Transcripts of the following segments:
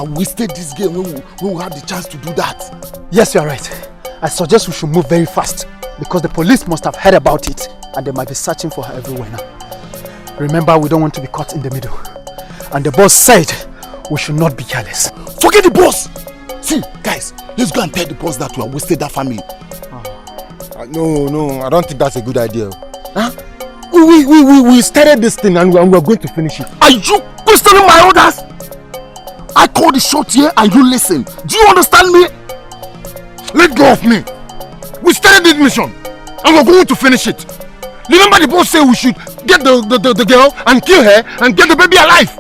have wasted this game when we had the chance to do that. Yes, you are right. I suggest we should move very fast because the police must have heard about it and they might be searching for her everywhere now. Remember, we don't want to be caught in the middle. And the boss said we should not be careless. Forget the boss! See, guys, let's go and tell the boss that we have wasted that family. No, I don't think that's a good idea. Huh? We started this thing and we're going to finish it. Are you questioning my orders? I call the shot here and you listen. Do you understand me? Let go of me. We started this mission and we're going to finish it. Remember the boss said we should get the girl and kill her and get the baby alive.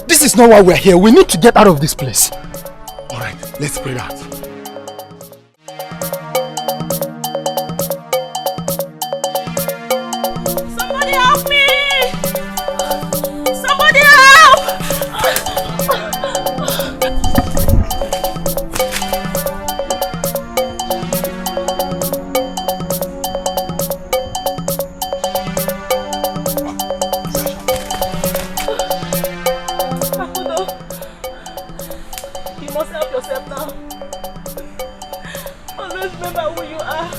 This is not why we're here. We need to get out of this place. Alright, let's pray that. Somebody help me! Somebody help! You must help yourself now. Always remember who you are.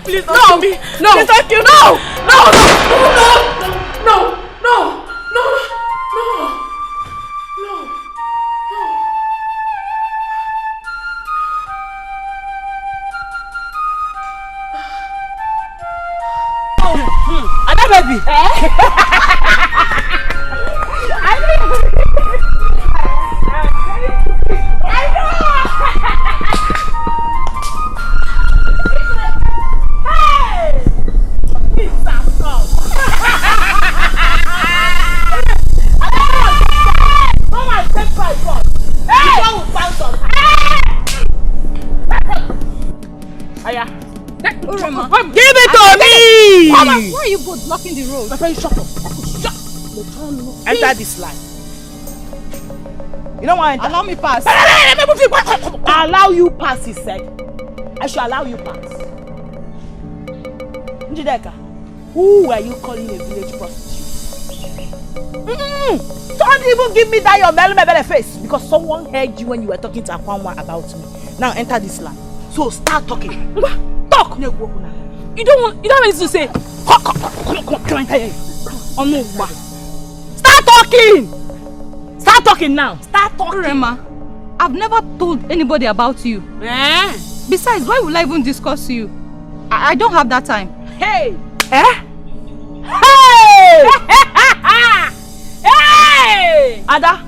Please don't kill me. No. Please don't kill me. No. Ada baby. Give it to me! Mama, why are you both blocking the road? My friend, shut up. Enter this line. You don't want to enter? Allow me pass. Allow you pass, he said. I should allow you pass. Njideka, who were you calling a village prostitute? Don't even give me that your belly face because someone heard you when you were talking to Akwanwa about me. Now enter this line. So start talking. Talk! You don't have anything to say. Come enter here. Oh no, start talking! Start talking now. Start talking. Rema, I've never told anybody about you. Besides, why will I even discuss you? I don't have that time. Hey! Hey! Ada!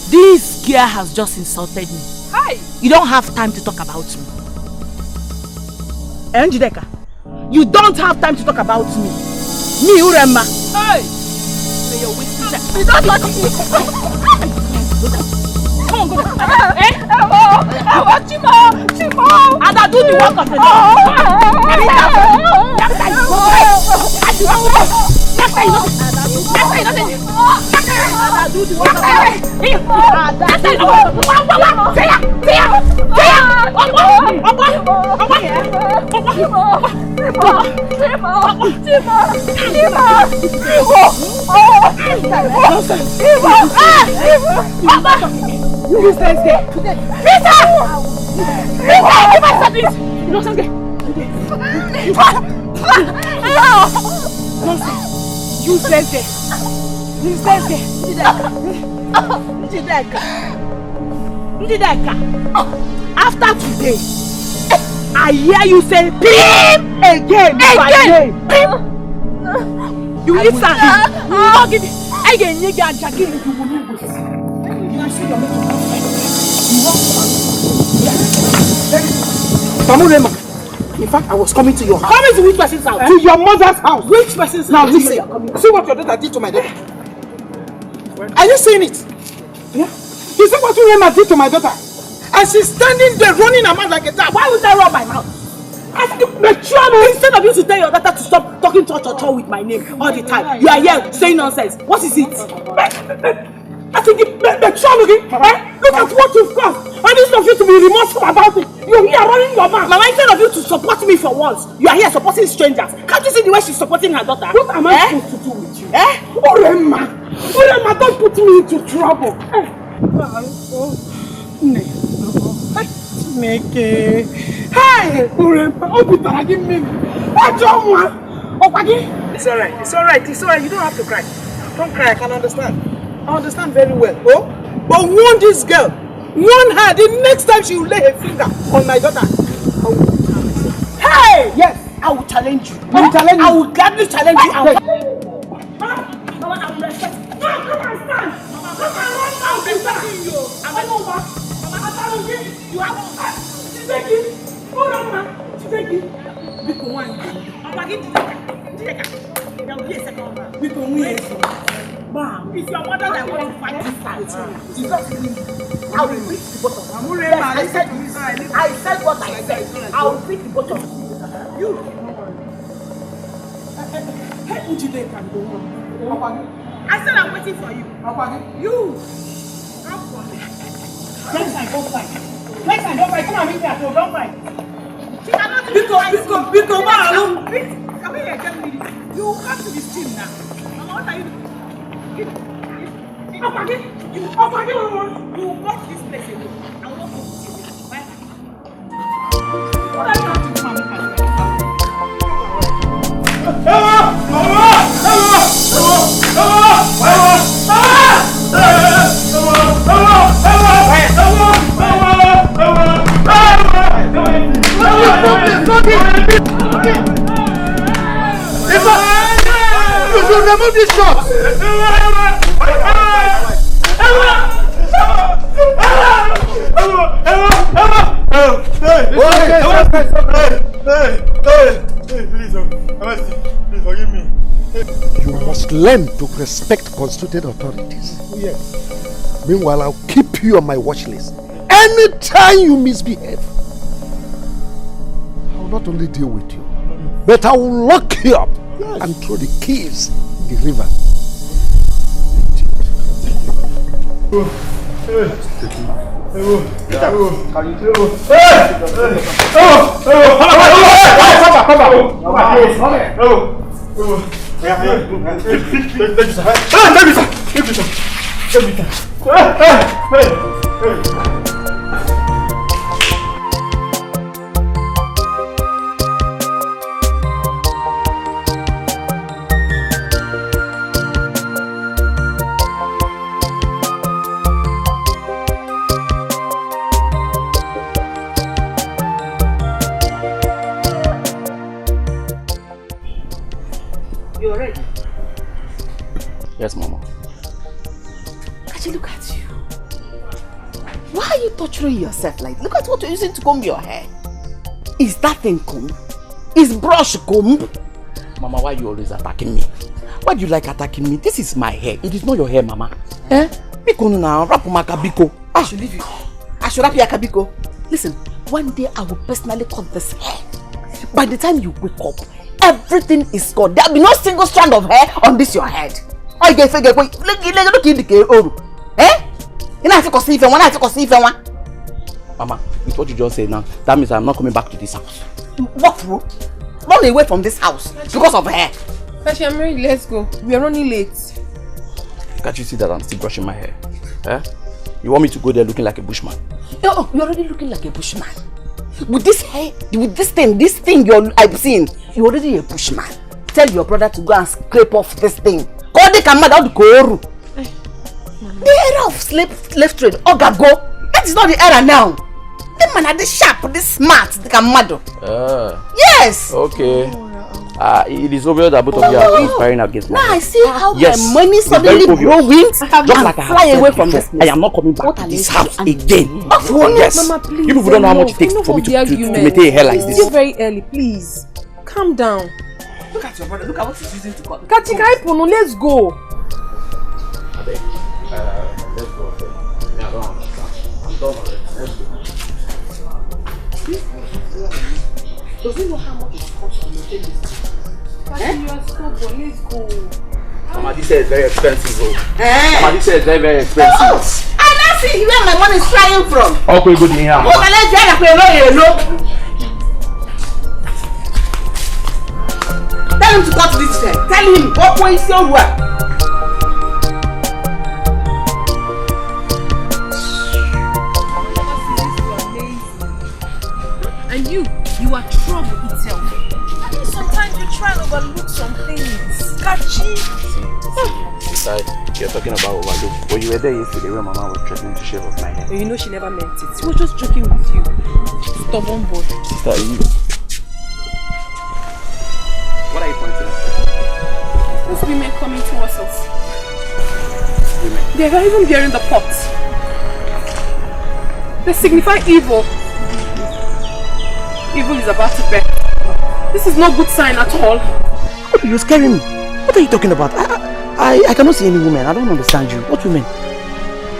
This girl has just insulted me. Hi! You don't have time to talk about me. Njideka, you don't have time to talk about me. Me, Urema. Hey! You don't like me. Come on, go there. Chimo! Ada, do the work of the You stay there. Peter! Give us something! No, something. Nonsense. You stay there. You stay there. Njideka. After today, I hear you say PIM again. You listen. You not give it. Again, you get Jackie. Rema, in fact, I was coming to your house. Coming to which person's house? To your mother's house. Which person's house? Now listen, see what your daughter did to my daughter. Are you seeing it? Yeah? You see what Rema did to my daughter? And she's standing there running her mouth like a dog. Why would I run my mouth? Instead of you to tell your daughter to stop talking to with my name all the time, you are here saying nonsense. What is it? I think look at what you've caused. And instead of you to be remorseful about it, you're here running your mouth. Mama, instead of you to support me for once, you are here supporting strangers. Can't you see the way she's supporting her daughter? What am I supposed to do with you? Orema, don't put me into trouble. Hey, Orema, give me. It's alright. You don't have to cry. Don't cry, I can understand. I understand very well. Oh? But warn this girl. Warn her the next time she will lay her finger on my daughter. Hey! Yes, I will challenge you. I will gladly challenge you. Mama, I will respect you. No, come and stand. I will respect you. I'm over. Mama, you have take it. Hold on, man. Take it. Biko one. Mama, get it. There will be a second round. Biko win. Mom, if your mother that want to fight this fight, she's not killing you. I will beat the both of you. Yes, I said what I said. I will beat the both of you. Hey, Ujide can go on. I said I'm waiting for you. You. Come for me. Don't fight. Come and meet me at home. Don't fight. She cannot Biko, come here, tell me. You come to this team now. Mama, what are you doing? You got this place alone. I will not go with you. Bye. What are you going to do? You should remove this shot! Please forgive me. You must learn to respect constituted authorities. Yes. Meanwhile, I'll keep you on my watch list. Anytime you misbehave, I will not only deal with you, but I will lock you up and throw the keys in the river. You're ready? Yes, Mama. Actually, look at you. Why are you torturing yourself like? Look at what you're using to comb your hair. Is that thing comb? Is brush comb? Mama, why are you always attacking me? Why do you like attacking me? This is my hair. It is not your hair, Mama. Biko now, rap makabiko. I should leave you. I should rap your kabiko. Listen, one day I will personally cut this hair. By the time you wake up, everything is gone. There will be no single strand of hair on this your head. Oh, you get look in the oru. You have to see if one. Mama, with what you just said now, that means I'm not coming back to this house. What for? Run away from this house because of hair. Tashi, I'm ready. Let's go. We are running late. Can't you see that I'm still brushing my hair? You want me to go there looking like a bushman? Oh, you're already looking like a bushman. With this hair, with this thing I've seen, you're already a bushman. Tell your brother to go and scrape off this thing. The era of slave trade, Ogago, that is not the era now. The man are this sharp, this smart, the Kamado. Yes! Okay. It is obvious that both of you are conspiring against me. Now I see how my money suddenly grow wings just like I fly away from this place. I am not coming back to this house again. Yes. Mama, please. You people don't know how much it takes for me to maintain a hair like this. It's still very early, please. Calm down. Look at your brother, look at what he's using to cut. Kachikai Pono, let's go. Let's go. I don't understand. I'm done already. Let's go. Does he know how much it costs to maintain this? You are stubborn, let's go. Mama, this hair is very expensive. Mama, this hair is very, very expensive. Oh, I now see where my money is flying from. Okay, good in here. Oh, my let's get a Tell him to cut this hair. Tell him what way is your work. And you are trouble itself. I mean, sometimes you try and overlook some things. Catchy. Sister, you're talking about overlook. When you were there yesterday when Mama was threatening to shave off my hair. You know she never meant it. She was just joking with you. Stubborn boy. Sister, what are you pointing at? Those women coming towards us. Women? They are even bearing the pot. They signify evil. Evil is about to bear. This is no good sign at all. You're scaring me. What are you talking about? I cannot see any women. I don't understand you. What women?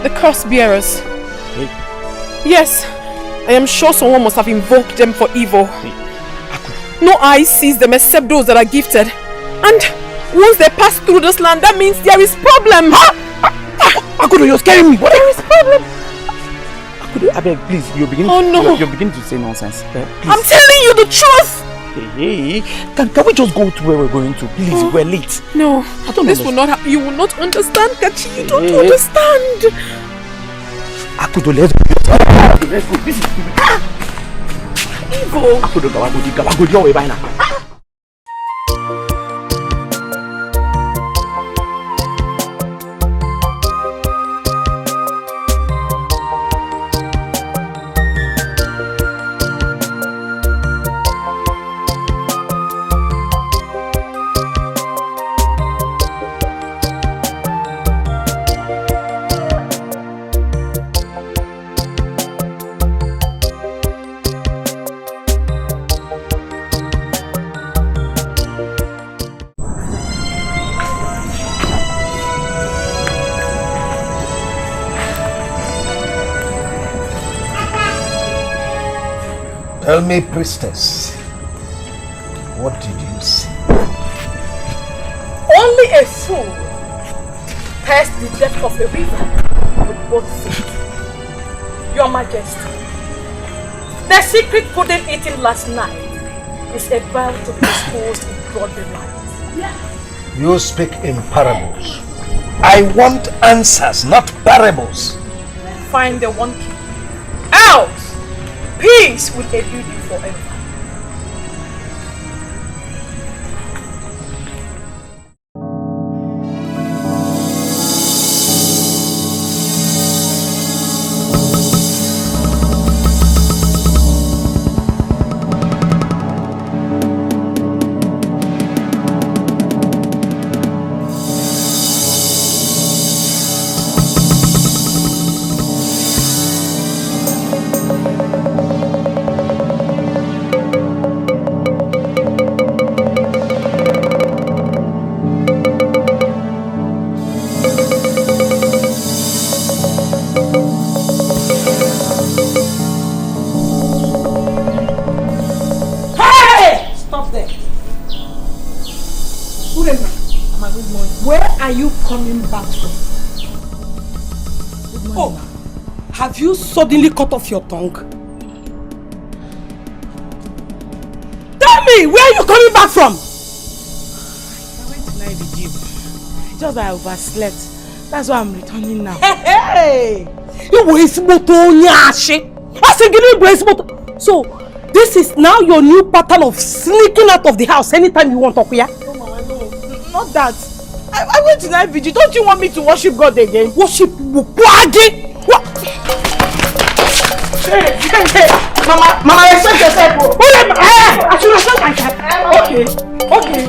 The curse bearers. Hey. Yes. I am sure someone must have invoked them for evil. Hey. No eye sees them except those that are gifted. And once they pass through this land, that means there is problem. Akudo, you're scaring me. What? There is problem. Akudo, I beg, please. You're beginning. Oh no. You're beginning to say nonsense. Please. I'm telling you the truth. Hey, can we just go to where we're going to? Please, we're late. No, I don't this understand. will not happen. You will not understand, Kachi. You don't understand. Akudo, let's go. Let's go. This is Evil. Akudo, Gawagodi, you're by now. Tell me, priestess, what did you see? Only a fool tests the depth of a river with both feet. Your Majesty, the secret pudding eaten last night is about to be exposed in broad daylight. You speak in parables. I want answers, not parables. Find the one key. Else, peace will elude you forever. Have you suddenly cut off your tongue? Tell me, where are you coming back from? I went to night vigil. Just that I overslept. That's why I'm returning now. Hey! So, this is now your new pattern of sneaking out of the house anytime you want, Okuya? No, Mama, no. Not that. I went to night vigil. Don't you want me to worship God again? Worship Bukwagi? What? Hey, Mama, respect yourself. I should respect myself. Okay.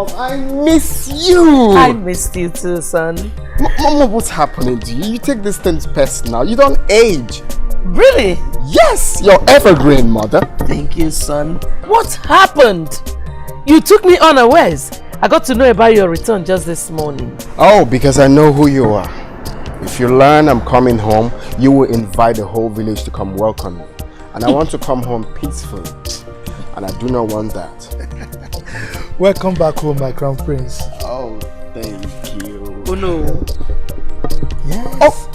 Mom, I miss you. I missed you too, son. Mom, what's happening to you? You take these things personal. You don't age. Really? Yes, you're evergreen, mother. Thank you, son. What happened? You took me unawares. I got to know about your return just this morning. Oh, because I know who you are. If you learn I'm coming home, you will invite the whole village to come welcome me. And I want to come home peacefully. And I do not want that. Welcome back home, my crown prince. Oh, thank you. Oh no. Yes.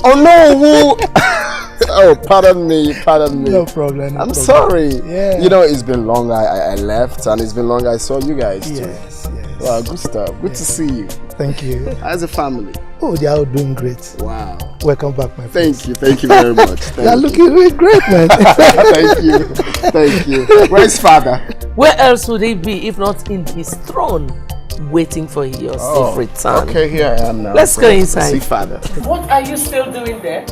Oh no! Oh, pardon me. No problem. I'm sorry. Yeah. You know, it's been long I left, and it's been long I saw you guys too. Yes. Wow, good stuff. Good to see you. Thank you. How's the family? Oh, they are all doing great. Wow. Welcome back, my friend. Thank you very much. They are looking really great, man. Thank you. Where's father? Where else would he be if not in his throne, waiting for your safe return? Okay, here I am now. Let's go inside. See father. What are you still doing there?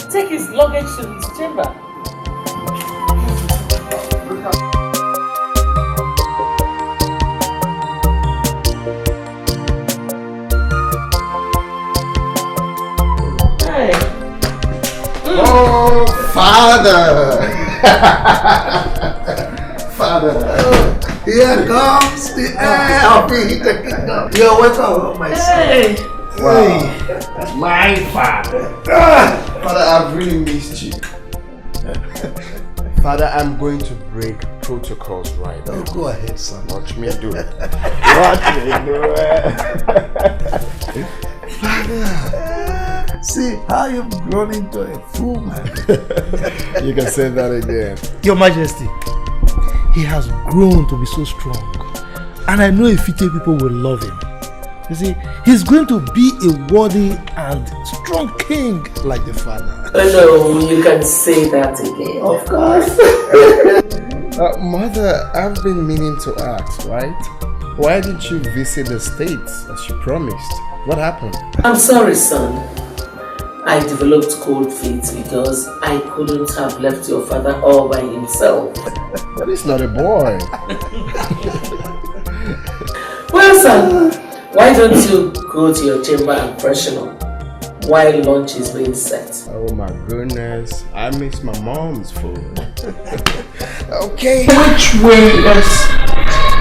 Take his luggage to his chamber. Hey. Oh, father! Father! Here comes the heir of the kingdom. You're welcome, my son. Hey. Wow. My father. Father, I've really missed you. Father, I'm going to break protocols right now. Oh, go ahead, son. Watch me do it. Watch me do it. Father, see how you've grown into a fool, man. You can say that again. Your Majesty, he has grown to be so strong, and I know Ifite people will love him. You see, he's going to be a worthy and strong king like the father. Oh no, you can say that again. Of course. Mother, I've been meaning to ask, right? Why didn't you visit the States as you promised? What happened? I'm sorry, son. I developed cold feet because I couldn't have left your father all by himself. But he's not a boy. Well, son, why don't you go to your chamber and freshen up while lunch is being set? Oh my goodness, I miss my mom's food. Okay, which way is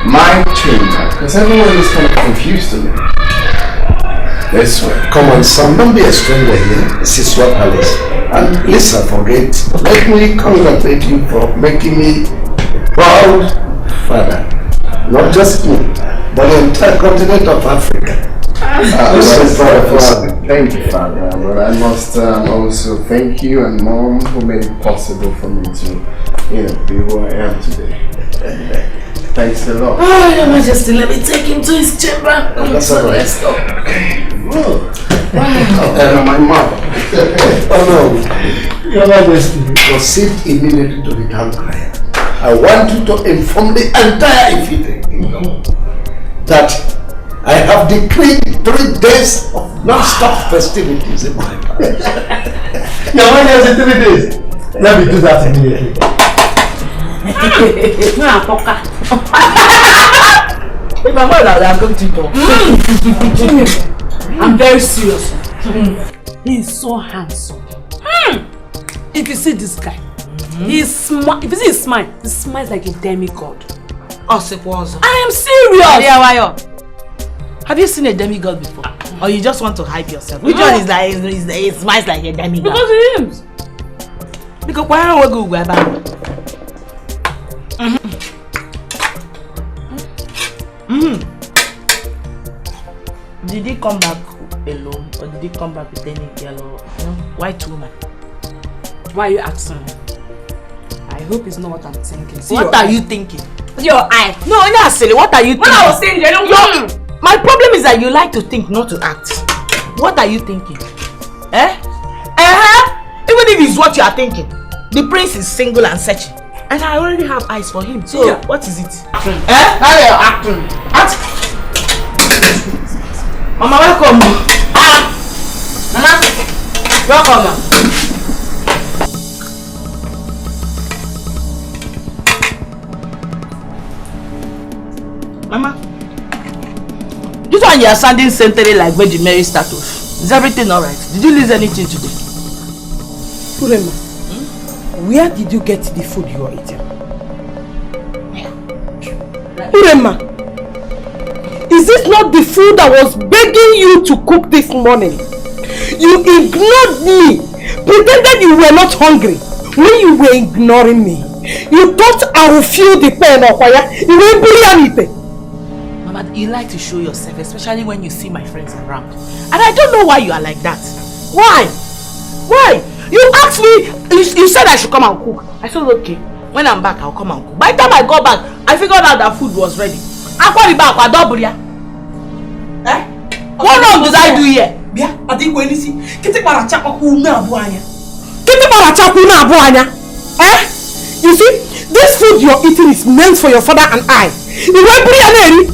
my chamber? Because everyone is kind of confused to me. This way. Come on, son. Don't be a stranger here. This is your palace. And listen, forget. Let me congratulate you for making me proud father. Not just me, but the entire continent of Africa. Thank you, Father. But I must also thank you and Mom who made it possible for me to, be who I am today. Thanks a lot. Oh, Your Majesty, let me take him to his chamber. That's all right. Let's go. Okay. Wow. My mother. Oh no. Your Majesty, proceed immediately to the town crier. I want you to inform the entire Ifite kingdom that I have decreed 3 days of non-stop festivities in my palace. Your Majesty, 3 days. Let me do that immediately. If I'm not I'm going to go. I'm very serious. He is so handsome. If you see this guy, he is smart. If you see his smile, he smiles like a demigod. I am serious. Yeah, Have you seen a demigod before? or you just want to hype yourself? Which one is like it smiles like a demigod? Because it is. Because why don't we go where back? Did he come back alone, or did he come back with any girl or white woman? Why are you asking? I hope it's not what I'm thinking. See, what are you thinking? Your eye. No, not silly. What are you thinking? When I was saying they don't my problem is that you like to think, not to act. What are you thinking? Even if it's what you are thinking, the prince is single and searching. And I already have eyes for him. So what is it? How are you acting? Act. Mama, welcome. Mama, welcome. Mama, you are sounding century like Virgin Mary status. Is everything alright? Did you lose anything today? Urema, where did you get the food you are eating? Urema, is this not the food I was begging you to cook this morning? You ignored me, pretended you were not hungry. When you were ignoring me, you thought I would feel the pain of fire. You won't believe anything. Mama, you like to show yourself, especially when you see my friends around. And I don't know why you are like that. Why? Why? You asked me, you said I should come and cook. I said, okay. When I'm back, I'll come and cook. By the time I got back, I figured out that food was ready. I called you back, I don't believe. Eh? What wrong did I do here? Bia, I didn't go anything. Kiti para chapaku na abuanya. Kiti para chapaku na abuanya. Eh? You see, this food you're eating is meant for your father and I. You won't believe.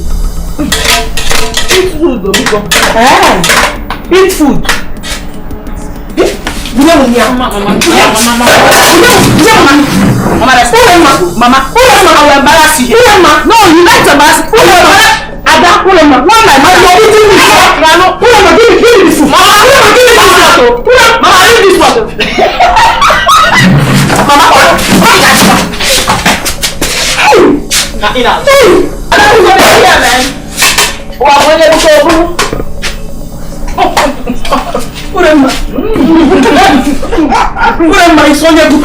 Eat food, Domingo. Eat food. Mama, I will embarrass you. No, you like to embarrass me. Ada, why my mother is eating this? Give me this food. Mama, give me this water. Mama, give me this water. Mama, what is that? I don't know here, man. Oh, I'm going to go. Urema, it's on your book.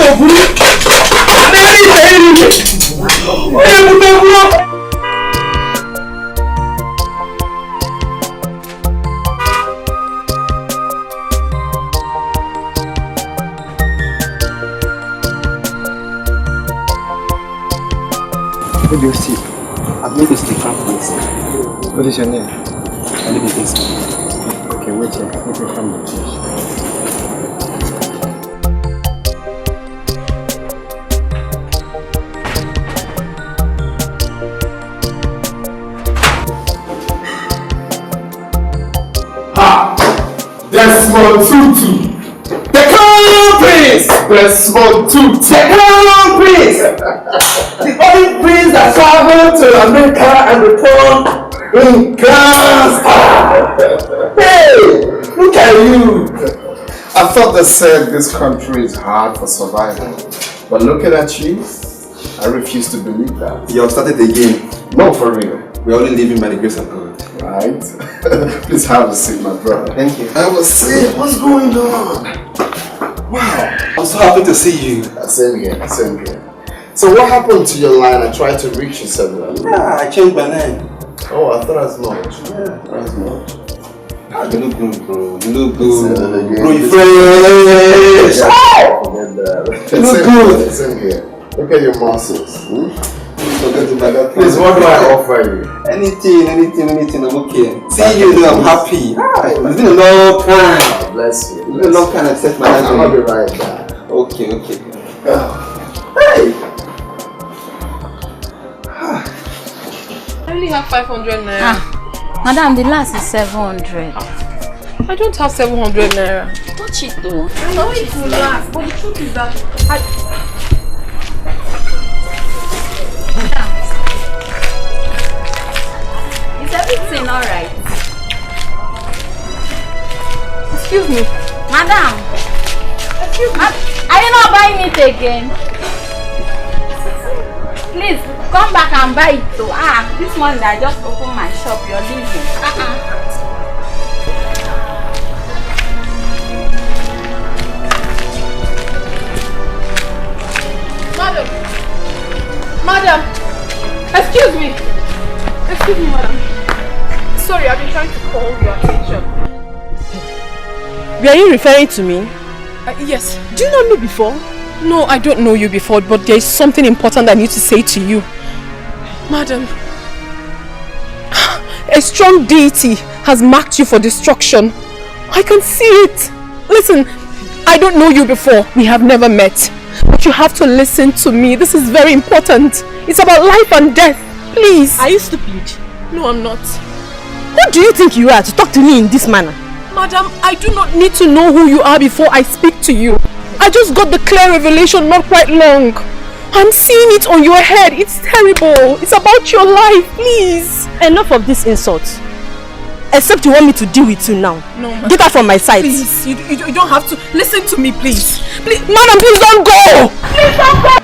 Where do you see? I've made a sticker place. What is your name? I live in this. Okay, wait here. Let me find my place. Desmond Tutu. The Crown Prince. Desmond Tutu. The Crown Prince. The only prince that traveled to America and returned in grand style. Hey, look at you. I thought they said this country is hard for survival, but looking at you, I refuse to believe that. You have started again. No, for real. We're only living by the grace of God. Right? Please have a seat, my brother. Thank you. I was saying, what's going on? Wow. I'm so happy to see you. Same here, same here. So what happened to your line? I tried to reach you several. Yeah, I changed my name. Oh, I thought as much. Yeah, as much. You look good, bro. You look good. Bro, you fresh. Forget that. You look good. Same here. Look at your muscles. Please, what do I offer you? Anything, I'm okay. See you, I'm happy. It's been a long time. Oh, bless you. It's been a long time I set my life. I'll be right back. Okay. Hey! I only have 500 naira. Madam, the last is 700. I don't have 700 naira. Touch it though. I know it will last, but the truth is that Is everything alright? Excuse me. Madam! Excuse me. Are you not buying it again? Please, come back and buy it too. This morning I just opened my shop. You're leaving. Madam! Excuse me, madam. Sorry, I've been trying to call your attention. Were you referring to me? Yes. Do you know me before? No, I don't know you before, but there is something important I need to say to you. Madam, a strong deity has marked you for destruction. I can see it. Listen, I don't know you before. We have never met. But you have to listen to me. This is very important. It's about life and death. Please. Are you stupid? No, I'm not. Who do you think you are to talk to me in this manner? Madam, I do not need to know who you are before I speak to you. I just got the clear revelation not quite long. I'm seeing it on your head. It's terrible. It's about your life, please. Enough of this insult. Except you want me to deal with you now. No, get out from my sight. Please, you don't have to. Listen to me, please. Please, madam, please don't go. Please don't go.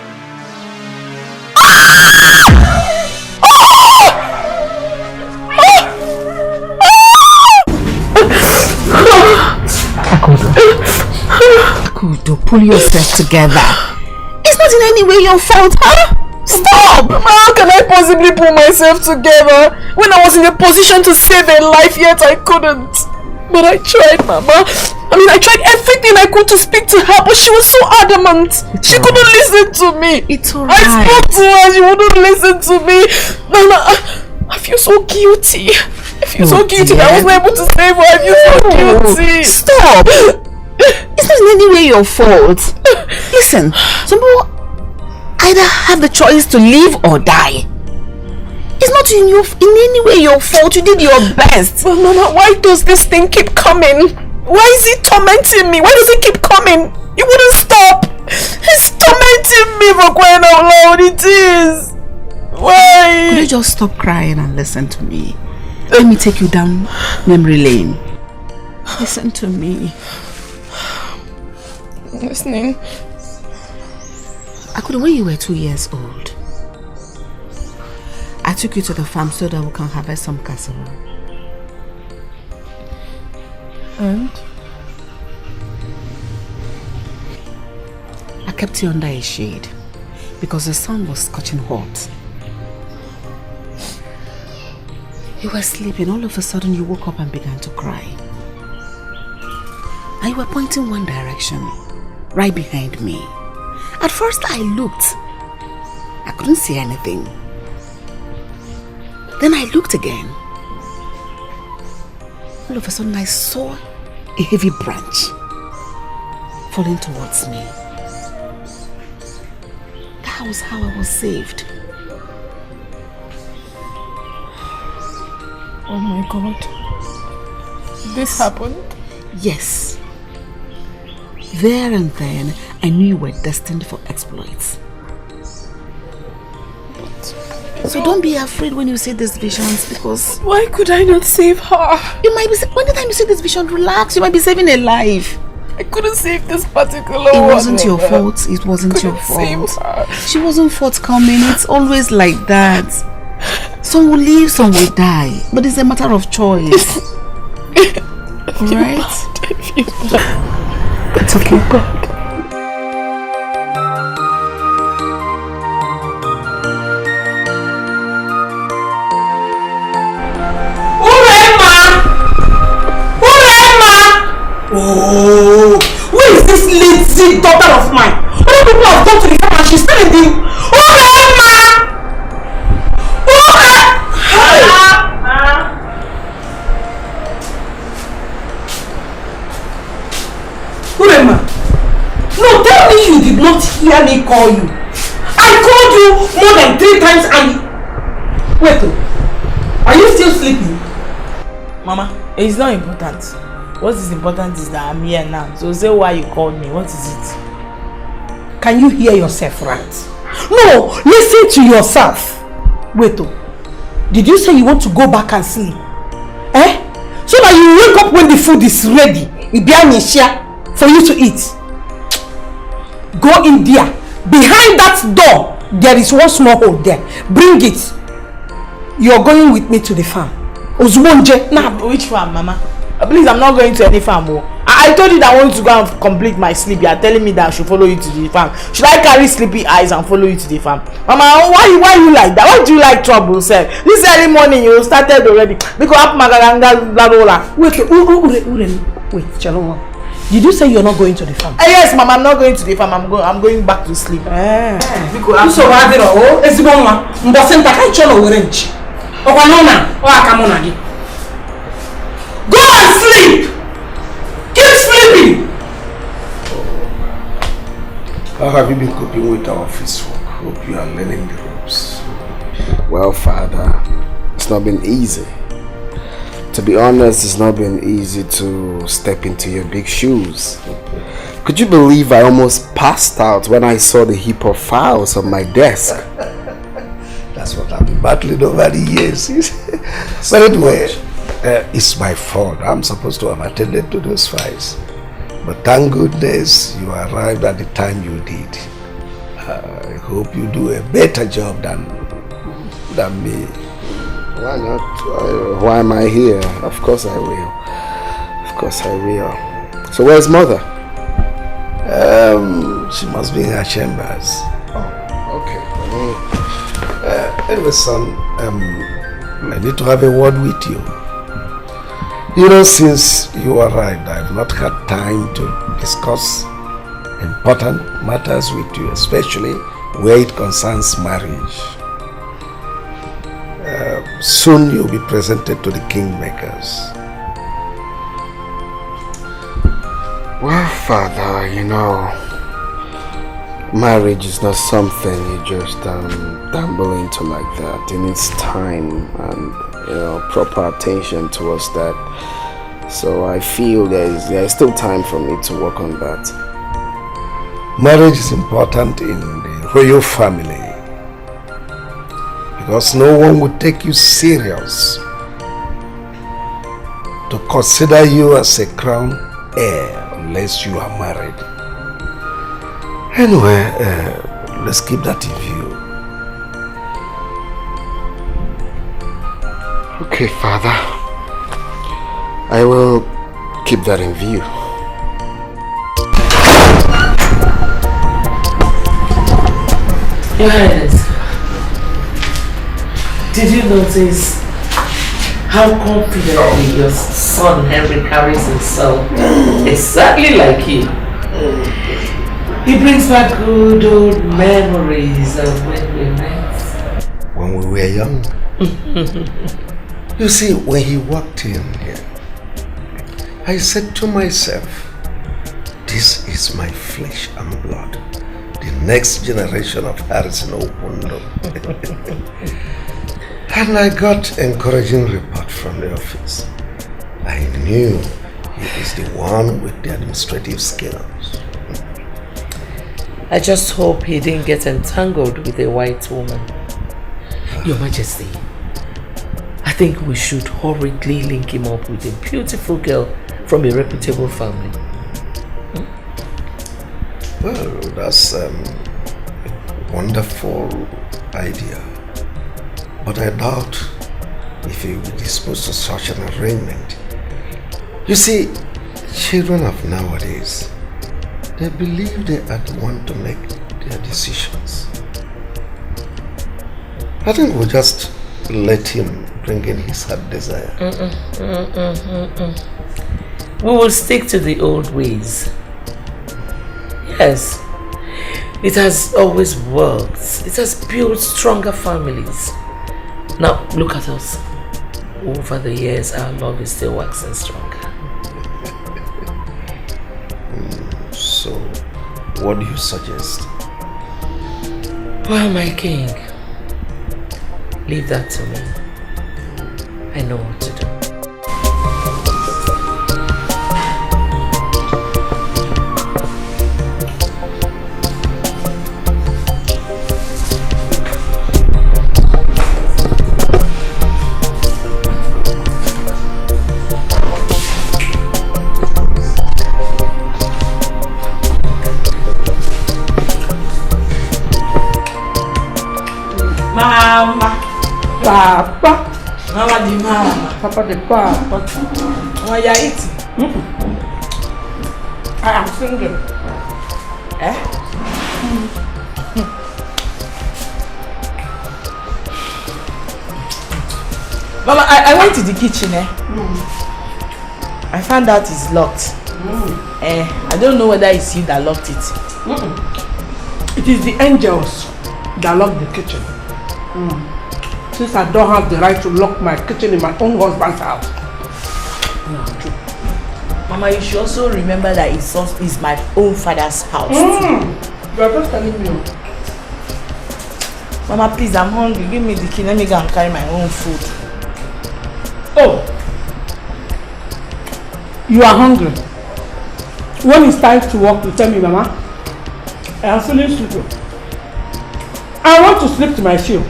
Akudo, pull yourself together. It's not in any way your fault, huh? Stop! How can I possibly pull myself together when I was in a position to save a life, yet I couldn't? But I tried, Mama. I tried everything I could to speak to her, but she was so adamant. She couldn't listen to me. It's alright. I spoke to her, she wouldn't listen to me. Nana, I feel so guilty. I feel so guilty that I wasn't able to save her. I feel so guilty. Stop! It's not in any way your fault. Listen, some people either have the choice to live or die. It's not in any way your fault. You did your best. But Mama, why does this thing keep coming? Why is it tormenting me? Why does it keep coming? It wouldn't stop. It's tormenting me for crying out loud. It is. Why? Could you just stop crying and listen to me? Let me take you down memory lane. Listen to me. Listening. Akudo, when you were 2 years old, I took you to the farm so that we can harvest some cassava. And? I kept you under a shade because the sun was scorching hot. You were sleeping. All of a sudden you woke up and began to cry. And you were pointing one direction, right behind me. At first I looked. I couldn't see anything. Then I looked again. All of a sudden I saw a heavy branch falling towards me. That was how I was saved. Oh my God. This happened? Yes. There and then, I knew you were destined for exploits. So don't be afraid when you see these visions, because... Why could I not save her? You might be... When the time you see this vision, relax. You might be saving a life. I couldn't save this particular one. It wasn't your fault. It wasn't your fault. She wasn't forthcoming. It's always like that. Some will live, some will die. But it's a matter of choice. Alright? It's okay. Oh, where is this lazy daughter of mine? Other people have gone to the farm and she's still in the... Urema! No, tell me you did not hear me call you. I called you more than 3 times and... Wait, are you still sleeping? Mama, it's not important. What is important is that I'm here now. So say why you called me. What is it? Can you hear yourself right? No, listen to yourself. Wait, did you say you want to go back and sleep? Eh? So that you wake up when the food is ready. It be an share for you to eat. Go in there. Behind that door, there is one small hole there. Bring it. You're going with me to the farm. Ozwonje. Now, which farm, Mama? Please, I'm not going to any farm. I told you that I want to go and complete my sleep. You are telling me that I should follow you to the farm. Should I carry sleepy eyes and follow you to the farm? Mama, why you like that? Why do you like trouble, sir? This early morning you started already. Wait, Chaloma. Did you say you're not going to the farm? Yes, Mama, I'm not going to the farm. I'm going back to sleep. Go and sleep! Keep sleeping! How have you been coping with our office work? Hope you are learning the ropes. Well, Father, it's not been easy. To be honest, it's not been easy to step into your big shoes. Could you believe I almost passed out when I saw the heap of files on my desk? That's what I've been battling over the years. But anyway, it's my fault. I'm supposed to have attended to those files. But thank goodness you arrived at the time you did. I hope you do a better job than me. Why not? Why am I here? Of course I will. Of course I will. So where's mother? She must be in her chambers. Oh, okay. Anyway, son, I need to have a word with you. You know, since you arrived, I've not had time to discuss important matters with you, especially where it concerns marriage. Soon you'll be presented to the kingmakers. Well, Father, you know, marriage is not something you just dabble into like that. It needs time and, you know, proper attention towards that. So I feel there is still time for me to work on that. Marriage is important in the royal family because no one would take you serious to consider you as a crown heir unless you are married. Anyway, let's keep that in view. Okay, Father. I will keep that in view. Your Highness, did you notice how confidently your son Henry carries himself? Exactly like you. He brings back good old memories of when we met. When we were young. You see, when he walked in here, I said to myself, this is my flesh and blood. The next generation of Harrison Okundo. And I got encouraging report from the office. I knew he is the one with the administrative skills. I just hope he didn't get entangled with a white woman. Your Majesty, I think we should hurriedly link him up with a beautiful girl from a reputable family. Well, that's a wonderful idea. But I doubt if he will be disposed to such an arrangement. You see, children of nowadays, they believe they are the one to make their decisions. I think we'll just let him bring in his heart desire. We will stick to the old ways. Yes, it has always worked. It has built stronger families. Now, look at us. Over the years, our love is still waxing stronger. So, what do you suggest? Well, my king, leave that to me. I know what to do. Mama, Papa, Mama the mama, Papa the papa. Why are you eating? I am single. Mama, I went to the kitchen. I found out it's locked. I don't know whether it's you that locked it. It is the angels that lock the kitchen. Since I don't have the right to lock my kitchen in my own husband's house. Mama, you should also remember that it's my own father's house. You are just telling me. Mama, please, I'm hungry. Give me the key. Let me go and carry my own food. Oh, you are hungry. When it's time to work, you tell me, Mama. I am feeling stupid. I want to sleep to my shield.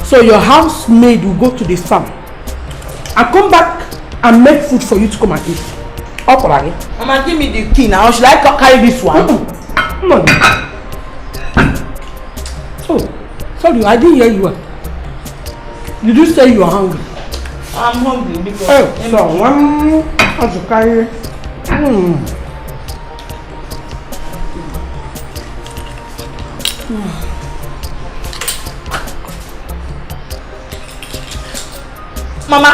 So your housemaid will go to the farm and come back and make food for you to come and eat. Mama, give me the key now. Should I carry this one? Come on. Oh, sorry, I didn't hear you. Did you say you are hungry? I'm hungry because... Oh, so one has to carry... Mama,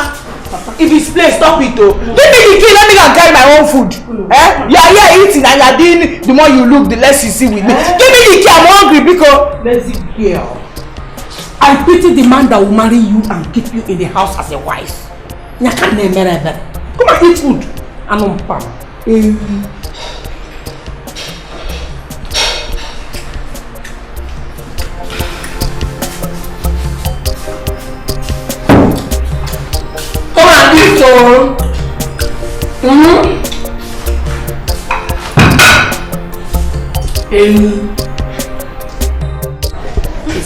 if it's place, stop it though. Give me the key, let me go and carry my own food. You are here eating and you are doing, the more you look, the less you see with me. Give me the key, I'm hungry because... Lazy girl. I pity the man that will marry you and keep you in the house as a wife. Come and eat food. And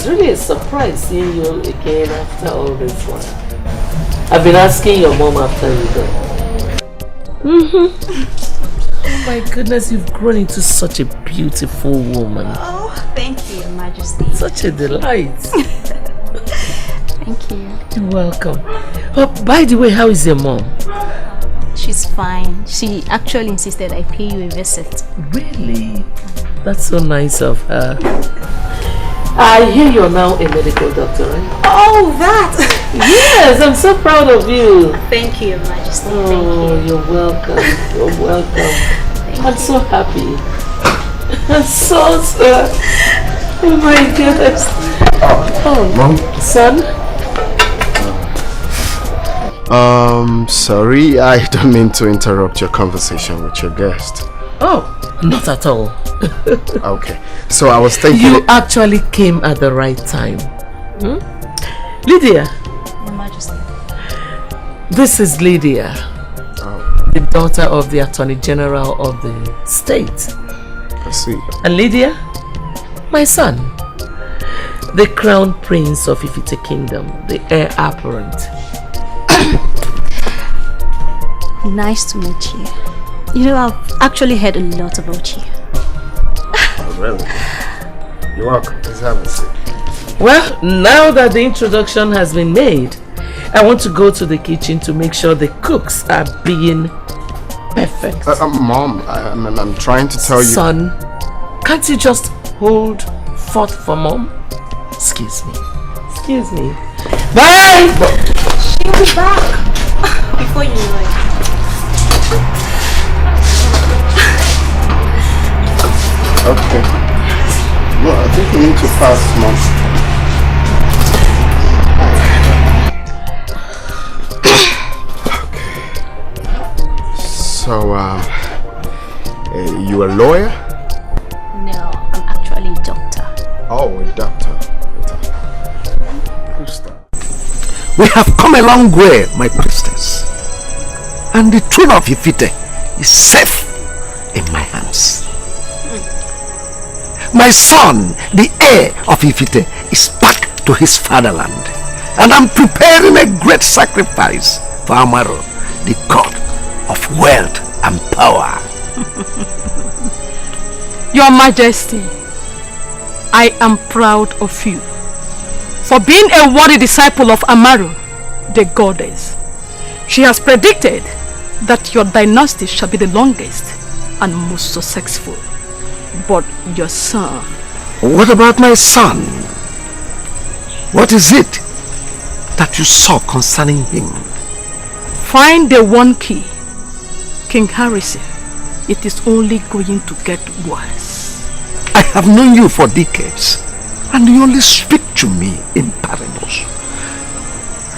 It's really a surprise seeing you again after all this while. I've been asking your mom after you go. Oh my goodness, you've grown into such a beautiful woman. Oh, thank you, Your Majesty. Such a delight. Thank you. You're welcome. Oh, by the way, how is your mom? She's fine. She actually insisted I pay you a visit. Really? That's so nice of her. I hear you're now a medical doctor, right? Oh, that! Yes, I'm so proud of you. Thank you, Your Majesty. Oh, Thank you. You're welcome. You're welcome. I'm so happy. I'm so oh my goodness. Oh, Mom? Son? Sorry, I don't mean to interrupt your conversation with your guest. Oh, not at all. Okay, so I was thinking... You actually came at the right time. Lydia. Your Majesty. This is Lydia, the daughter of the Attorney General of the state. I see. And Lydia, my son, the Crown Prince of Ifite Kingdom, the heir apparent. Nice to meet you. You know, I've actually heard a lot about you. Oh, really? You're welcome. Please have a seat. Well, now that the introduction has been made, I want to go to the kitchen to make sure the cooks are being perfect. Mom, I'm trying to tell you... Son, can't you just hold forth for Mom? Excuse me. Excuse me. Bye! She'll be back before you know it. Okay. No, I think we need to pass, Mom. Okay. So, you a lawyer? No, I'm actually a doctor. Oh, a doctor. We have come a long way, my priestess. And the throne of Ifite is safe in my hands. My son, the heir of Ifite, is back to his fatherland. And I'm preparing a great sacrifice for Amaro, the god of wealth and power. Your Majesty, I am proud of you for being a worthy disciple of Amaro, the goddess. She has predicted that your dynasty shall be the longest and most successful. But your son... What about my son? What is it that you saw concerning him? Find the one key, King Harrison. It is only going to get worse. I have known you for decades, and you only speak to me in parables.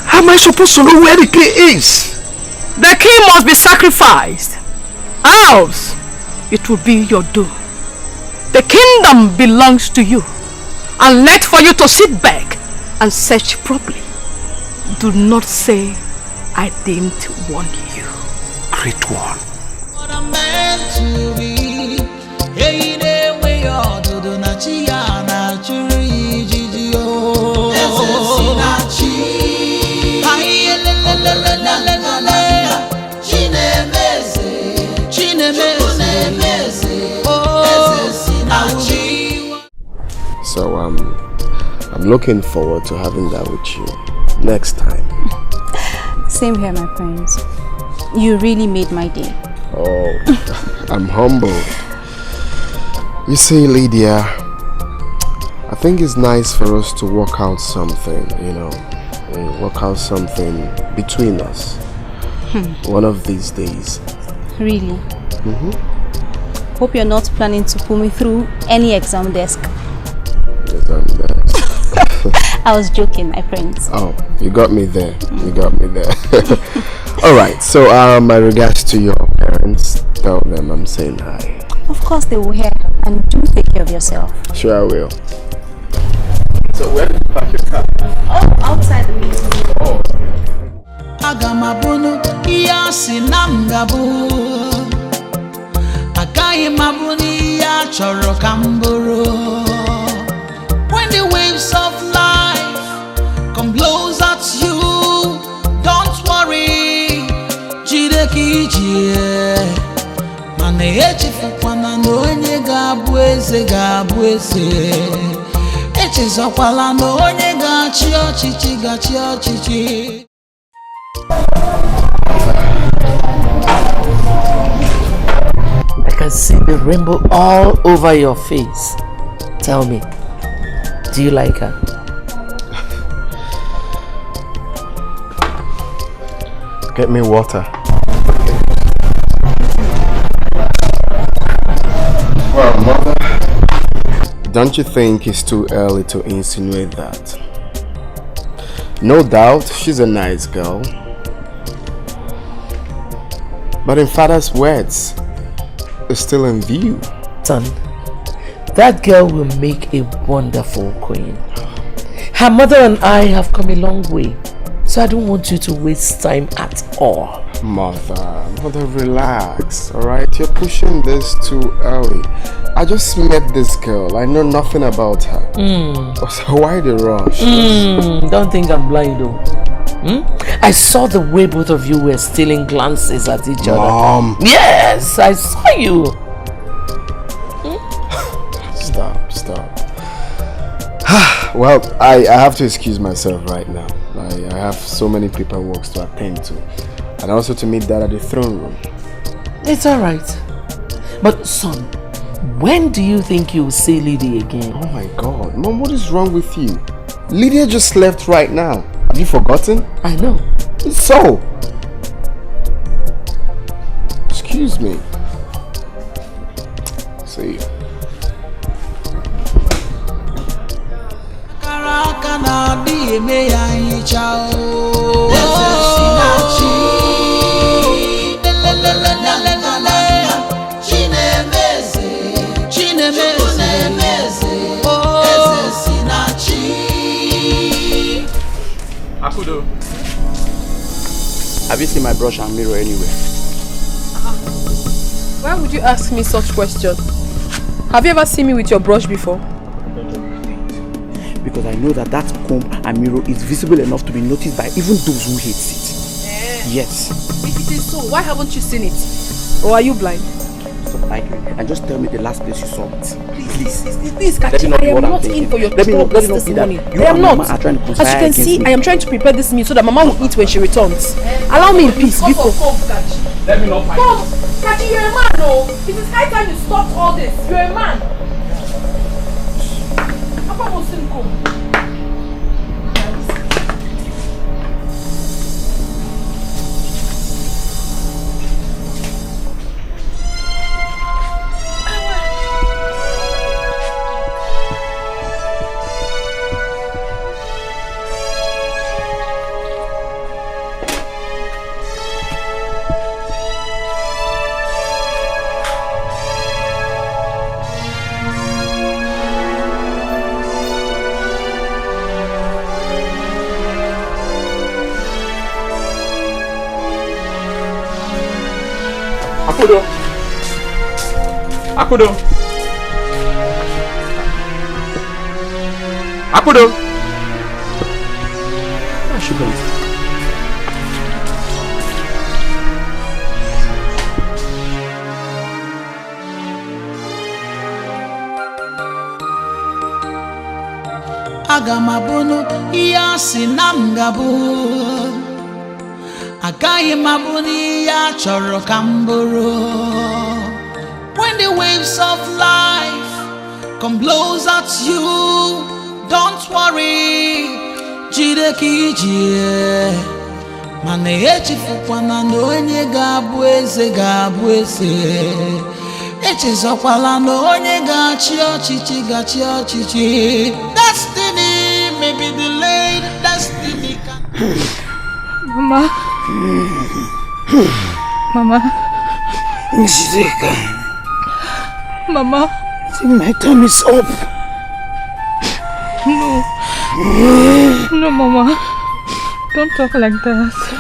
How am I supposed to know where the key is? The key must be sacrificed, else it will be your doom. The kingdom belongs to you, and left for you to sit back and search properly. Do not say I didn't warn you. Great one. What I'm meant to be. Hey, the way you're doing na chia na churi jiji oh. This is Sinachi. Hi, la la la la la. So I'm looking forward to having that with you next time. Same here, my friends. You really made my day. Oh, I'm humbled. You see, Lydia, I think it's nice for us to work out something, you know, work out something between us. One of these days. Really? Hope you're not planning to pull me through any exam desk. I was joking, my friends. Oh, you got me there. You got me there. Alright, so my regards to your parents. Tell them I'm saying hi. Of course they will hear, and do take care of yourself. Sure I will. So where did you park your car? Oh, outside the meeting. Oh. Agamabunu iyasi namgabu Akai mabuni ya choro kamburu. When the waves of life come blows at you, don't worry, jide kijie. Mane echifukwana no onye ga-abụ eze. Echezokwala na onye ga-achị ọchịchị. I can see the rainbow all over your face. Tell me, do you like her? Get me water. Well, mother, don't you think it's too early to insinuate that? No doubt, she's a nice girl. But in father's words, it's still in view. Son, that girl will make a wonderful queen. Her mother and I have come a long way, so I don't want you to waste time at all. Mother, relax, alright? You're pushing this too early. I just met this girl. I know nothing about her. So why the rush? Don't think I'm blind though. I saw the way both of you were stealing glances at each other. Mom! Yes, I saw you. Stop. Well, I have to excuse myself right now. I have so many paperwork to attend to. And also to meet Dad at the throne room. It's alright. But son, when do you think you'll see Lydia again? Oh my God. Mom, what is wrong with you? Lydia just left right now. Have you forgotten? I know. So? Excuse me. See you. Akudo, have you seen my brush and mirror anywhere? Why would you ask me such questions? Have you ever seen me with your brush before? Because I know that comb and mirror is visible enough to be noticed by even those who hate it. Yes. If it is so, why haven't you seen it? Or are you blind? Stop arguing and just tell me the last place you saw it. Please, Kachi, I am not in for your troubles this morning. I am not. As you can see, I am trying to prepare this meal so that Mama will eat when she returns. Allow me in peace, Biko. Let me not fight. Come, Kachi, you're a man, no? It is high time you stop all this. You're a man. Papa will soon come. Akudo! Where is she going? Agamabunu iyasi namgabu Agaye mabuni ya choro kamburu. When the waves of life come blows at you, don't worry, jide kijie. Mane echifukwana no onye gabu eze. Echizokwala no onye gachi ochichi. Destiny may be delayed, destiny can... Mama. Mama. Njideka. Mama. I think my time is up. No. No, Mama. Don't talk like that. I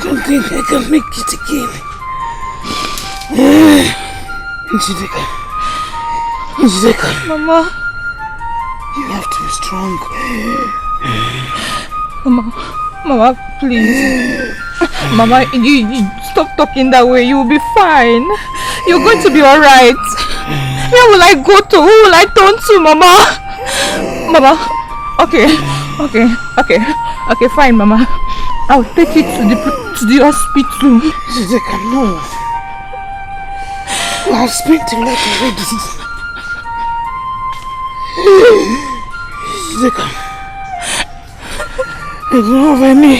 don't think I can make it again. Njideka. Mama. You have to be strong. Mama, please. Mama, you stop talking that way. You will be fine. You're going to be alright. Where will I go to? Who will I turn to, Mama? Mama, okay, fine, Mama. I'll take you to the hospital. Njideka, no. I've spent a lot already. Njideka, I don't have any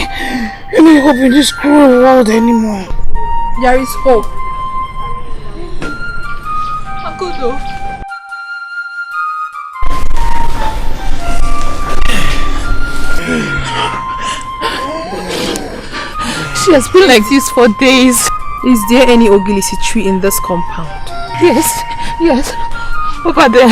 hope in this cruel world anymore. There is hope. Akudo. She has been like this for days. Is there any ogilisi tree in this compound? Yes. Over there.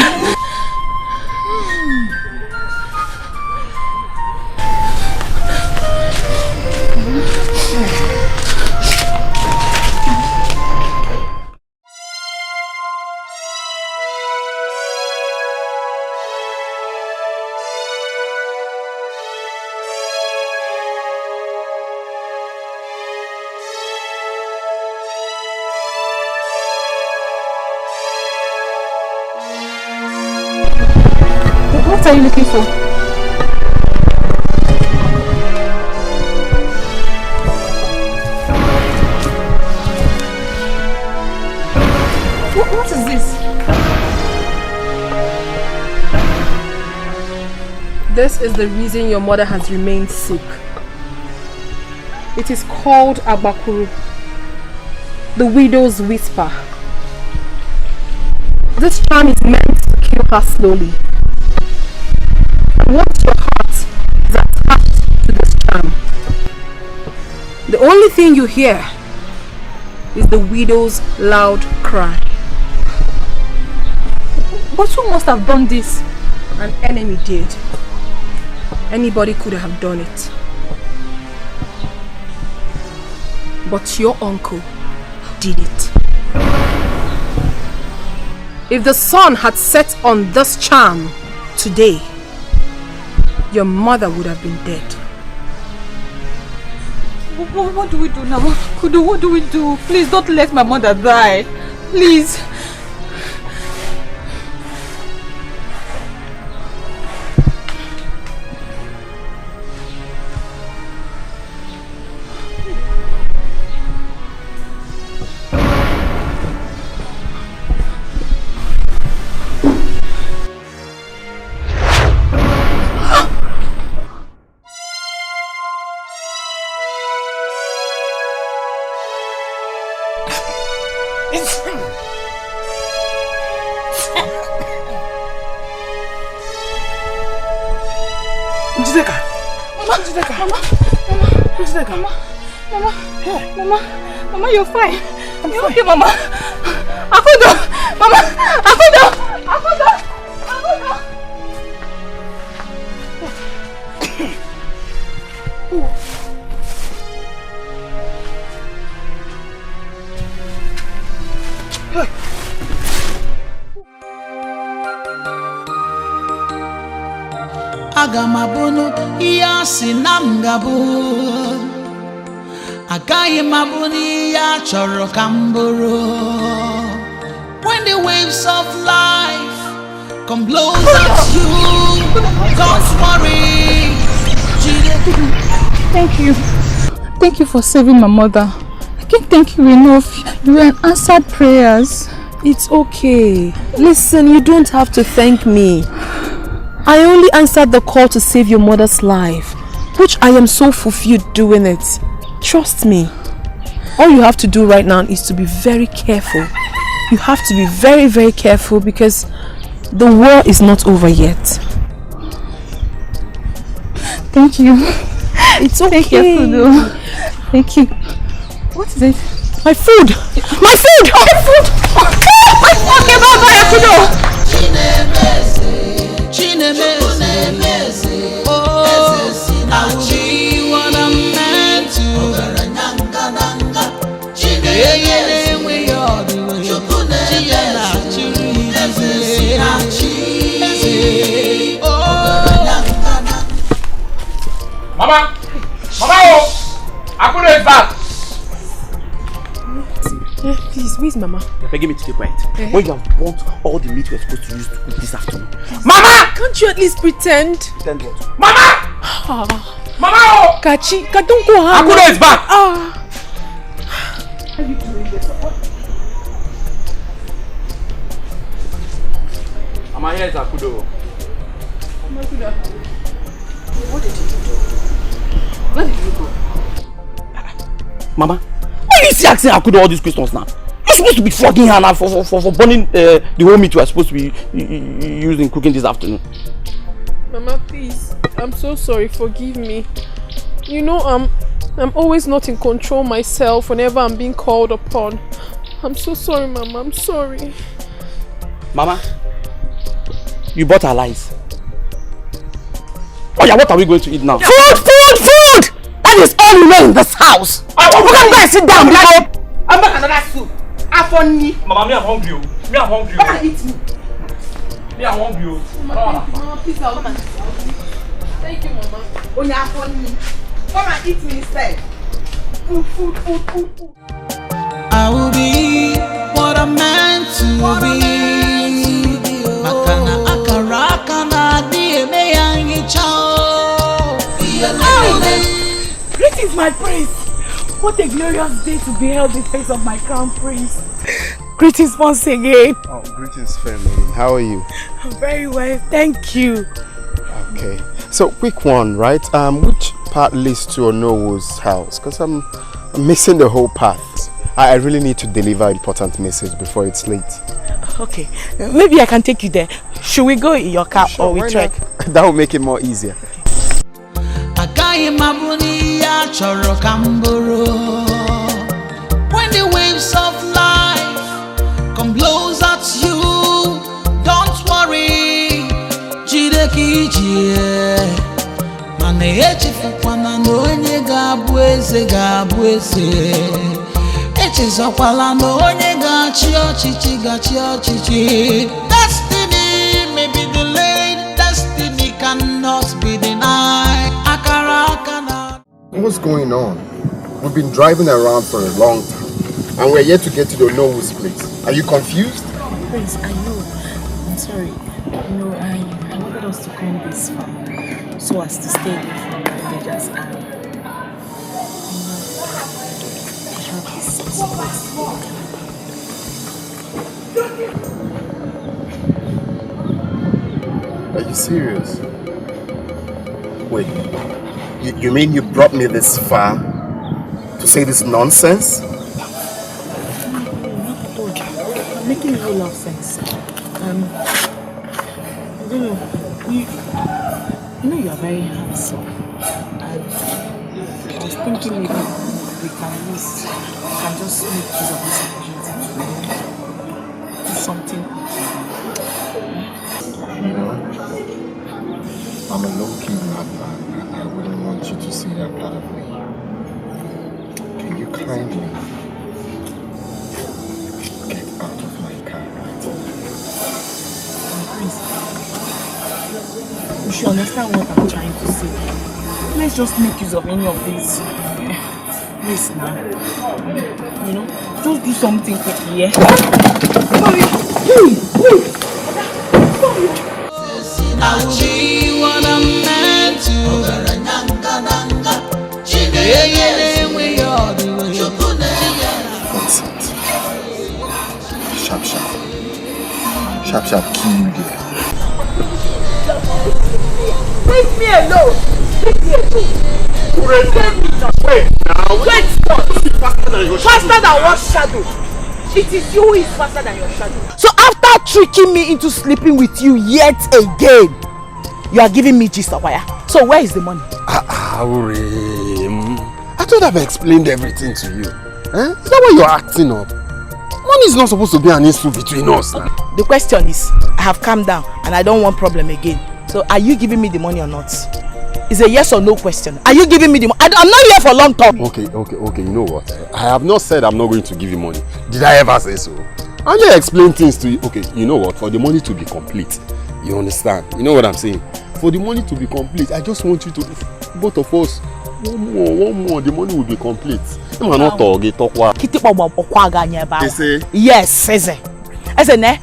What are you looking for? What is this? This is the reason your mother has remained sick. It is called Abakuru, the widow's whisper. This charm is meant to kill her slowly. Once your heart is attached to this charm, the only thing you hear is the widow's loud cry. But who must have done this? An enemy did. Anybody could have done it. But your uncle did it. If the sun had set on this charm today, your mother would have been dead. What do we do now? Kudu, what do we do? Please don't let my mother die. Please. Mama, you're fine. You're okay, Mama. Akudo! Mama! Akudo! Agamabunu iyasi namgabu Agaye mabuni ya choro kamburu. When the waves of life come blows at you, Don't worry. Thank you. Thank you for saving my mother. I can't thank you enough. You answered prayers. It's okay. Listen, you don't have to thank me. I only answered the call to save your mother's life, which I am so fulfilled doing it. Trust me. All you have to do right now is to be very careful. You have to be very, very careful because the war is not over yet. Thank you. It's okay. Thank you. Thank you. What is it? My food! My food! My food! Okay, bye-bye, akudo! Oh, I will be what I'm meant to. Mama! Mama! Akudo is back! Please, where's Mama? You're begging me to keep quiet. When you have burnt all the meat we're supposed to use to cook this afternoon. Mama! Can't you at least pretend? Pretend what? Mama! Mama! Kachi, don't go home. Akudo is back! Are you doing this? Mama, here is Akudo. What did you do? Where did you go? Mama, why are you still asking Akudo all these questions now? You're supposed to be flogging her now for burning the whole meat we are supposed to be using cooking this afternoon. Mama, please. I'm so sorry. Forgive me. You know, I'm always not in control myself whenever I'm being called upon. I'm so sorry, Mama. I'm sorry. Mama, you bought our lies. Oh yeah, what are we going to eat now? Food! That is all you know in this house. We're going to go and sit down. I'm back another soup. Mama, me I'm hungry. Me I'm hungry. Come and eat me. Me I'm hungry. Mama, please, I'll come and eat. Thank you, Mama. Come and eat me instead. Food. I will be what I'm meant to be. Akana akara akana dieme yangi chao. Greetings, my prince. What a glorious day to behold the face of my crown prince. Greetings once again. Oh, greetings, Philmond. How are you? I'm very well, thank you. Okay. So, quick one, right? Which part leads to Onowo's house? Because I'm missing the whole path. I really need to deliver an important message before it's late. Okay, maybe I can take you there. Should we go in your car or we trek? That will make it more easier. When the waves of life come blows at you, don't worry. Mane echifukwana n'onye ga-abụ eze. Echezakwala n'onye ga-achị ọchịchị. Destiny may be delayed, destiny cannot be denied. What's going on? We've been driving around for a long time and we're yet to get to the Onowo's place. Are you confused? Prince, I know. I'm sorry. No, I wanted us to come this far so as to stay away from the villagers and have this Are you serious? Wait, you mean you brought me this far to say this nonsense? No, not at all. I'm making a whole lot of sense. I don't know. You know you are very handsome. And I was thinking maybe we can just make use of this opportunity to do something. You know, I'm a low-key madman. I wouldn't want you to see that part of me. Can you kindly get out of my car right now? You should understand what I'm trying to say. Let's just make use of any of these ways now. You know, just do something quickly, yeah? Sorry. be what I'm meant to. Sharp, kill you there. Leave me alone. Leave me alone. Wait now. Wait what? Faster than what shadow? It is you who is faster than your shadow. So after tricking me into sleeping with you yet again, you are giving me gist of wire. So where is the money? I thought I've explained everything to you. Eh? Is that why you're acting up? Money is not supposed to be an issue between us now. The question is, I have calmed down and I don't want problem again. So are you giving me the money or not? It's a yes or no question. Are you giving me the money? I'm not here for long talk. Okay. You know what? I have not said I'm not going to give you money. Did I ever say so? I just explain things to you. Okay, you know what? For the money to be complete, you understand? You know what I'm saying? For the money to be complete, I just want you to, both of us, one more, the money will be complete. Yes, ne?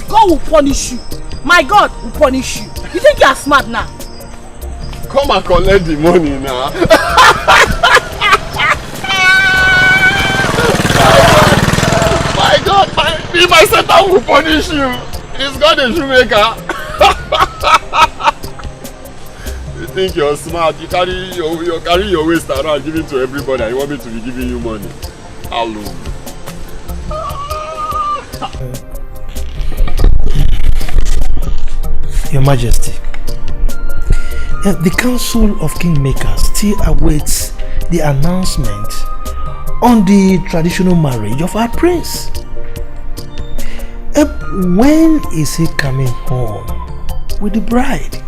God will punish you. My God will punish you. You think you are smart now? Come and collect the money now. My God, my Satan will punish you. He's got a shoemaker. You think you're smart? You carry your waist around, give it to everybody. You want me to be giving you money? Hello. Your Majesty, the Council of Kingmakers still awaits the announcement on the traditional marriage of our prince. When is he coming home with the bride?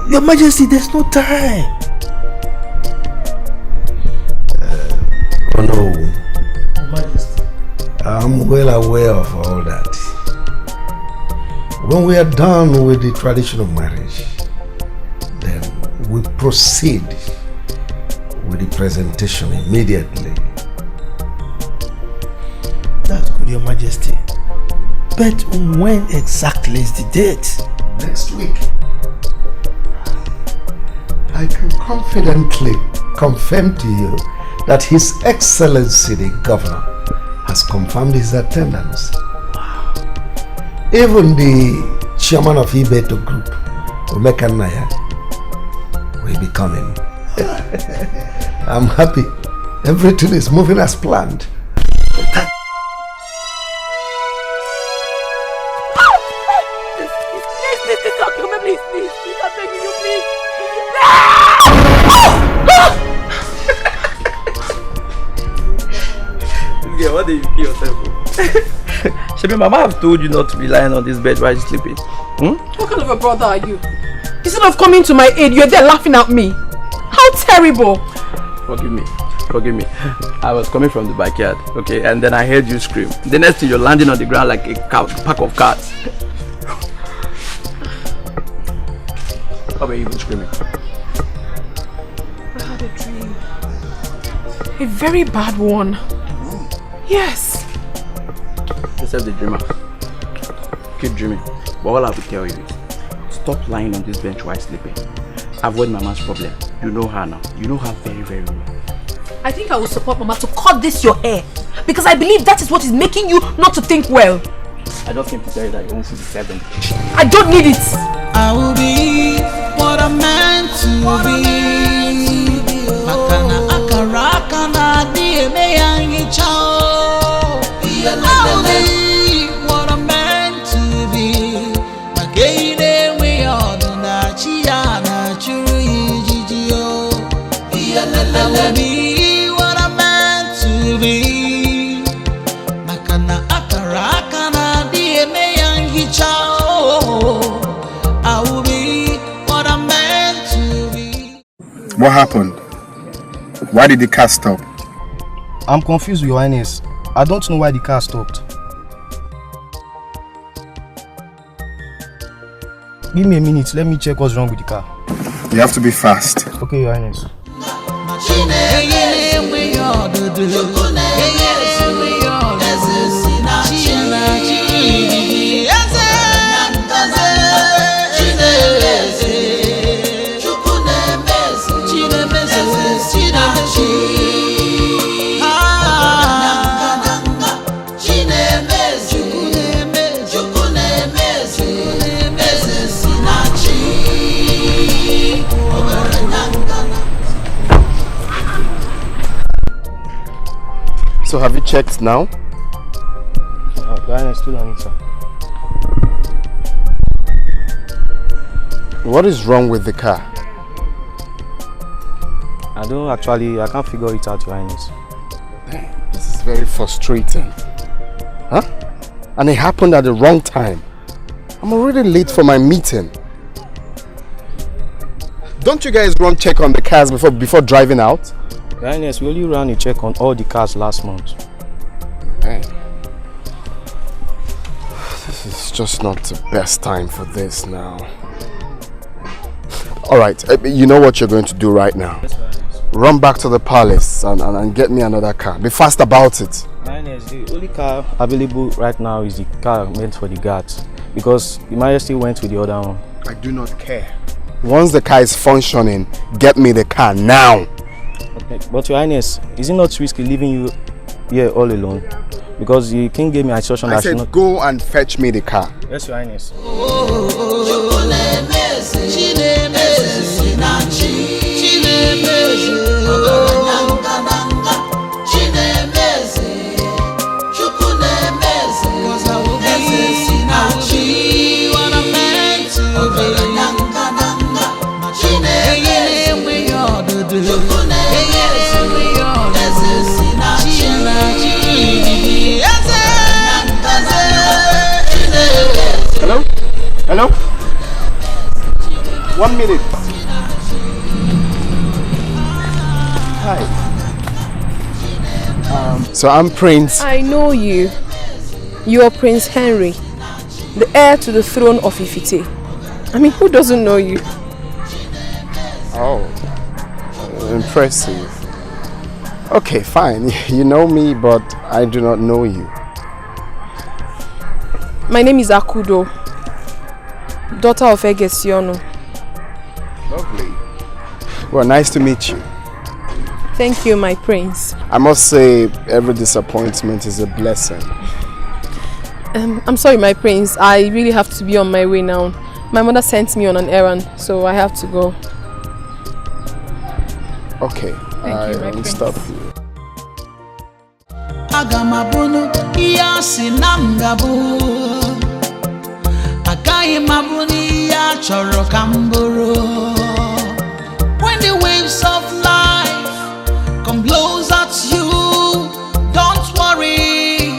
Your Majesty, there's no time. Oh no, Your Majesty, I'm well aware of all that. When we are done with the traditional marriage, then we proceed with the presentation immediately. That's good, Your Majesty. But when exactly is the date? Next week. I can confidently confirm to you that His Excellency the Governor has confirmed his attendance. Even the chairman of Ibeto Group, Omeka Naya, will be coming. I'm happy. Everything is moving as planned. What did you kill yourself for? Shebi, Mama have told you not to be lying on this bed while you're sleeping. What kind of a brother are you? Instead of coming to my aid, you're there laughing at me. How terrible! Forgive me. I was coming from the backyard, okay, and then I heard you scream. The next thing, you're landing on the ground like a pack of cats. How were you even screaming? I had a dream. A very bad one. Yes. Yourself the dreamer. Keep dreaming. But all I will tell you is, stop lying on this bench while sleeping. Avoid Mama's problem. You know her now. You know her very, very well. I think I will support Mama to cut this your hair. Because I believe that is what is making you not to think well. I just came to tell you that you won't see the servant. I don't need it. I will be what I'm meant to be. Makana akaraka na dieme yangi chao. I will be what I'm meant to be. Magaine we are na chia na churi jijio. I will be what I'm meant to be. Makana akaraka na dieme yangi chao. I will be what I'm meant to be. What happened? Why did the car stop? I'm confused, Your Highness. I don't know why the car stopped. Give me a minute, let me check what's wrong with the car. You have to be fast. Okay, Your Highness. So have you checked now? Your Highness, still on it, sir. What is wrong with the car? I can't figure it out, Your Highness. This is very frustrating. Huh? And it happened at the wrong time. I'm already late for my meeting. Don't you guys run check on the cars before driving out? Your Highness, we only ran a check on all the cars last month. Hey. This is just not the best time for this now. Alright, you know what you're going to do right now. Run back to the palace and get me another car. Be fast about it. Your Highness, the only car available right now is the car meant for the guards. Because the Majesty went with the other one. I do not care. Once the car is functioning, get me the car now. Okay, but Your Highness, is it not risky leaving you here all alone? Because the king gave me an instruction that I should not... go and fetch me the car. Yes, Your Highness. Hello? Hello? 1 minute. Hi. So I'm Prince. I know you. You are Prince Henry, the heir to the throne of Ifite. I mean, who doesn't know you? Oh, impressive. Okay, fine. You know me, but I do not know you. My name is Akudo, daughter of Egesiono. Lovely. Well, nice to meet you. Thank you, my prince. I must say, every disappointment is a blessing. I'm sorry, my prince. I really have to be on my way now. My mother sent me on an errand, so I have to go. Okay, I will stop you. Agamabunu iyasi namgabu Akai mabuni ya choro kamburu. When the waves of life come blows at you, don't worry.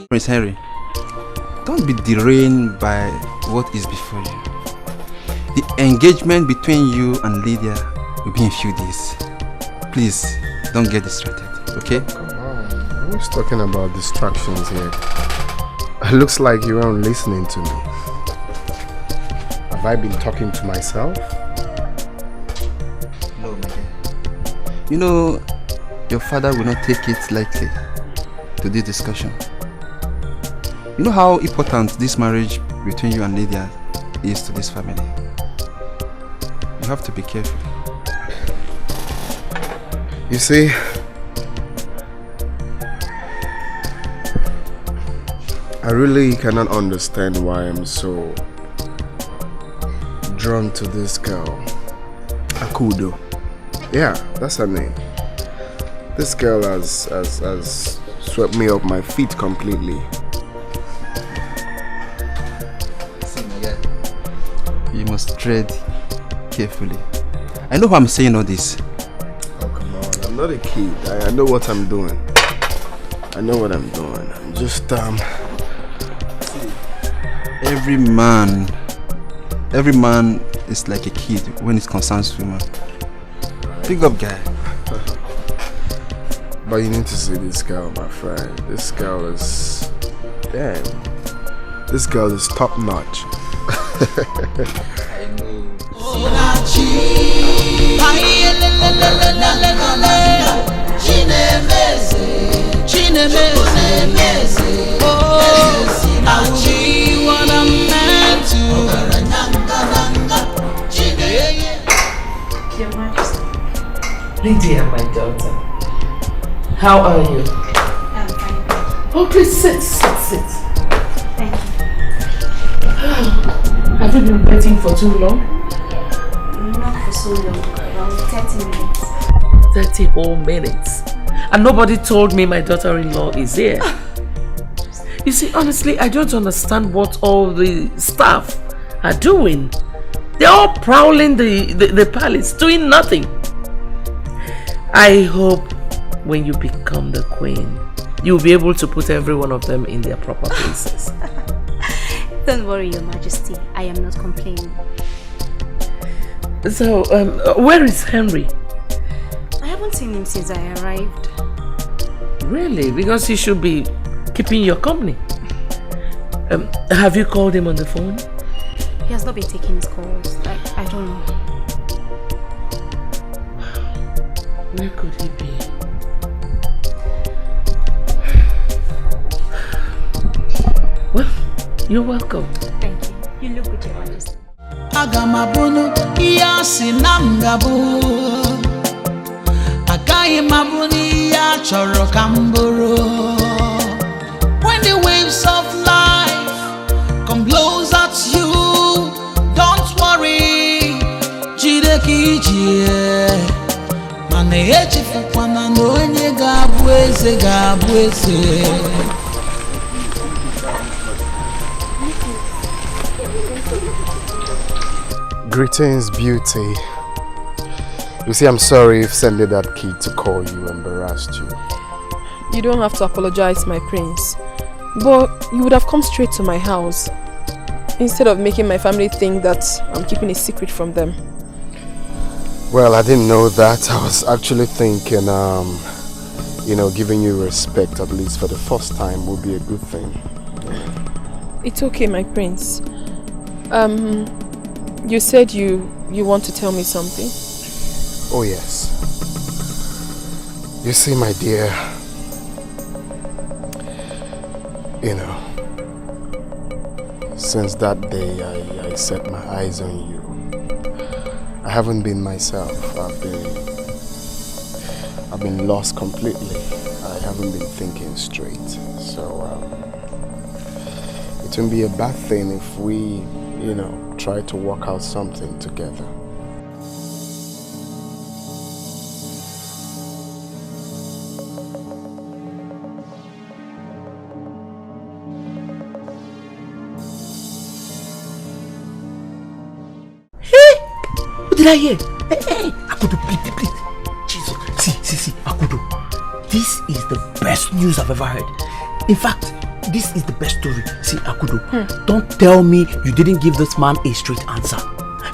Prince Henry, don't be derailed by what is before you. The engagement between you and Lydia will be in a few days. Please, don't get distracted, okay? Come on, who's talking about distractions here? It looks like you aren't listening to me. Have I been talking to myself? No, my dear. You know, your father will not take it lightly to this discussion. You know how important this marriage between you and Lydia is to this family. You have to be careful. You see, I really cannot understand why I'm so drawn to this girl, Akudo. Yeah, that's her name. This girl has swept me off my feet completely. See, my guy, you must tread carefully. I know why I'm saying all this. Oh, come on. I'm not a kid. I know what I'm doing. I know what I'm doing. I'm just, Every man is like a kid when it concerns women. Big up, guy. But you need to see this girl, my friend. This girl is... Damn. This girl is top notch. I know. Lydia, my daughter, how are you? I'm fine. Oh, please sit. Thank you. Have you been waiting for too long? Not for so long, around 30 minutes. 30 whole minutes. And nobody told me my daughter-in-law is here. You see, honestly, I don't understand what all the staff are doing. They're all prowling the palace, doing nothing. I hope when you become the queen, you'll be able to put every one of them in their proper places. Don't worry, Your Majesty. I am not complaining. So, where is Henry? I haven't seen him since I arrived. Really? Because he should be keeping your company. Have you called him on the phone? He has not been taking his calls. I don't know. Where could he be? Well, you're welcome. Thank you. You look good, Your Majesty. Agamabunu iyasi namgabu Akai mabuni ya choro kamburu. When the waves of life come blows at you, don't worry, jideki jie. Mane echifu kwana nonye gabweze. Greetings, beauty. You see, I'm sorry if sending that kid to call you embarrassed you. You don't have to apologize, my prince. But you would have come straight to my house instead of making my family think that I'm keeping a secret from them. Well, I didn't know that. I was actually thinking, you know, giving you respect, at least for the first time, would be a good thing. It's okay, my prince. You said you want to tell me something? Oh yes. You see, my dear, you know, since that day I set my eyes on you, I haven't been myself. I've been lost completely. I haven't been thinking straight. So it wouldn't be a bad thing if we, you know, try to work out something together. What did I hear? Hey, Akudo, please. Jesus, see, Akudo. This is the best news I've ever heard. In fact, this is the best story. See, Akudo, don't tell me you didn't give this man a straight answer.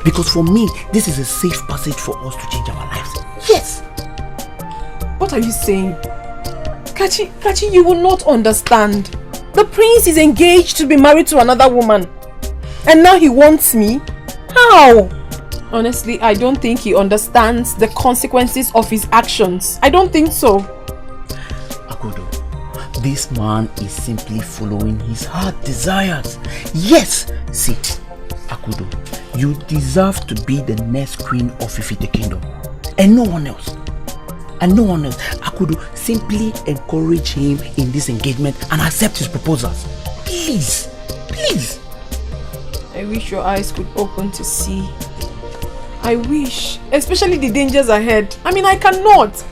Because for me, this is a safe passage for us to change our lives. Yes! What are you saying? Kachi, you will not understand. The prince is engaged to be married to another woman. And now he wants me? How? Honestly, I don't think he understands the consequences of his actions. I don't think so. Akudo, this man is simply following his heart desires. Yes! See, Akudo, you deserve to be the next queen of Ifite Kingdom. And no one else. Akudo, simply encourage him in this engagement and accept his proposals. Please. I wish your eyes could open to see. I wish. Especially the dangers ahead. I mean, I cannot.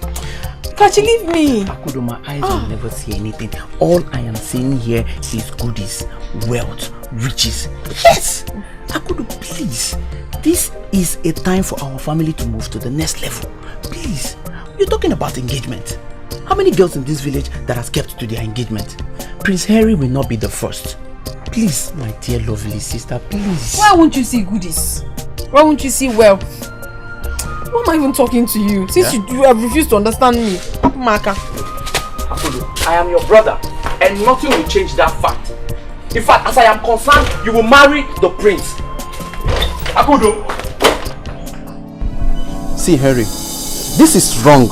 Kachi, leave me. Akudo, my eyes will never see anything. All I am seeing here is goodies, wealth, riches. Yes! Akudo, please. This is a time for our family to move to the next level. Please. You're talking about engagement. How many girls in this village that has kept to their engagement? Prince Harry will not be the first. Please, my dear lovely sister, please. Why won't you see goodies? Why won't you see wealth? Why am I even talking to you? Since you have refused to understand me. Maka. Akudo, I am your brother and nothing will change that fact. In fact, as I am concerned, you will marry the prince. Akudo. See, Harry, this is wrong.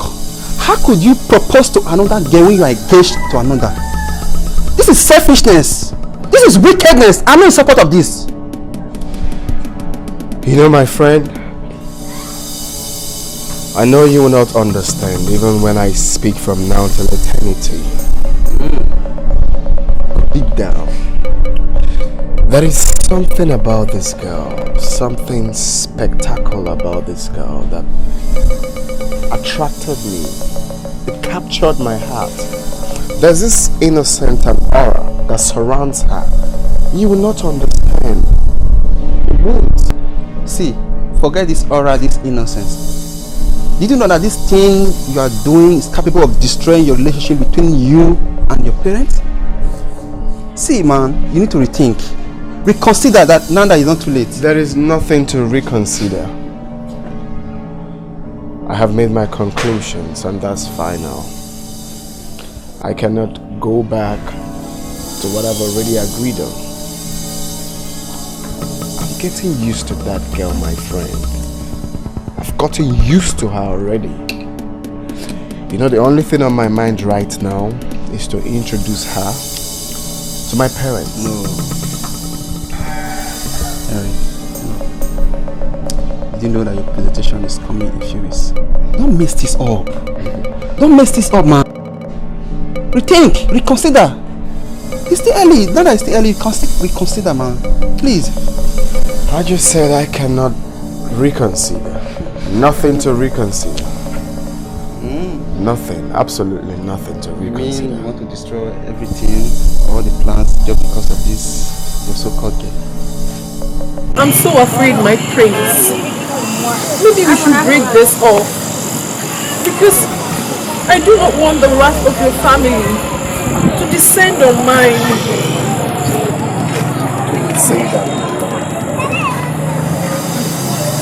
How could you propose to another girl when you are engaged to another? This is selfishness. This is wickedness. I'm not in support of this. You know, my friend, I know you will not understand even when I speak from now till eternity. Deep down, there is something about this girl, something spectacular about this girl that attracted me. It captured my heart. There's this innocent and aura that surrounds her. You will not understand. You won't. See, forget this aura, this innocence. Did you know that this thing you are doing is capable of destroying your relationship between you and your parents? See, man, you need to rethink. Reconsider that now that it's not too late. There is nothing to reconsider. I have made my conclusions and that's final. I cannot go back to what I've already agreed on. I'm getting used to that girl, my friend. I've gotten used to her already. You know, the only thing on my mind right now is to introduce her to my parents. No. Harry, no. Did you know that your presentation is coming in a few weeks? Don't mess this up. Don't mess this up, man. Rethink, reconsider. It's still early. Now that it's still early, reconsider, man. Please. I just said I cannot reconsider. Nothing to reconsider. Nothing, absolutely nothing to reconsider. You mean you want to destroy everything, all the plans, just because of this, your so-called girl? I'm so afraid, my prince. Maybe we should break this off. Because I do not want the wrath of your family to descend on mine. Say that.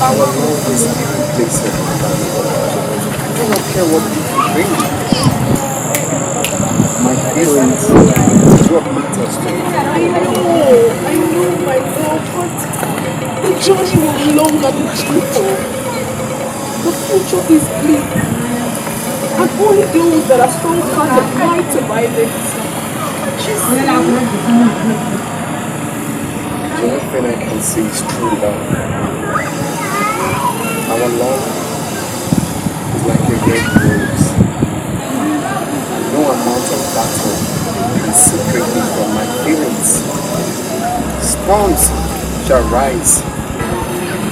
Our love is irreplaceable. I do not care what people bring. My feelings is what matters to me. I know, my love, but the journey will be long and difficult. The future is bleak, and only those that are strong-hearted might survive it. The only thing I can see is true love. Our love is like a red rose. No amount of battle can separate me from my feelings. Storms shall rise,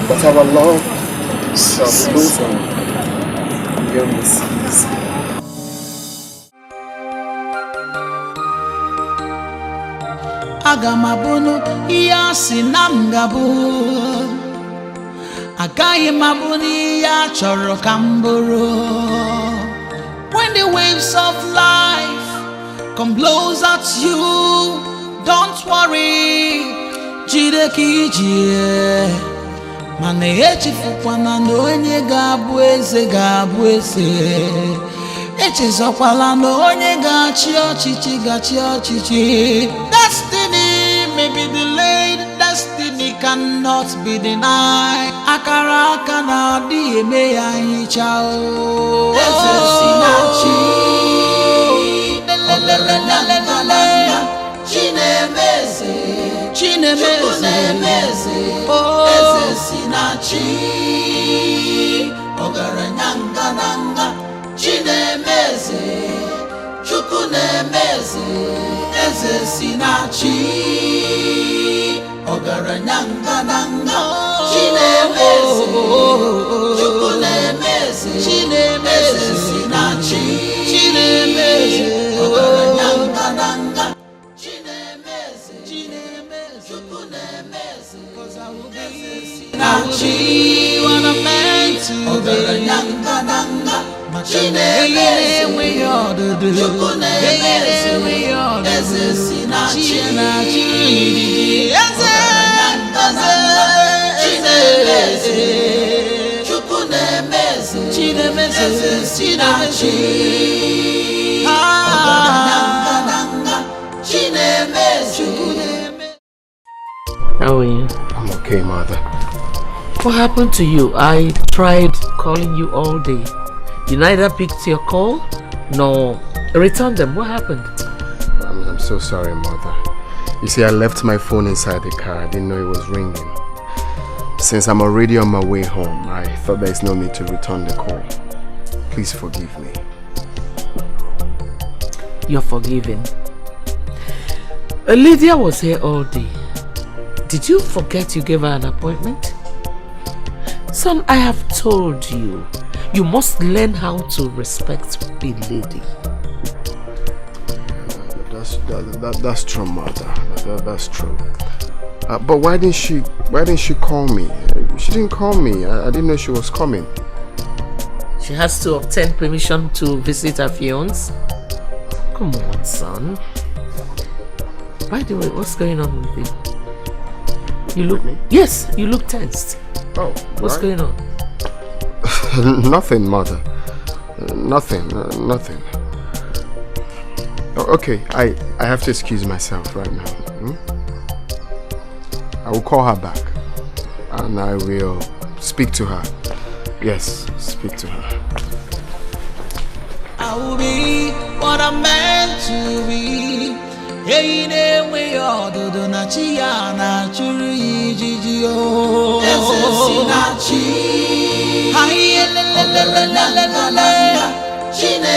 but our love shall blossom beyond the seas. Agamabunu iyasi namgabu Agaghị m abụ n'ihe a chọrọ ka m bụrụ. When the waves of life come blows at you, don't worry, jide ka ije. Mana echefukwana na onye ga-abụ eze ga-abụ eze. Echezokwala na onye ga-achị ọchịchị ga-achị ọchịchị. Destiny may be delayed, destiny cannot be denied. Akara aka na adị eme ya nhicha o. Eze si na chi. Chinemeze. Chinemeze. Eze si na chi. Ọgaranya ngananga. Chinemeze. Chukwu na-emeze. Eze si na chi. Ọgaranya ngananga. Chinemeze. Chukwu na-emeze. Chinemeze si na chi. Chinemeze. Ọgaranya ngananga. Chinemeze. Chukwu na-emeze. Cause I will be na chi. What I'm meant to be. Ọgaranya ngananga. Chinemeze. Chukwu na-emeze. Eze si na chi. Eze. Chinemeze. Chukwu na-emeze. Chinemeze si na chi. How are you? I'm okay, mother. What happened to you? I tried calling you all day. You neither picked your call nor returned them. What happened? I'm so sorry, Mother. You see, I left my phone inside the car. I didn't know it was ringing. Since I'm already on my way home, I thought there's no need to return the call. Please forgive me. You're forgiven. Lydia was here all day. Did you forget you gave her an appointment? Son, I have told you, you must learn how to respect a lady. That's true, Mother. That's true. But why didn't she call me? She didn't call me. I didn't know she was coming. She has to obtain permission to visit her fiancé. Come on, son. By the way, what's going on with you? You look... Yes, you look tensed. Oh, what's going on? Nothing, Mother. Nothing. Okay, I have to excuse myself right now. I will call her back and I will speak to her. Yes, speak to her. I will be what I'm meant to be. Hey, ne we all do na chia na churi jiji o. Ese na chi. Hai le le le le le le le. Chine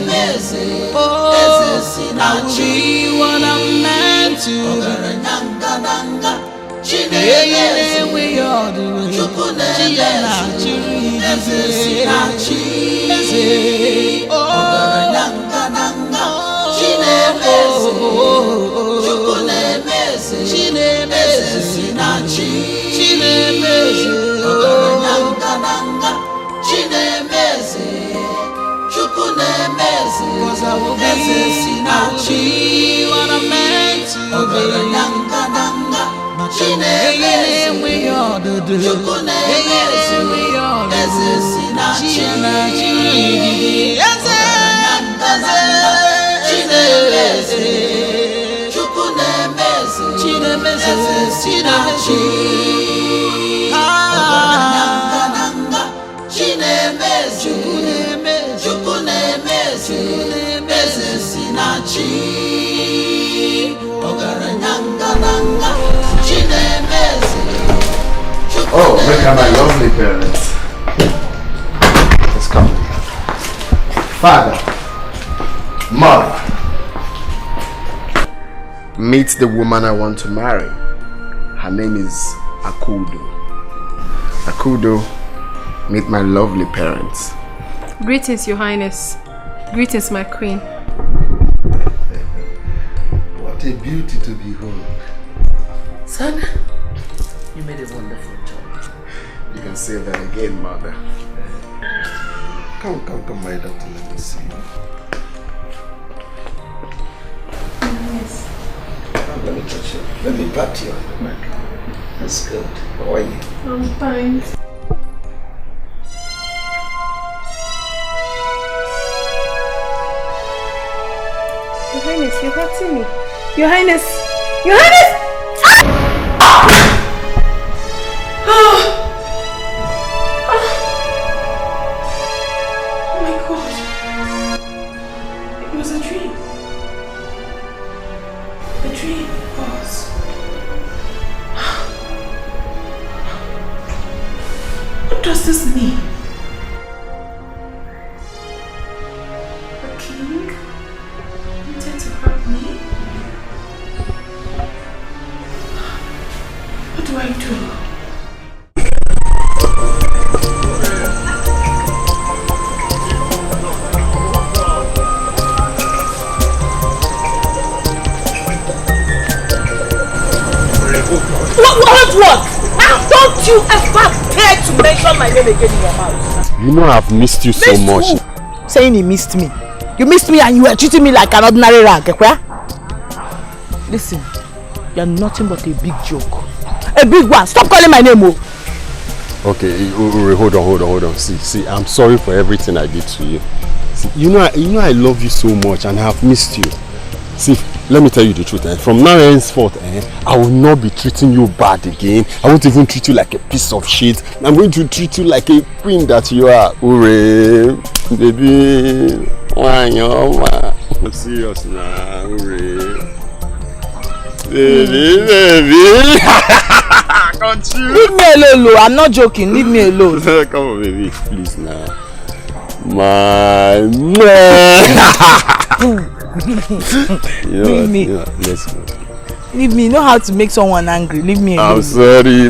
meze. Oh, ese na chi. What I'm meant to be. Chine we all do. Chia na churi jiji. Na chi. Oh. Cause I will be what I'm meant to be. We all do. We all Oh, look at my lovely parents. Let's come. Father, Mother, meet the woman I want to marry. Her name is Akudo. Akudo, meet my lovely parents. Greetings, Your Highness. Greetings, my queen. What a beauty to behold. Son, you made a wonderful job. You can say that again, Mother. Come, my daughter, let me see you. Yes. Let me touch you. Let me pat you on the back. That's good. How are you? I'm fine. Your Highness, you're hurting me. Your Highness! Your Highness! Oh my God. It was a dream. A dream was. What does this mean? The king wanted to hurt me? What do I do? What? Don't you ever dare to mention my name again in your mouth. You know I've missed you so much. Who? Saying he missed me. You missed me and you were treating me like an ordinary rag. Listen, you're nothing but a big joke. A big one. Stop calling my name. Okay, hold on. See, I'm sorry for everything I did to you. See, you know I love you so much and I have missed you. See, let me tell you the truth. From now henceforth, I will not be treating you bad again. I won't even treat you like a piece of shit. I'm going to treat you like a queen that you are. Hooray, baby. I'm serious now. Hooray. Baby. Can't you? Leave me alone, I'm not joking. Leave me alone. Come on, baby. Please now. My man. Leave me. Let's go. Leave me. You know how to make someone angry. Leave me alone. I'm sorry.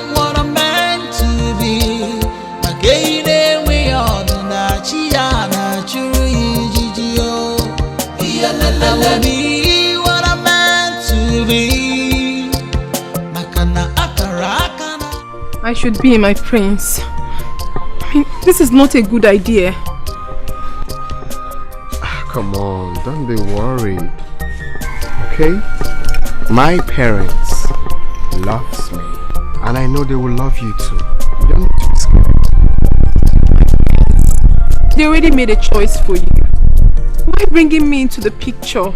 What I'm meant to be. What I'm meant to be. I should be my prince. I mean, this is not a good idea. Come on, don't be worried. Okay? My parents loves me, and I know they will love you too. You don't need to be scared. They already made a choice for you. Why bringing me into the picture?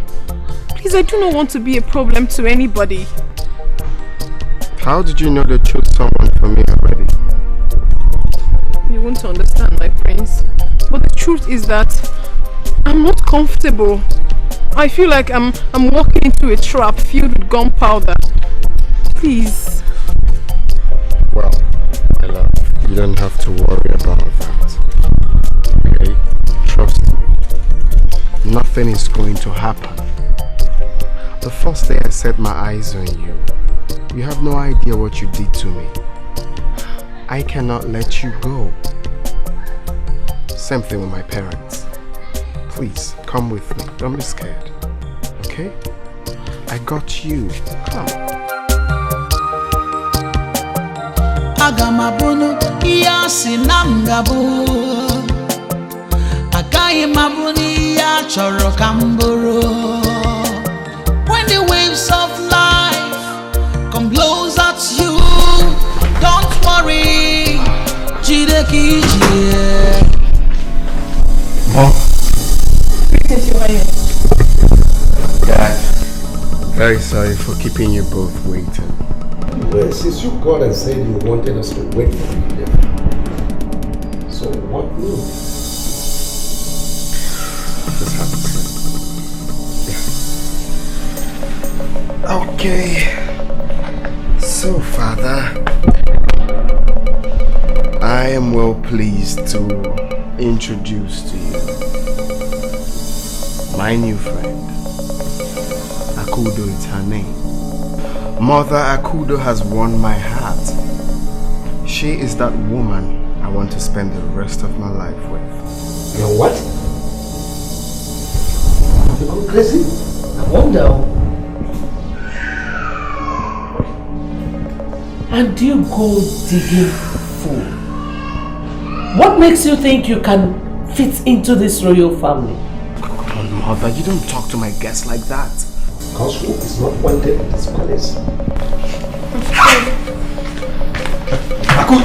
Please, I do not want to be a problem to anybody. How did you know they chose someone for me already? You won't understand, my prince. But the truth is that I'm not comfortable. I feel like I'm walking into a trap filled with gunpowder. Please. Well, my love, you don't have to worry about that. Okay? Trust me. Nothing is going to happen. The first day I set my eyes on you, you have no idea what you did to me. I cannot let you go. Same thing with my parents. Please, come with me. Don't be scared. Okay? I got you. Come. Agamabunu iya sinamgabu. Akai mabuni ya choro kamburu. When the waves of life come blows at you, don't worry. Jideki jie. Mom. Dad, very sorry for keeping you both waiting. Well, since you called and said you wanted us to wait for you here, so what new? Just have a seat. Okay. So, Father, I am well pleased to introduce to you my new friend. Akudo is her name. Mother Akudo has won my heart. She is that woman I want to spend the rest of my life with. You know what? You go crazy? I wonder. And you go digging fool. What makes you think you can fit into this royal family? Come on, Mother, you don't talk to my guests like that. Because who is not wanted in this palace? How could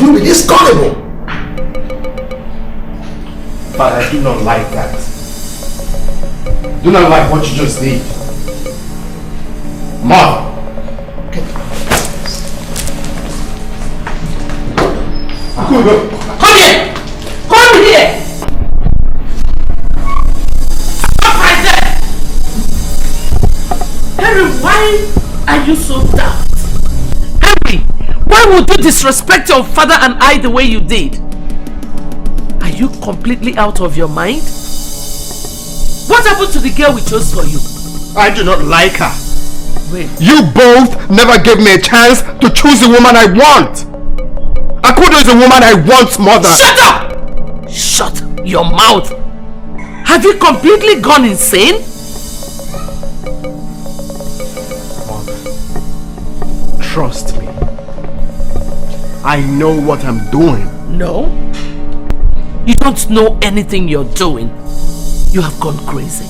you be this gullible? But I do not like that. Do not like what you just did. Mom! Come here! Come here! Stop right there! Henry, why are you so daft? Henry, why would you disrespect your father and I the way you did? Are you completely out of your mind? What happened to the girl we chose for you? I do not like her. Wait. You both never gave me a chance to choose the woman I want. Akudo is the woman I want, Mother. Shut up! Shut your mouth. Have you completely gone insane? Mother, trust me. I know what I'm doing. No. You don't know anything you're doing. You have gone crazy.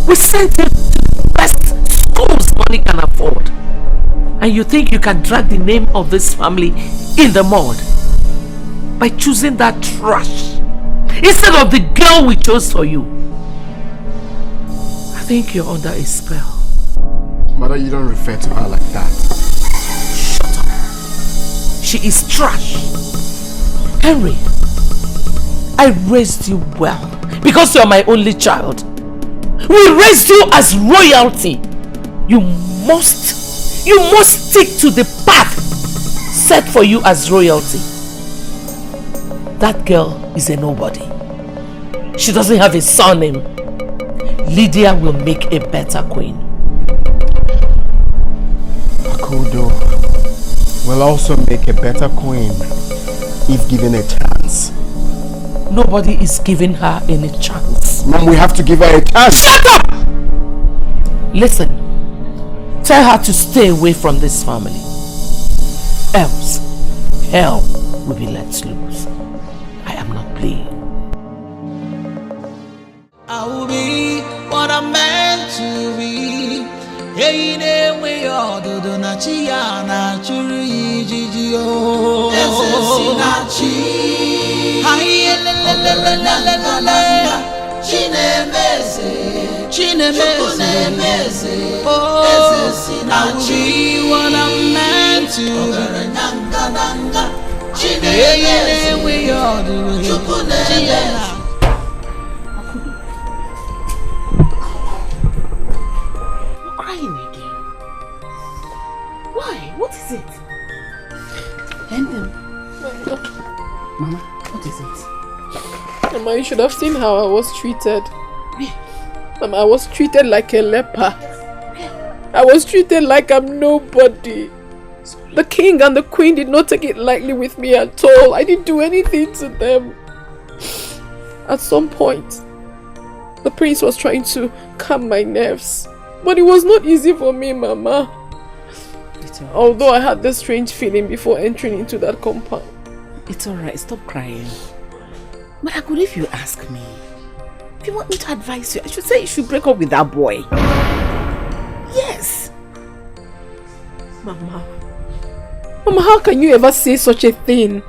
We sent you to the best schools money can afford. And you think you can drag the name of this family in the mud by choosing that trash instead of the girl we chose for you? I think you're under a spell. Mother, you don't refer to her like that. Shut up. She is trash. Henry, I raised you well because you're my only child. We raised you as royalty. You must stick to the path set for you as royalty. That girl is a nobody. She doesn't have a surname. Lydia will make a better queen. Akudo will also make a better queen if given a chance. Nobody is giving her any chance. Mom, we have to give her a chance. Shut up! Listen, tell her to stay away from this family. Else, hell will be let loose. I am not playing. I will be what I'm meant to be. Hey, ne we all do na chia na churi jiji o. Hi le le le le le le le. Chinemeze. Oh, I will be what I'm meant to be. Hey, ne we all do chia. What is it? Mama, what is it? Mama, you should have seen how I was treated. Mama, I was treated like a leper. I was treated like I'm nobody. The king and the queen did not take it lightly with me at all. I didn't do anything to them. At some point, the prince was trying to calm my nerves. But it was not easy for me, Mama. Although I had this strange feeling before entering into that compound. It's alright, stop crying. But Akudo, if you ask me, if you want me to advise you, I should say you should break up with that boy. Yes. Mama, how can you ever say such a thing?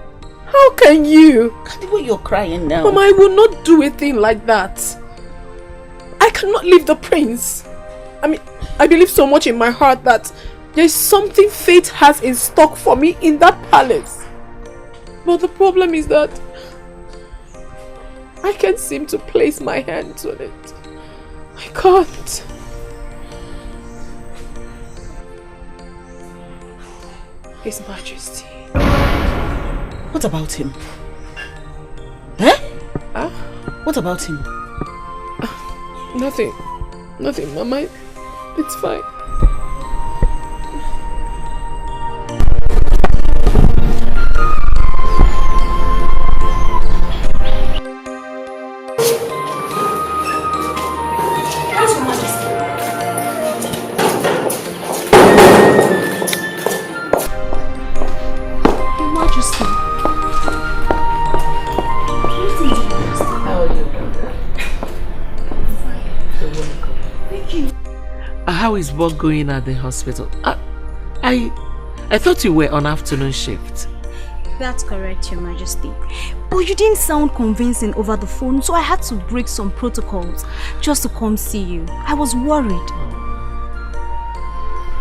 How can you? The way you're crying now. Mama, I will not do a thing like that. I cannot leave the prince. I mean, I believe so much in my heart that there is something fate has in stock for me in that palace. But the problem is that I can't seem to place my hands on it. I can't. His Majesty. What about him? Eh? What about him? Nothing. Nothing, Mama. It's fine. How is work going at the hospital? I thought you were on afternoon shift. That's correct, Your Majesty. But you didn't sound convincing over the phone, so I had to break some protocols just to come see you. I was worried.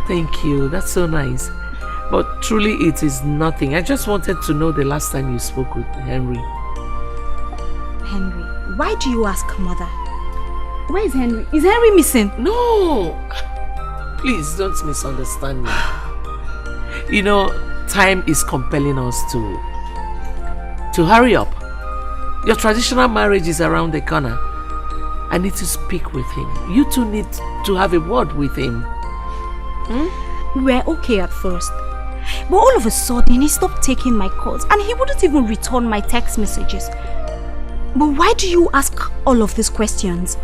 Thank you. That's so nice. But truly it is nothing. I just wanted to know the last time you spoke with Henry. Henry? Why do you ask, Mother? Where is Henry? Is Henry missing? No! Please don't misunderstand me. You know, time is compelling us to hurry up. Your traditional marriage is around the corner. I need to speak with him. You two need to have a word with him. We were okay at first. But all of a sudden, he stopped taking my calls and he wouldn't even return my text messages. But why do you ask all of these questions?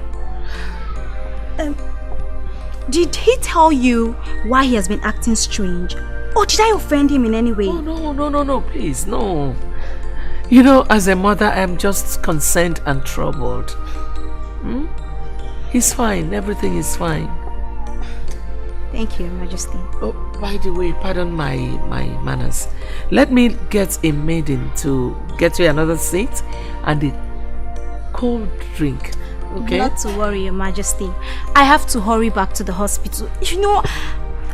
Did he tell you why he has been acting strange? Or did I offend him in any way? Oh, no, please, no. You know, as a mother, I'm just concerned and troubled. He's fine, everything is fine. Thank you, Your Majesty. Oh, by the way, pardon my manners. Let me get a maiden to get you another seat and a cold drink. Okay? Not to worry, Your Majesty. I have to hurry back to the hospital. You know,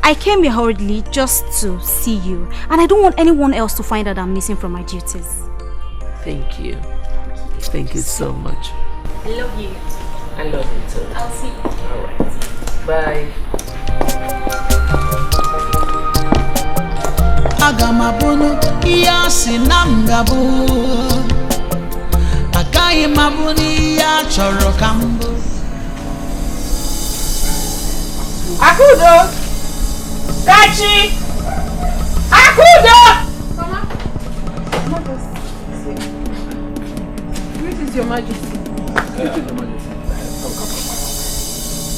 I came here hurriedly just to see you, and I don't want anyone else to find out I'm missing from my duties. Thank you. Thank you so much. I love you. I love you too. I'll see you. Alright. Bye. Agamabono iya sinamgabo Akai mabuni ya choro kambo Akudo! Kachi! Akudo! Mama! Where is Your Majesty? Your Majesty.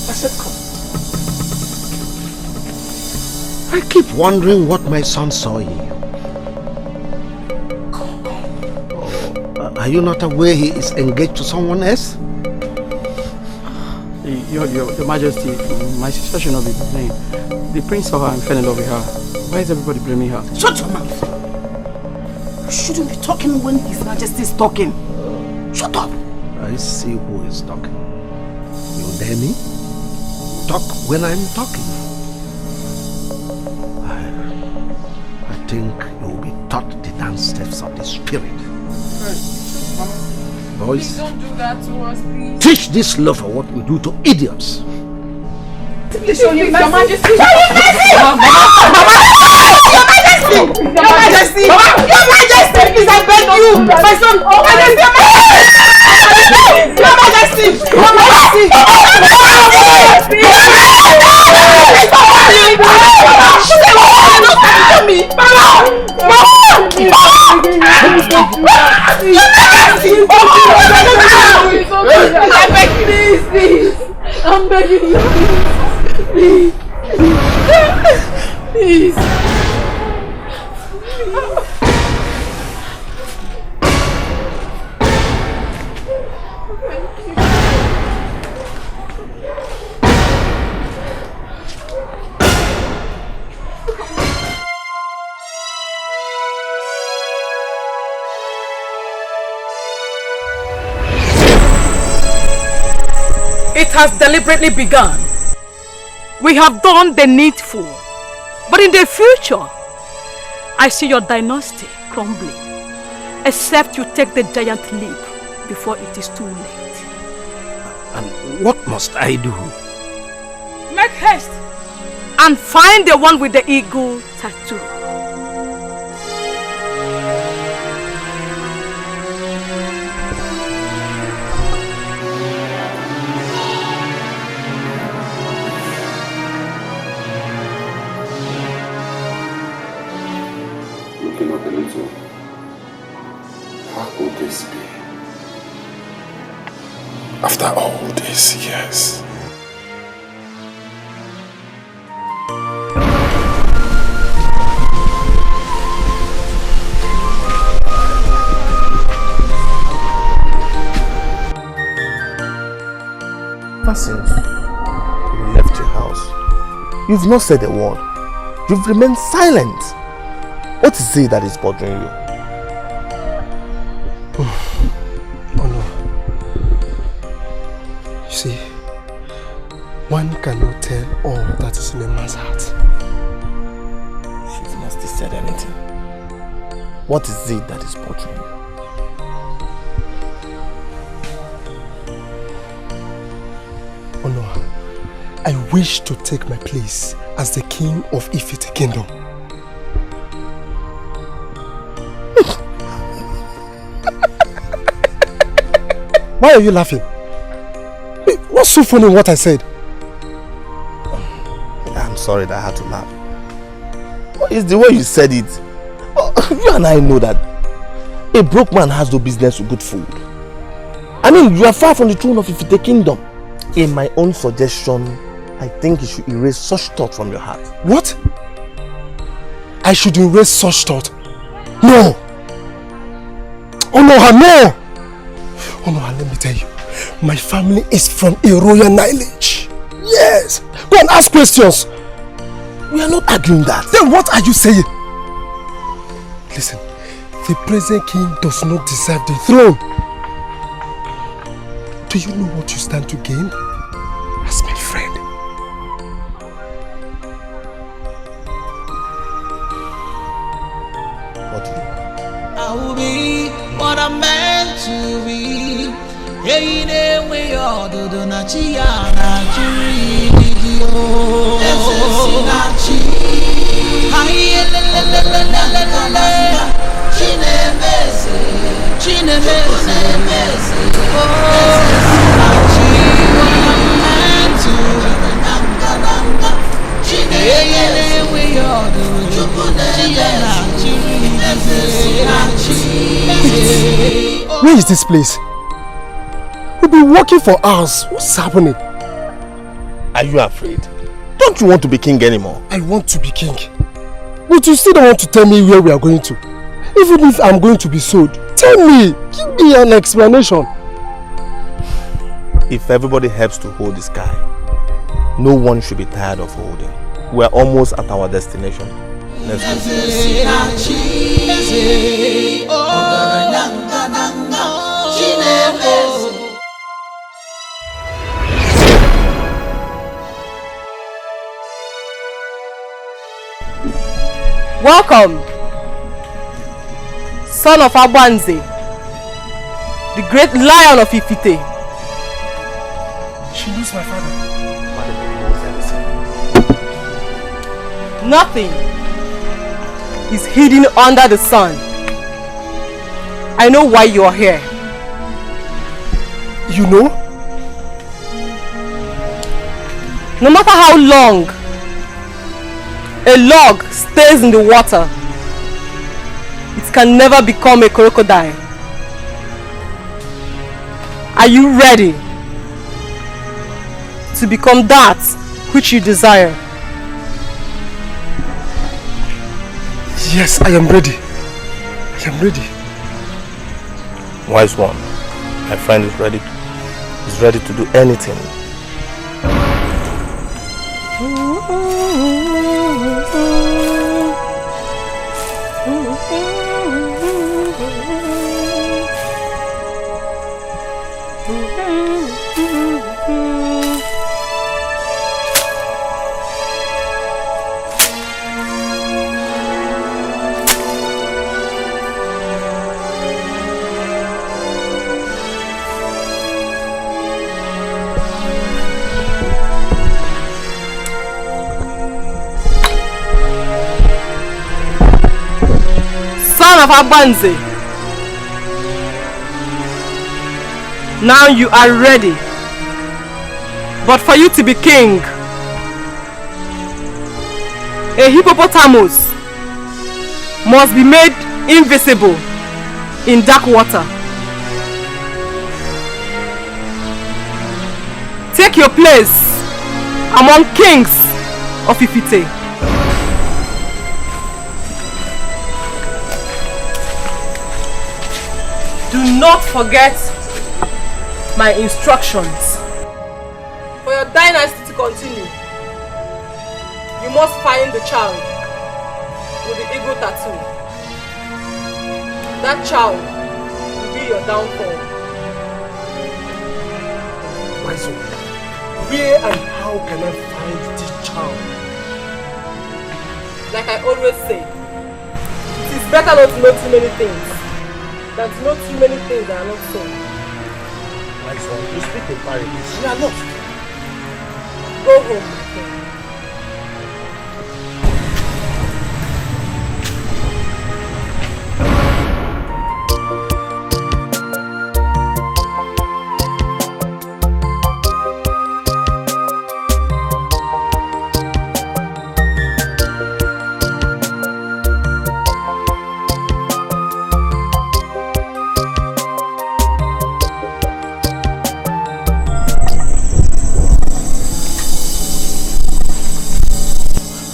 I said come. I keep wondering what my son saw in you. Are you not aware he is engaged to someone else? Your Majesty, my sister should not be blamed. The prince saw her and fell in love with her. Why is everybody blaming her? Shut your mouth! You shouldn't be talking when His Majesty is talking. Shut up! I see who is talking. You dare me? Talk when I'm talking. I think you will be taught the dance steps of the spirit. Boys, Please don't do that to us, please. teach this lover what we do to idiots. Please show Your Majesty. Your Majesty! Your Majesty! Your Majesty! Please, I beg you! My son! Your Majesty! Your Majesty! Your Majesty! I beg you, please! I'm begging you, please! Please! It has deliberately begun. We have done the needful. But in the future, I see your dynasty crumbling. Except you take the giant leap before it is too late. And what must I do? Make haste and find the one with the eagle tattoo. Looking up a little. How could this be? After all these years. Ever since you left your house, you've not said a word. You've remained silent. What is it that is bothering you? Oh no. You see, one cannot tell all that is in a man's heart. She's not still said anything. What is it that is bothering you? Oh no. I wish to take my place as the king of Ifite Kingdom. Why are you laughing? What's so funny in what I said? I'm sorry that I had to laugh. It's the way you said it. You and I know that a broke man has no business with good food. I mean, you are far from the throne of Ifite Kingdom. In my own suggestion, I think you should erase such thought from your heart. What? I should erase such thought? No! Oh no, no! Oh no, let me tell you, my family is from a royal lineage. Yes! Go and ask questions! We are not arguing that. Then what are you saying? Listen, the present king does not deserve the throne. Do you know what you stand to gain as my friend? What? I will be what I'm meant to be. Hey, ne we all do na chia na chiri yo. Sinachi. Hai le le le le le le le. Chinemese, chinemese. Oh, sinachi. What I'm meant to be. Hey, ne we all do na chia na chiri. Where is this place? We've been working for hours. What's happening? Are you afraid? Don't you want to be king anymore? I want to be king. But you still don't want to tell me where we are going to. Even if I'm going to be sold, tell me. Give me an explanation. If everybody helps to hold the sky, no one should be tired of holding. We're almost at our destination. Let's go. Welcome, son of Abanze, the great lion of Ifite. She knows my father. Nothing is hidden under the sun. I know why you are here. You know? No matter how long a log stays in the water, it can never become a crocodile. Are you ready to become that which you desire? Yes, I am ready. I am ready. Wise one, my friend is ready. He's ready to do anything. Son of Abanze, now you are ready. But for you to be king, a hippopotamus must be made invisible in dark water. Take your place among kings of Ifite. Do not forget my instructions. For your dynasty to continue, you must find the child with the eagle tattoo. That child will be your downfall. Wise one, where and how can I find this child? Like I always say, it is better not to know too many things than to know too many things that are not so. Wise one, you speak in parables. You are lost. Go home, my king.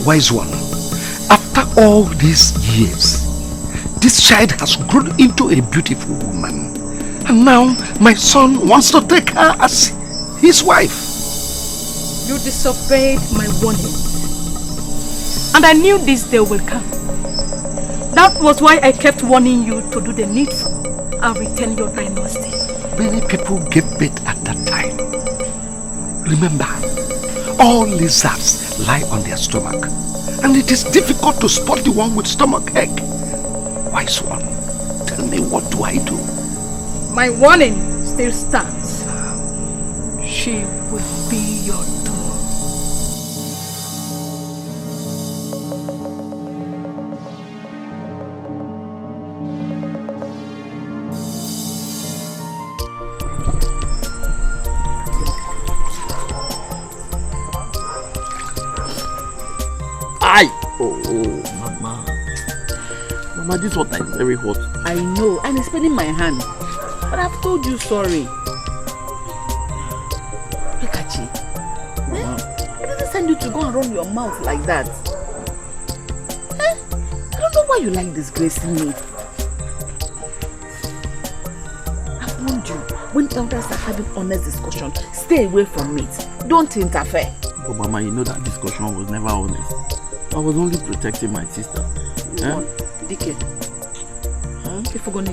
Wise one, after all these years, this child has grown into a beautiful woman. And now my son wants to take her as his wife. You disobeyed my warning. And I knew this day will come. That was why I kept warning you to do the needful and return your dynasty. Many people gave birth at that time. Remember, all lizards lie on their stomach, and it is difficult to spot the one with stomach ache. Wise one, tell me, what do I do? My warning still stands. She will be your doom. Mama, this water is very hot. I know, and it's paining my hand. But I've told you sorry. Pikachi, I didn't send you to go and run your mouth like that. I don't know why you like disgracing me. I've warned you, when elders are having honest discussion, stay away from it. Don't interfere. But Mama, you know that discussion was never honest. I was only protecting my sister. Dikeh. If we're going to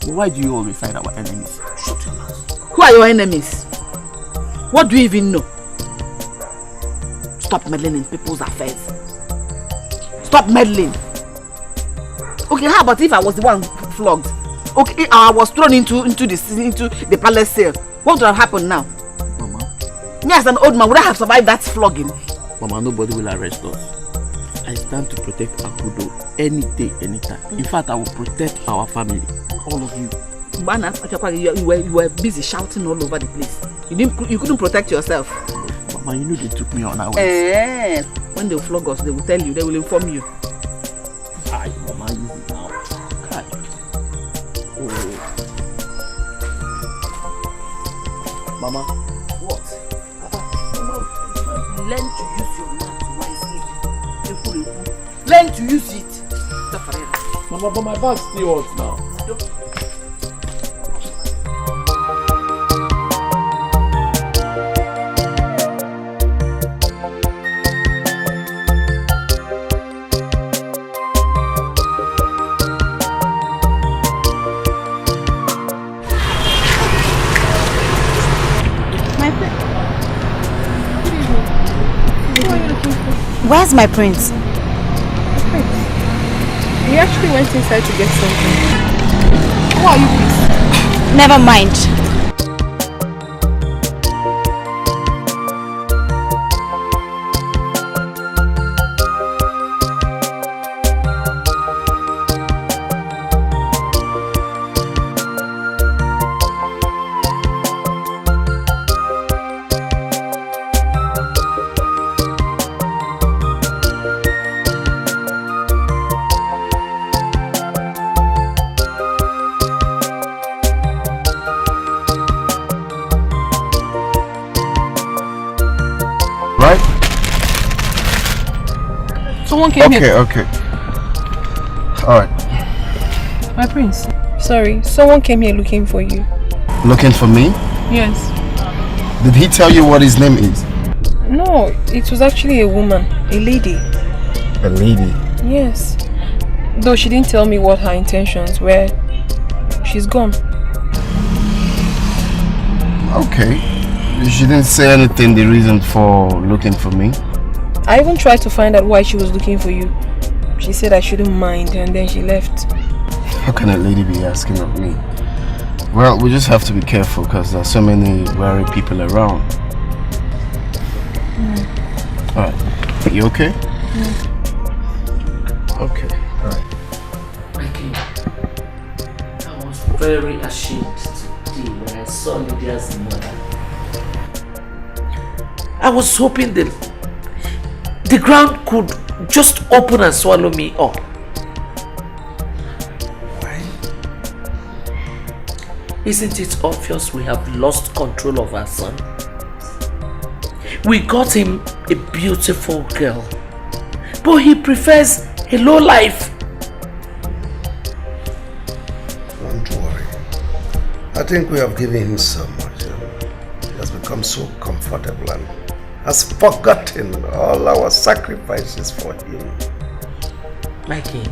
But why do you always side our enemies? Shut your mouth. Who are your enemies? What do you even know? Stop meddling in people's affairs. Stop meddling. Okay, how about if I was the one flogged? Okay, I was thrown into the palace cell. What would have happened now? Mama. Me as an old man, would I have survived that flogging? Mama, nobody will arrest us. I stand to protect akudo any day, anytime. In fact, I will protect our family. All of you. You were busy shouting all over the place. You couldn't protect yourself. Mama, you know they took me on our way. When they will flog us, they will tell you, they will inform you. Hi, Mama, easy now. Hi. Oh. Mama. What? Learn to use your mouth wisely. Learn to use it. Mama, but my back still hurts now. Where's my prince? He actually went inside to get something. Who are you, please? Never mind. Someone came here. Okay. Alright. My prince. Sorry, someone came here looking for you. Looking for me? Yes. Did he tell you what his name is? No, it was actually a woman. A lady. A lady? Yes. Though she didn't tell me what her intentions were. She's gone. Okay. She didn't say anything, the reason for looking for me? I even tried to find out why she was looking for you. She said I shouldn't mind, and then she left. How can a lady be asking of me? Well, we just have to be careful because there are so many wary people around. Alright. You okay? Okay. Alright. Okay. I was very ashamed today when I saw Lydia's mother. I was hoping that the ground could just open and swallow me up. Why? Isn't it obvious we have lost control of our son? We got him a beautiful girl, but he prefers a low life. Don't worry. I think we have given him so much. He has become so comfortable and has forgotten all our sacrifices for him. My king,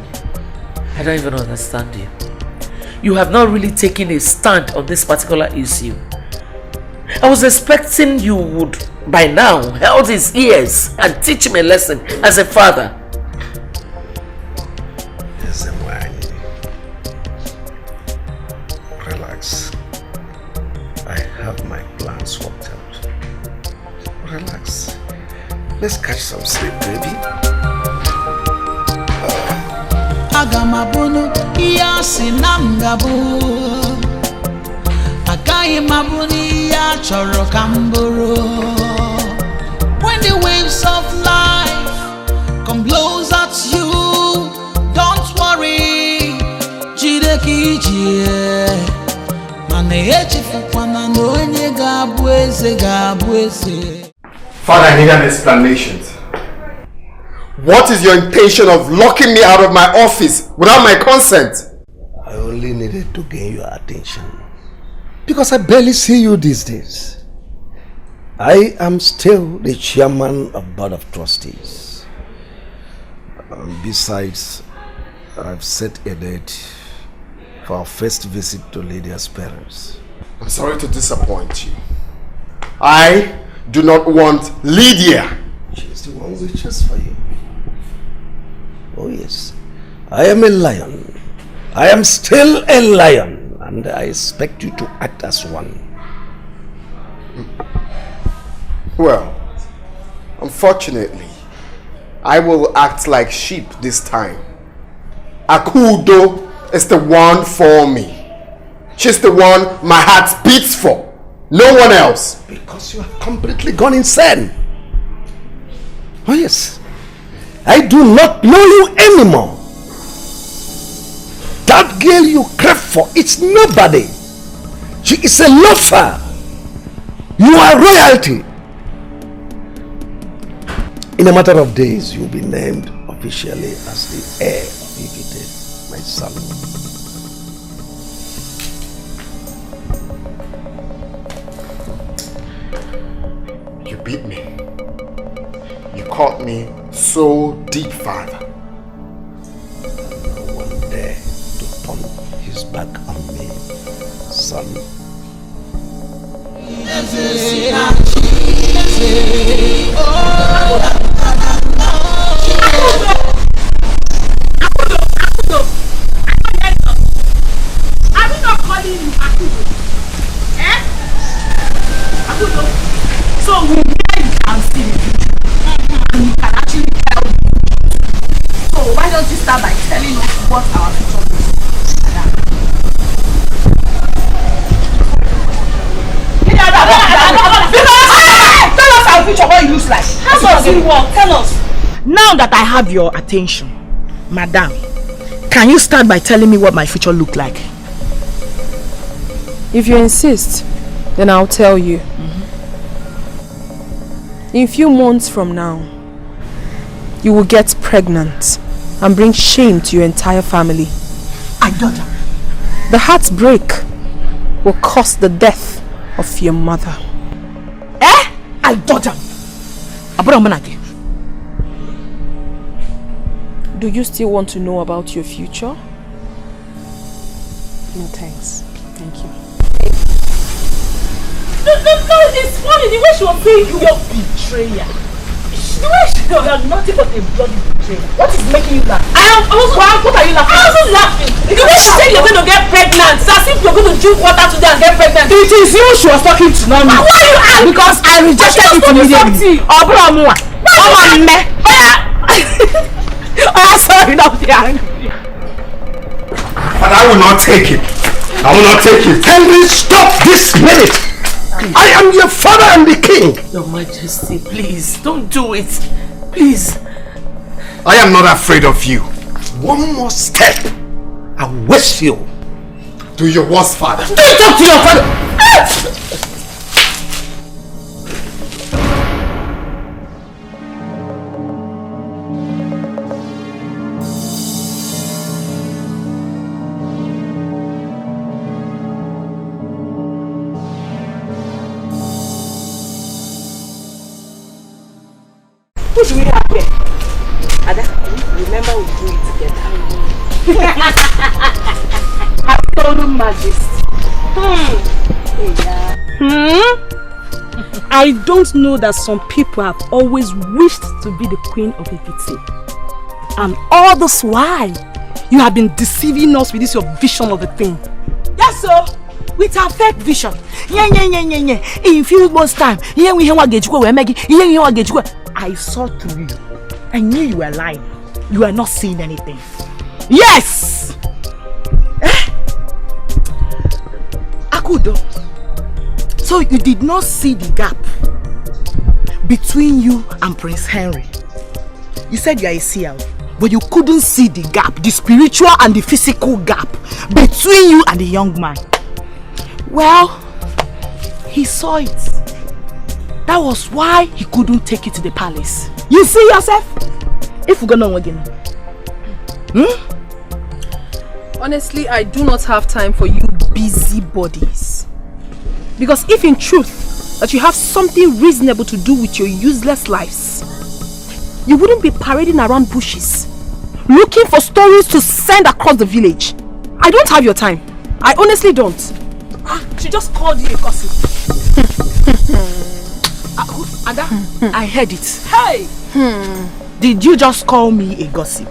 I don't even understand you. You have not really taken a stand on this particular issue. I was expecting you would, by now, hold his ears and teach him a lesson as a father. Yes, man. Relax. I have my plans worked out. Relax. Let's catch some sleep, baby. Agamabunu iyasi namgabu Akayi mabuni ya choro kamburu. When the waves of life come blows at you, don't worry. Jideki jie Mane echi fukwana no enye gabuese. Father, I need an explanation. What is your intention of locking me out of my office without my consent? I only needed to gain your attention because I barely see you these days. I am still the chairman of Board of Trustees. Besides, I've set a date for our first visit to Lydia's parents. I'm sorry to disappoint you. I do not want Lydia. She's the one who wishes for you. Oh yes, I am a lion. I am still a lion, and I expect you to act as one. Well, unfortunately, I will act like sheep this time. Akudo is the one for me. She's the one my heart beats for. No one else. Because you have completely gone insane. Oh yes. I do not know you anymore. That girl you crave for, it's nobody. She is a loafer. You are royalty. In a matter of days, you'll be named officially as the heir of Ikite, my son. You beat me. You caught me so deep, Father. No one dare to turn his back on me, son. Are we not calling you Akudo? Eh? Akudo. So we can see the future. And you can actually tell the future. So why don't you start by telling us what our future is? Tell us our future, what it looks like. How does it work? Tell us. Now that I have your attention, Madam, can you start by telling me what my future look like? If you insist, then I'll tell you. In a few months from now, you will get pregnant and bring shame to your entire family. I daughter. The heartbreak will cause the death of your mother. Eh? I daughter. Do you still want to know about your future? No thanks. Thank you. No, it's funny the way she was saying you your betrayer. The way she was nothing but a bloody betrayer. What is making you laugh? What are you laughing? I was laughing. The way she said you're going to get pregnant, it's as if you're going to drink water today and get pregnant. It is you she was talking to, not me. Why are you angry? Because I rejected it immediately. Oh, sorry, now they're angry. But I will not take it. I will not take it. Henry, stop this minute. I am your father and the king. Your Majesty, please, don't do it. Please. I am not afraid of you. One more step, I wish you. Do your worst, father. Don't talk to your father. Who do we have here? Ada, remember we do it together. Absolute majesty. I don't know that some people have always wished to be the queen of Ekiti. And all this while, you have been deceiving us with this your vision of a thing. Yes, sir. With our fake vision. In few months' time, I saw through you. I knew you were lying. You were not seeing anything. Yes! Akudo. So you did not see the gap between you and Prince Henry. You said you are a seer, but you couldn't see the gap, the spiritual and the physical gap between you and the young man. Well, he saw it. That was why he couldn't take it to the palace. You see yourself? If we're gonna again. Honestly, I do not have time for you busybodies. Because if in truth that you have something reasonable to do with your useless lives, you wouldn't be parading around bushes, looking for stories to send across the village. I don't have your time. I honestly don't. She just called you a gossip. Ada, I heard it. Hey! Did you just call me a gossip?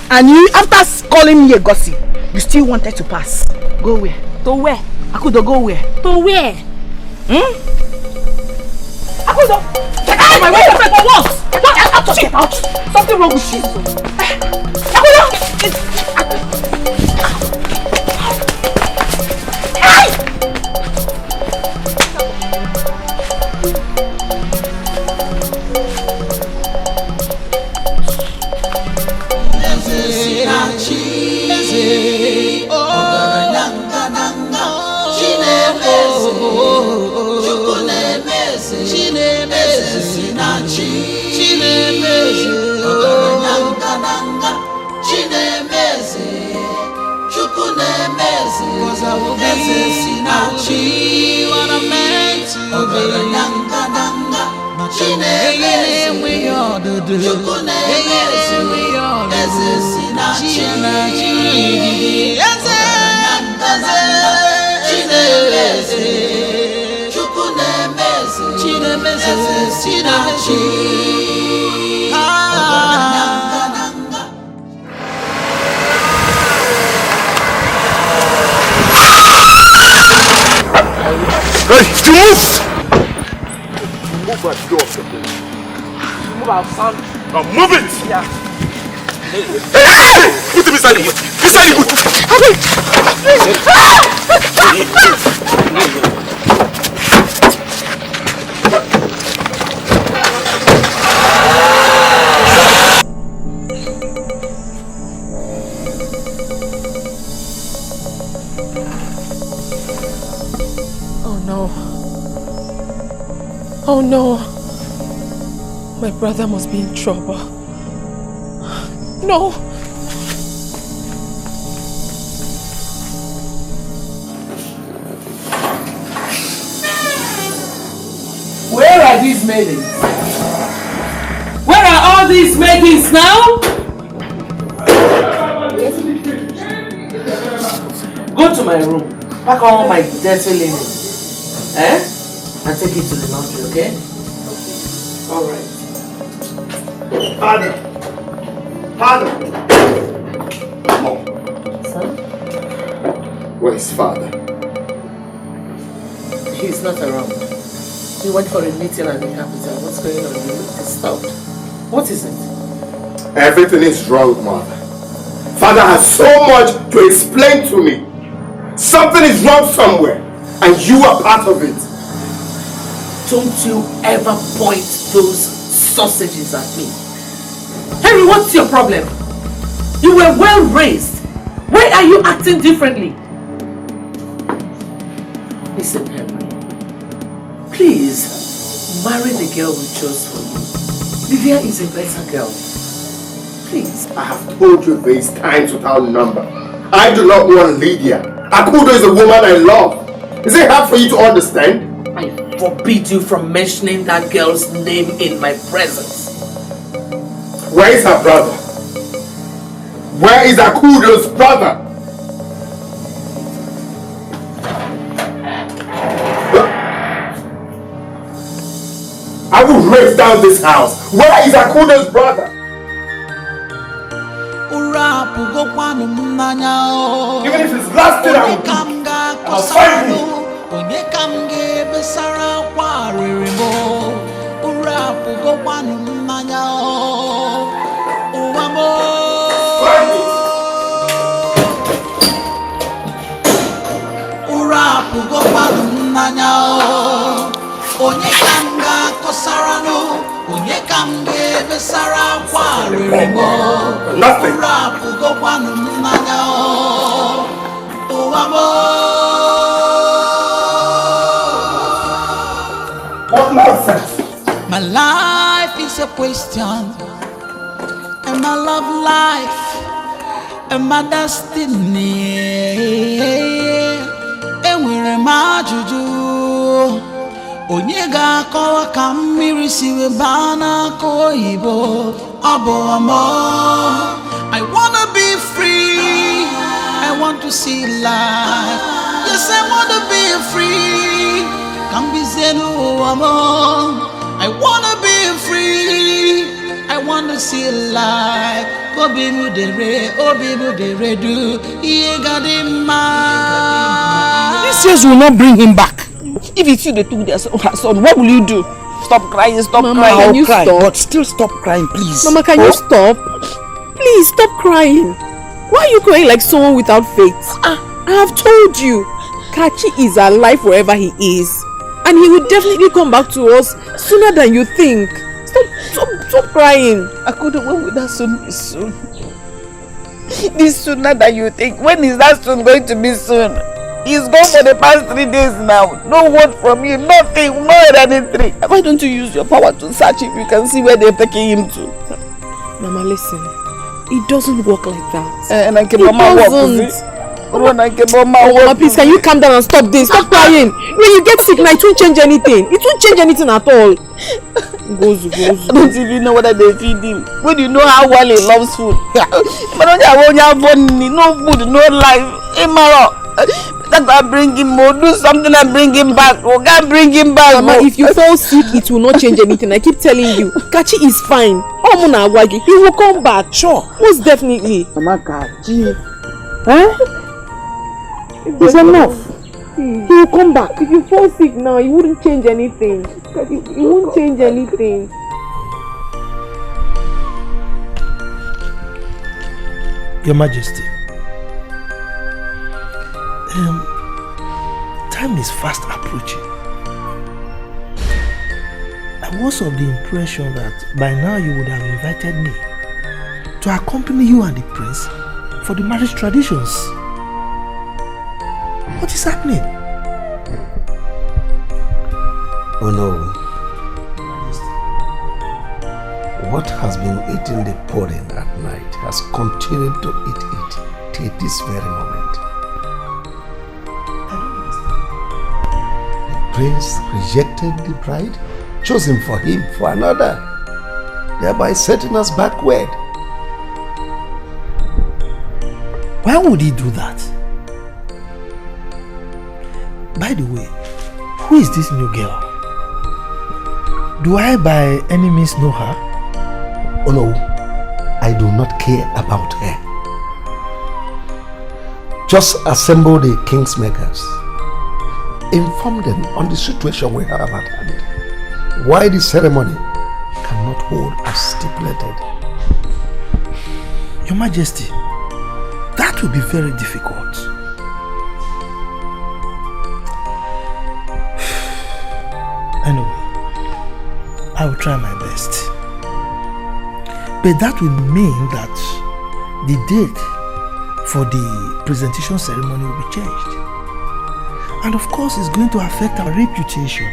And you, after calling me a gossip, you still wanted to pass? Go where? To where? Akudo, go where? To where? Akudo! Get out of my way! For what? Get out! Something wrong with you. Akudo! Hey, to move! Move that door of the place. Move our son. Now move it! Yeah. Hey! Put him inside the hood! Inside the Oh no. My brother must be in trouble. No. Where are these maidens? Where are all these maidens now? Go to my room. Pack all my dirty linen. And take it to the laundry, okay? Alright. Father! Father! Mom. Son? Where is father? He's not around. He went for a meeting at the capital. What's going on? You look disturbed. What is it? Everything is wrong, mother. Father has so much to explain to me. Something is wrong somewhere, and you are part of it. Don't you ever point those sausages at me. Henry, what's your problem? You were well raised. Why are you acting differently? Listen, Henry. Please, marry the girl we chose for you. Livia is a better girl. Please. I have told you this times without number. I do not want Lydia. Akudo is a woman I love. Is it hard for you to understand? I forbid you from mentioning that girl's name in my presence. Where is her brother? Where is Akudo's brother? I will raise down this house. Where is Akudo's brother? Even if it's last thing I will do, I'll find him. Nothing. What nonsense? My life is a question, and my love life, and my destiny. And where am I to do? Onyega kawa kamiri siwe bana koibo abo amo. I wanna be free. I want to see life. Yes, I wanna be free. Kambi zenu amo. I wanna be free. I wanna see life. Obi mu dere do. Yegadima. These years will not bring him back. If it's you they took her son, what will you do? Stop crying, stop Mama, crying. can you cry, stop? but still stop crying, please. Mama, can you stop? Please stop crying. Why are you crying like someone without faith? I have told you, Kachi is alive wherever he is, and he will definitely come back to us sooner than you think. Stop crying. Akudo, when will that soon be soon? This sooner than you think. When is that soon going to be soon? He's gone for the past 3 days now. No word from you, nothing, no anything. Why don't you use your power to search if you can see where they're taking him to? Mama, listen. It doesn't work like that. And I can Mama please, can you calm down and stop this? Stop crying. When you get sick now, it won't change anything. It won't change anything at all. Goes. I don't even know whether they feed him. When do you know how well he loves food? But no food, no life. That I bring him more, do something and bring him back. Oh, God, bring him back. Mama, if you fall sick, it will not change anything. I keep telling you. Kachi is fine. He will come back. Sure. Most definitely. Mama, Kachi. It's enough. He will come back. If you fall sick now, it wouldn't change anything. It won't change anything. Your Majesty. Time is fast approaching. I was of the impression that by now you would have invited me to accompany you and the prince for the marriage traditions. What is happening? Oh no. What has been eating the pudding at night has continued to eat it till this very moment. Prince rejected the bride, chosen for him for another, thereby setting us backward. Why would he do that? By the way, who is this new girl? Do I by any means know her? Oh no, I do not care about her. Just assemble the kingsmakers. Inform them on the situation we have at hand. Why the ceremony cannot hold as stipulated. Your Majesty, that will be very difficult. Anyway, I will try my best. But that will mean that the date for the presentation ceremony will be changed. And of course, it's going to affect our reputation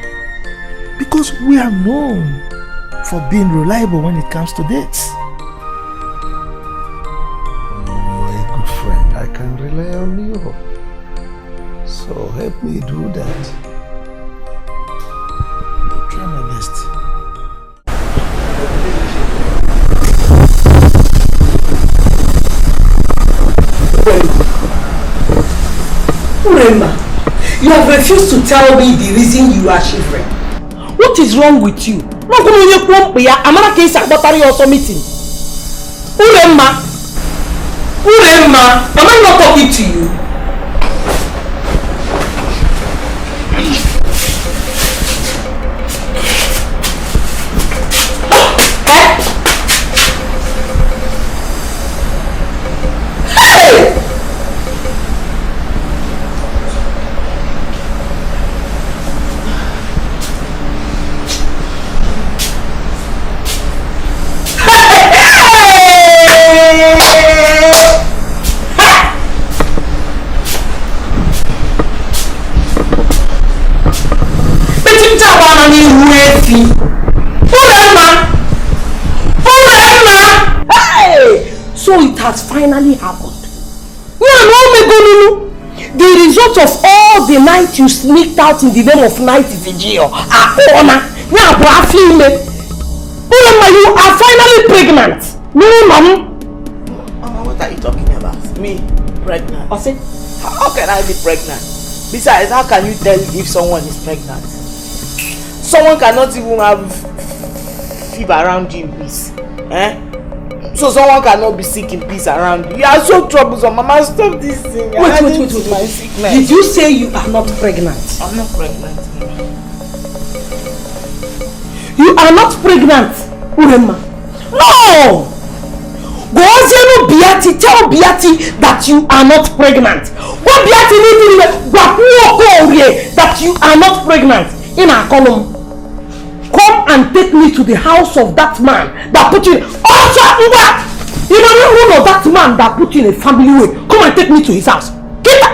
because we are known for being reliable when it comes to dates. You're a good friend. I can rely on you. So help me do that. Try my best. have refused to tell me the reason you are shivering. What is wrong with you? No, go on your phone, Pia. I'm not going to battery or meeting. Uremma, am I not talking to you? So it has finally happened. The result of all the night you sneaked out in the name of night vigil. You are finally pregnant. Mama, what are you talking about? Me? Pregnant? I said, how can I be pregnant? Besides, how can you tell if someone is pregnant? Someone cannot even have fever around you in peace. So someone cannot be sick in peace around you. You are so troublesome. Mama, stop this thing. Wait. My sickness. Did you say you are not pregnant? I'm not pregnant. You are not pregnant, Uremma. No! Go on, Beati, tell Beati that you are not pregnant. What Beati need that you are not pregnant in our column. Come and take me to the house of that man that put you in. You know that man that put you in a family way. Come and take me to his house. Get the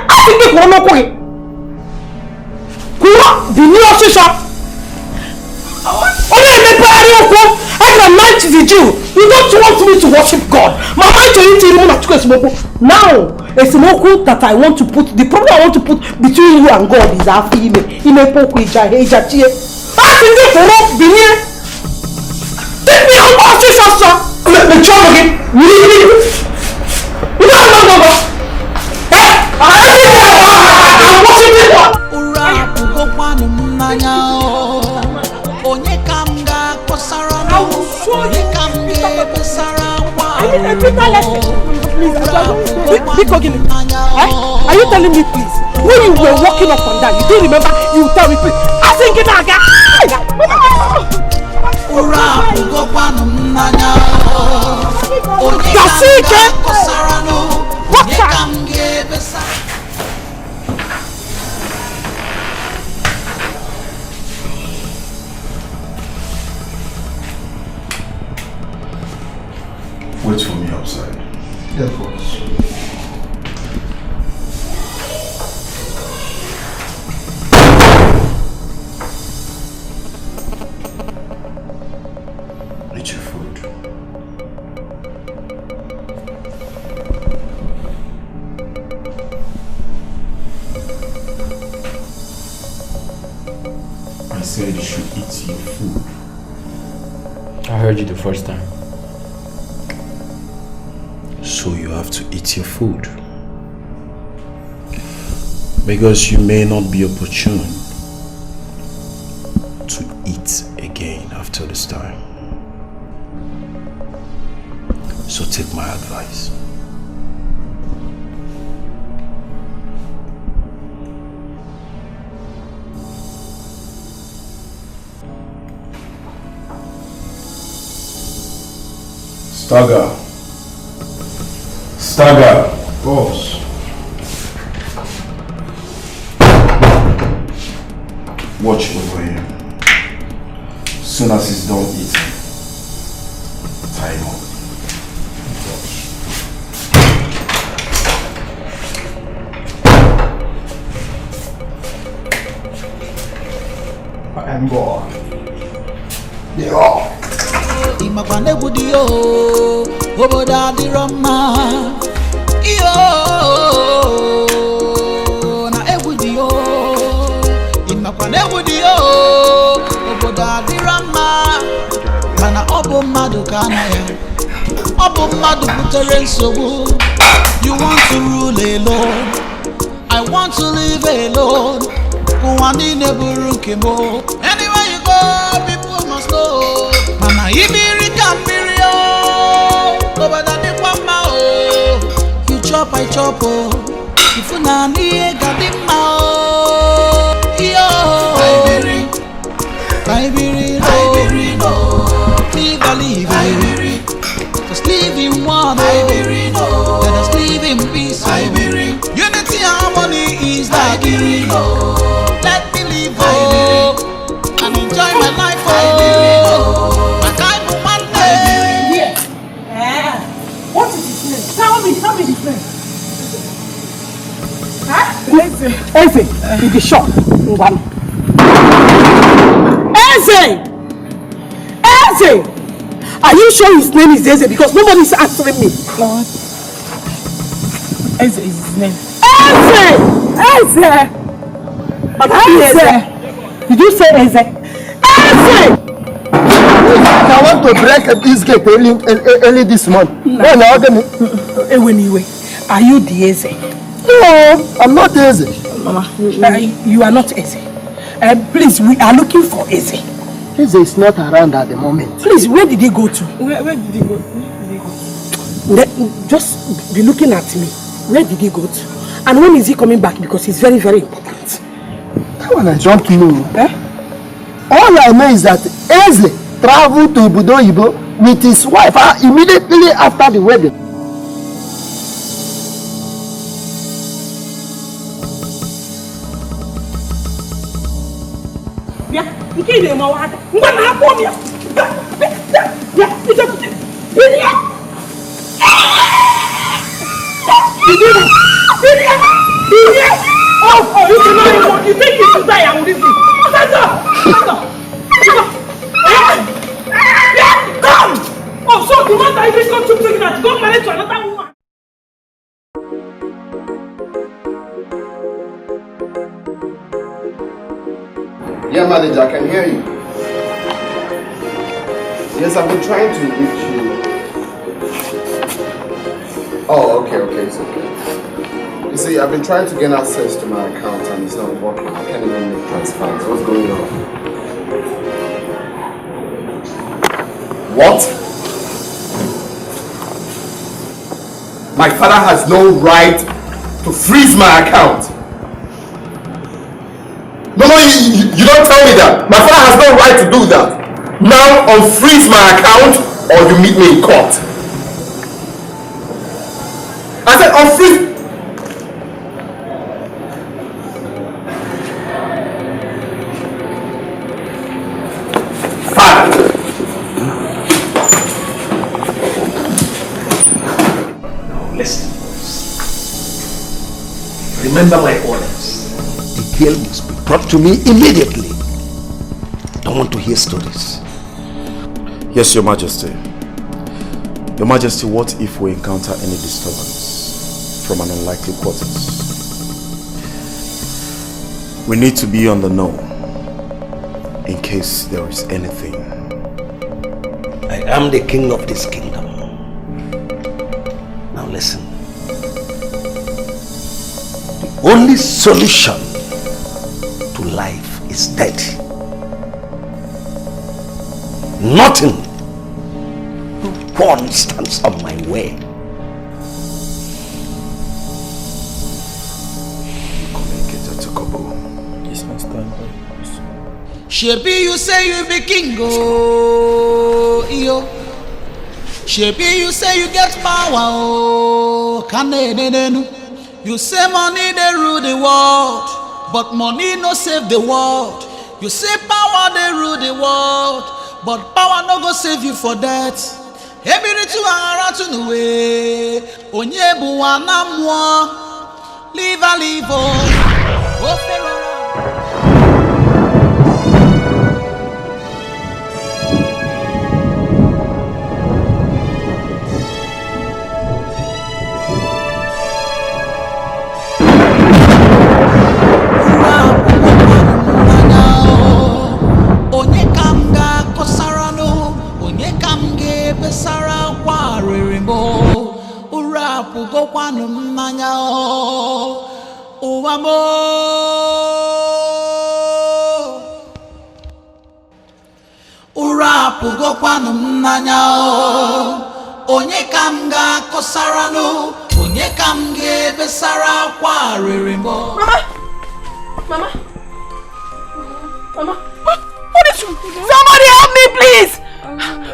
night vigil. You don't want me to worship God. Now, a smoke that I want to put, the problem I want to put between you and God is our female. Take me out of this house, sir. Let me try again. No. I'm watching this one. Are you telling me, please? When you were walking up and down, you didn't remember? You tell me, please. I think it again. Wait for me outside. Yeah, of course. Eat your food. I said you should eat your food. I heard you the first time. So you have to eat your food. Because you may not be opportune to eat again after this time. So take my advice. Stagger. Boss. Watch over him. As soon as he's done eating, tie him up. I'm gone. You want to rule alone, I want to live alone. Anywhere you go, people must know. Mama, ibiri kambirio. You chop, I chop, oh. If you nani gadima, oh. Yo, Ibiri, no. Leave, just leave in one, oh. Let us live in peace, oh. Unity, harmony is like Ibiri, no. Let me live, oh. And enjoy my life, oh. My time of one day. Yeah. What is his name? Tell me his name. Huh? Eze, in the shop. Eze! Are you sure his name is Eze? Because nobody is answering me. Lord. Eze is his name. Eze! Did you say Eze? Eze! I want to break this gate early this month. No. Anyway, are you the Eze? No, I'm not Eze. Mama, you are not Eze. Please, we are looking for Eze. Eze is not around at the moment. Please, where did he go to? Where did he go? Just be looking at me. Where did he go to? And when is he coming back? Because he's very, very important. That one I don't know. All I know is that Eze traveled to Ibudo Ibo with his wife immediately after the wedding. You think you should die and leave me? Come! Oh, so the man that is not too pregnant, go marry to another woman. Yeah, manager, I can hear you. Yes, I've been trying to reach you. Oh, okay, it's okay. You see, I've been trying to gain access to my account and it's not working. I can't even make transfers. What's going on? What? My father has no right to freeze my account. No, you don't tell me that. My father has no right to do that. Now unfreeze my account or you meet me in court. I said unfreeze. Father. Now listen. Remember my orders. The girl must be brought to me immediately. Don't want to hear stories. Yes, Your Majesty. Your Majesty, what if we encounter any disturbance from an unlikely quarters? We need to be on the know in case there is anything. I am the king of this kingdom. Now listen. The only solution to life is death. Nothing. No one stands on my way. Shebi, you say you be king, oh, yo. Shebi, you say you get power, oh, you say money they rule the world, but money no save the world. You say power they rule the world, but power no go save you for that. Ebiri tu ara tu nuwe, onye bu anamwa, live a live oh, ferora. Sara kwaririmo urapu go kwanu mmanya o uwamo apụgokwanụ m n'anya onye ka m ga-akọsara nụ onye ka m ga-ebesara akwa rịrị mbọ. Mama, what is wrong? Somebody help me, please!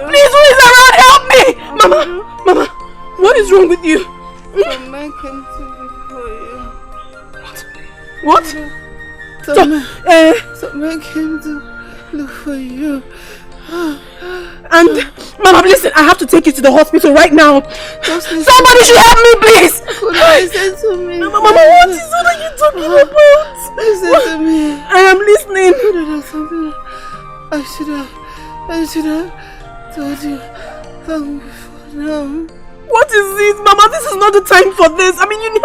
Please, who is around? Help me! Mama, what is wrong with you? Mama came to look for you. What? Someone came to look for you. And, Mama, listen, I have to take you to the hospital right now. Somebody should help me, please! Listen to me. Mama, what is it that you're talking about? Listen to me. I am listening. I should have told you long before now. What is it, Mama? This is not the time for this. I mean, you need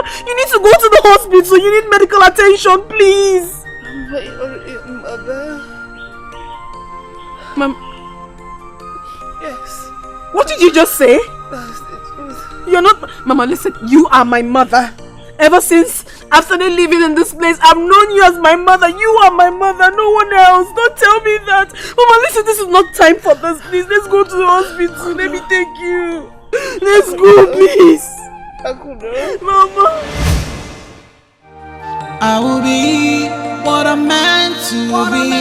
to go to the hospital. You need medical attention, please. But you're your mother. Mom. Yes. What did you just say? That's the truth. You're not... Mama, listen. You are my mother. Ever since I've started living in this place, I've known you as my mother. You are my mother, no one else. Don't tell me that. Mama, listen, this is not time for this. Please, let's go to the hospital. Let me take you. Let's go, please. Akudo. Mama. I will be what I'm meant to be.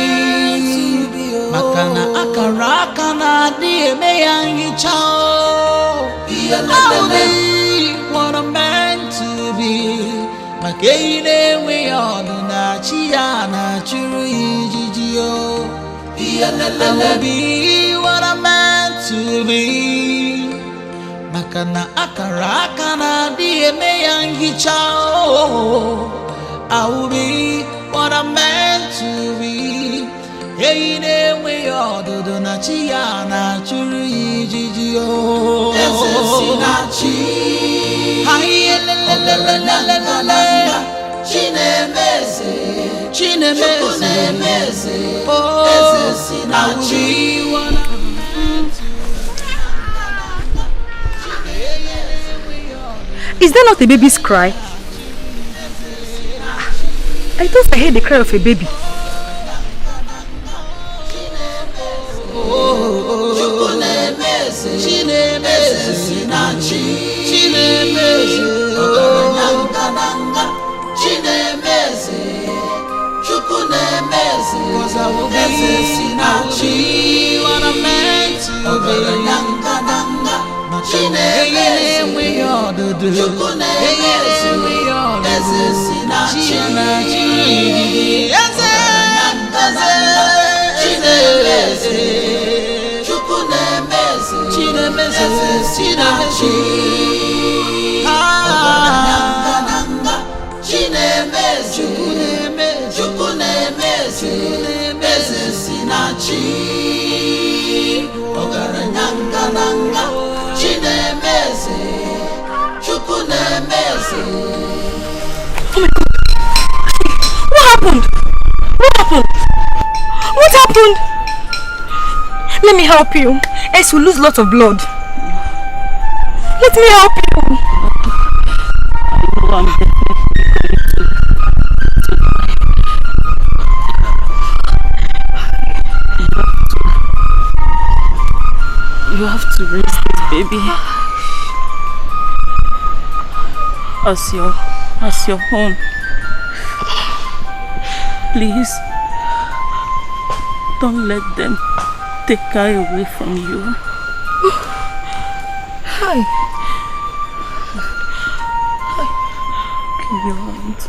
Makana akaraka na dieme yangi chao. I will be what I'm meant to be. Makene we all na chiana churu ijijio. I will be what I'm meant to be. Makana akaraka na dieme yangi chao. I will be what I'm meant to be. Hey, ne we all do na chiana churu ijijio. Esesinachi. Hai la la la la la la la. Chinemeze. Oh, esesinachi. Is that not a baby's cry? I thought I heard the cry of a baby. Cause I will be what I'm meant to be. We all do. We all What happened? Let me help you. Else you'll lose lots of blood. Let me help you. You have to raise this baby as your own. Please, don't let them take her away from you. Hi. Give your hand.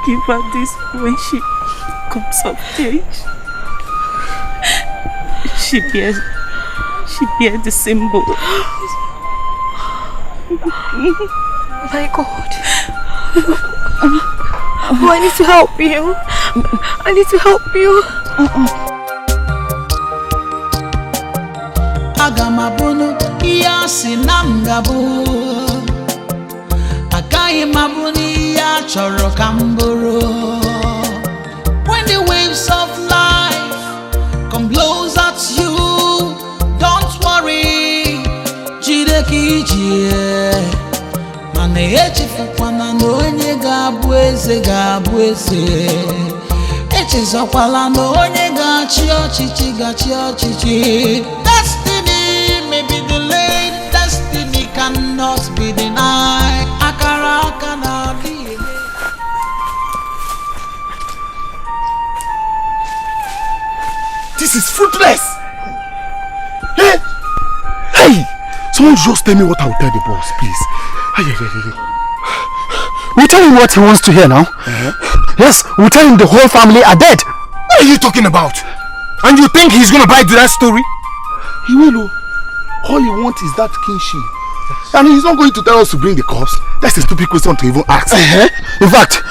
Give her this when she comes of age. She bears the symbol. My God. Oh, I need to help you. I need to help you. Agamabunu iya sinamgabu. Agai mabuni ya choro kamburu. When the waves of life come blows at you, don't worry. Jideki jie. echefukwana na onye ga-abụ eze ga-abụ eze. Echezokwala na onye ga-achị ọchịchị ga-achị ọchịchị. Destiny may be delayed, destiny cannot be denied. Akara aka na adịghị. This is fruitless. Hey! Hey! Someone just tell me what I will tell the boss, please. We tell him what he wants to hear now. Yes, we tell him the whole family are dead. What are you talking about? And you think he's gonna buy that story? He will. All he wants is that kingship. And he's not going to tell us to bring the cops. That's a stupid question to even ask. In fact,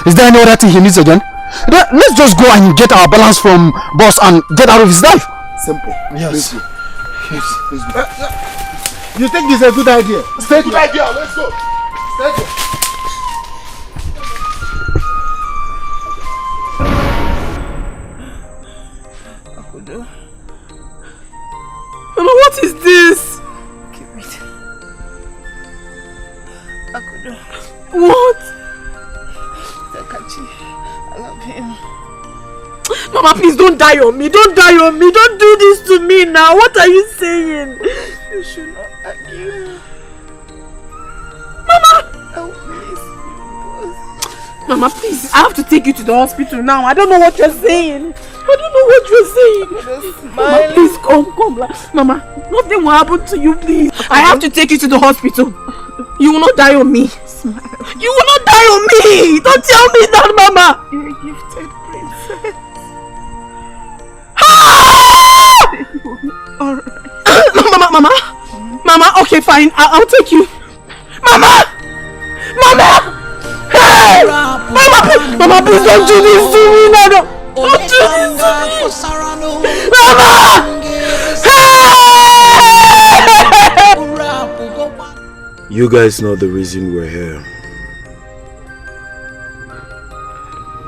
is there any other thing he needs again? Let's just go and get our balance from boss and get out of his life. Simple. Yes. Let's go. You think this is a good idea? Stay good idea. Let's go. Stay good. Akudo. Mama, what is this? Keep it. Akudo. What? Takachi, I love him. Mama, please don't die on me. Don't die on me. Don't do this to me now. What are you saying? You should not argue. Mama! Help me, boss. Mama, please. I have to take you to the hospital now. I don't know what you're saying. I don't know what you're saying. Mama, please come. Mama, nothing will happen to you, please. I have to take you to the hospital. You will not die on me. Smile. You will not die on me. Don't tell me that, Mama. You're a gifted princess. Alright. Mama, okay, fine. I'll take you. Mama! Hey! Mama, please don't do this to me. No. Don't do this to me. Mama! Hey! You guys know the reason we're here.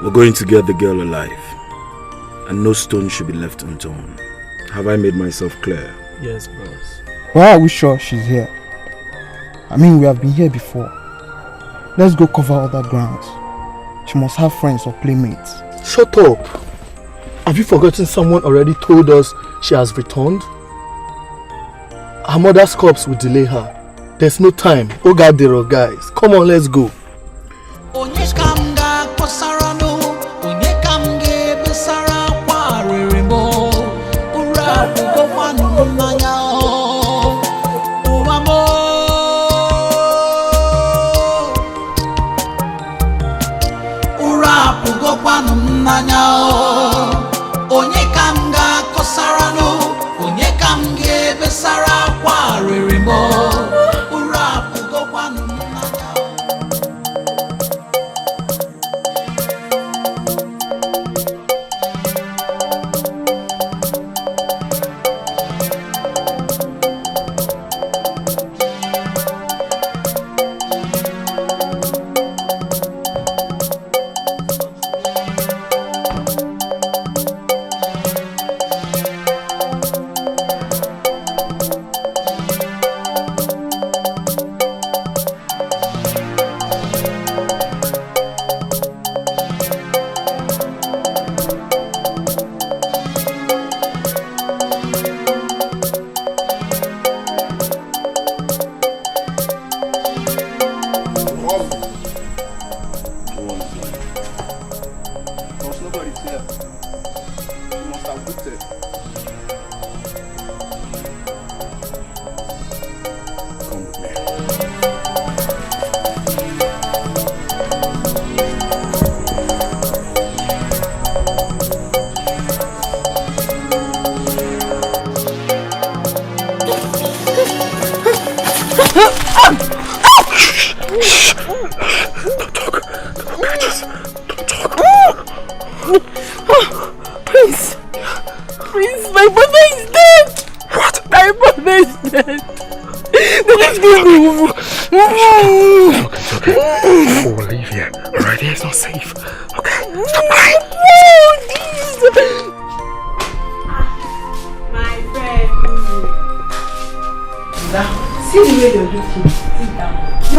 We're going to get the girl alive. And no stone should be left unturned. Have I made myself clear? Yes, boss. Why are we sure she's here? I mean, we have been here before. Let's go cover other grounds. She must have friends or playmates. Shut up! Have you forgotten someone already told us she has returned? Her mother's corpse will delay her. There's no time. Ogadero, guys. Come on, let's go. Onye kam ga kosarano, onye kam ge besara kwa ririmo. Ura pugo kwanu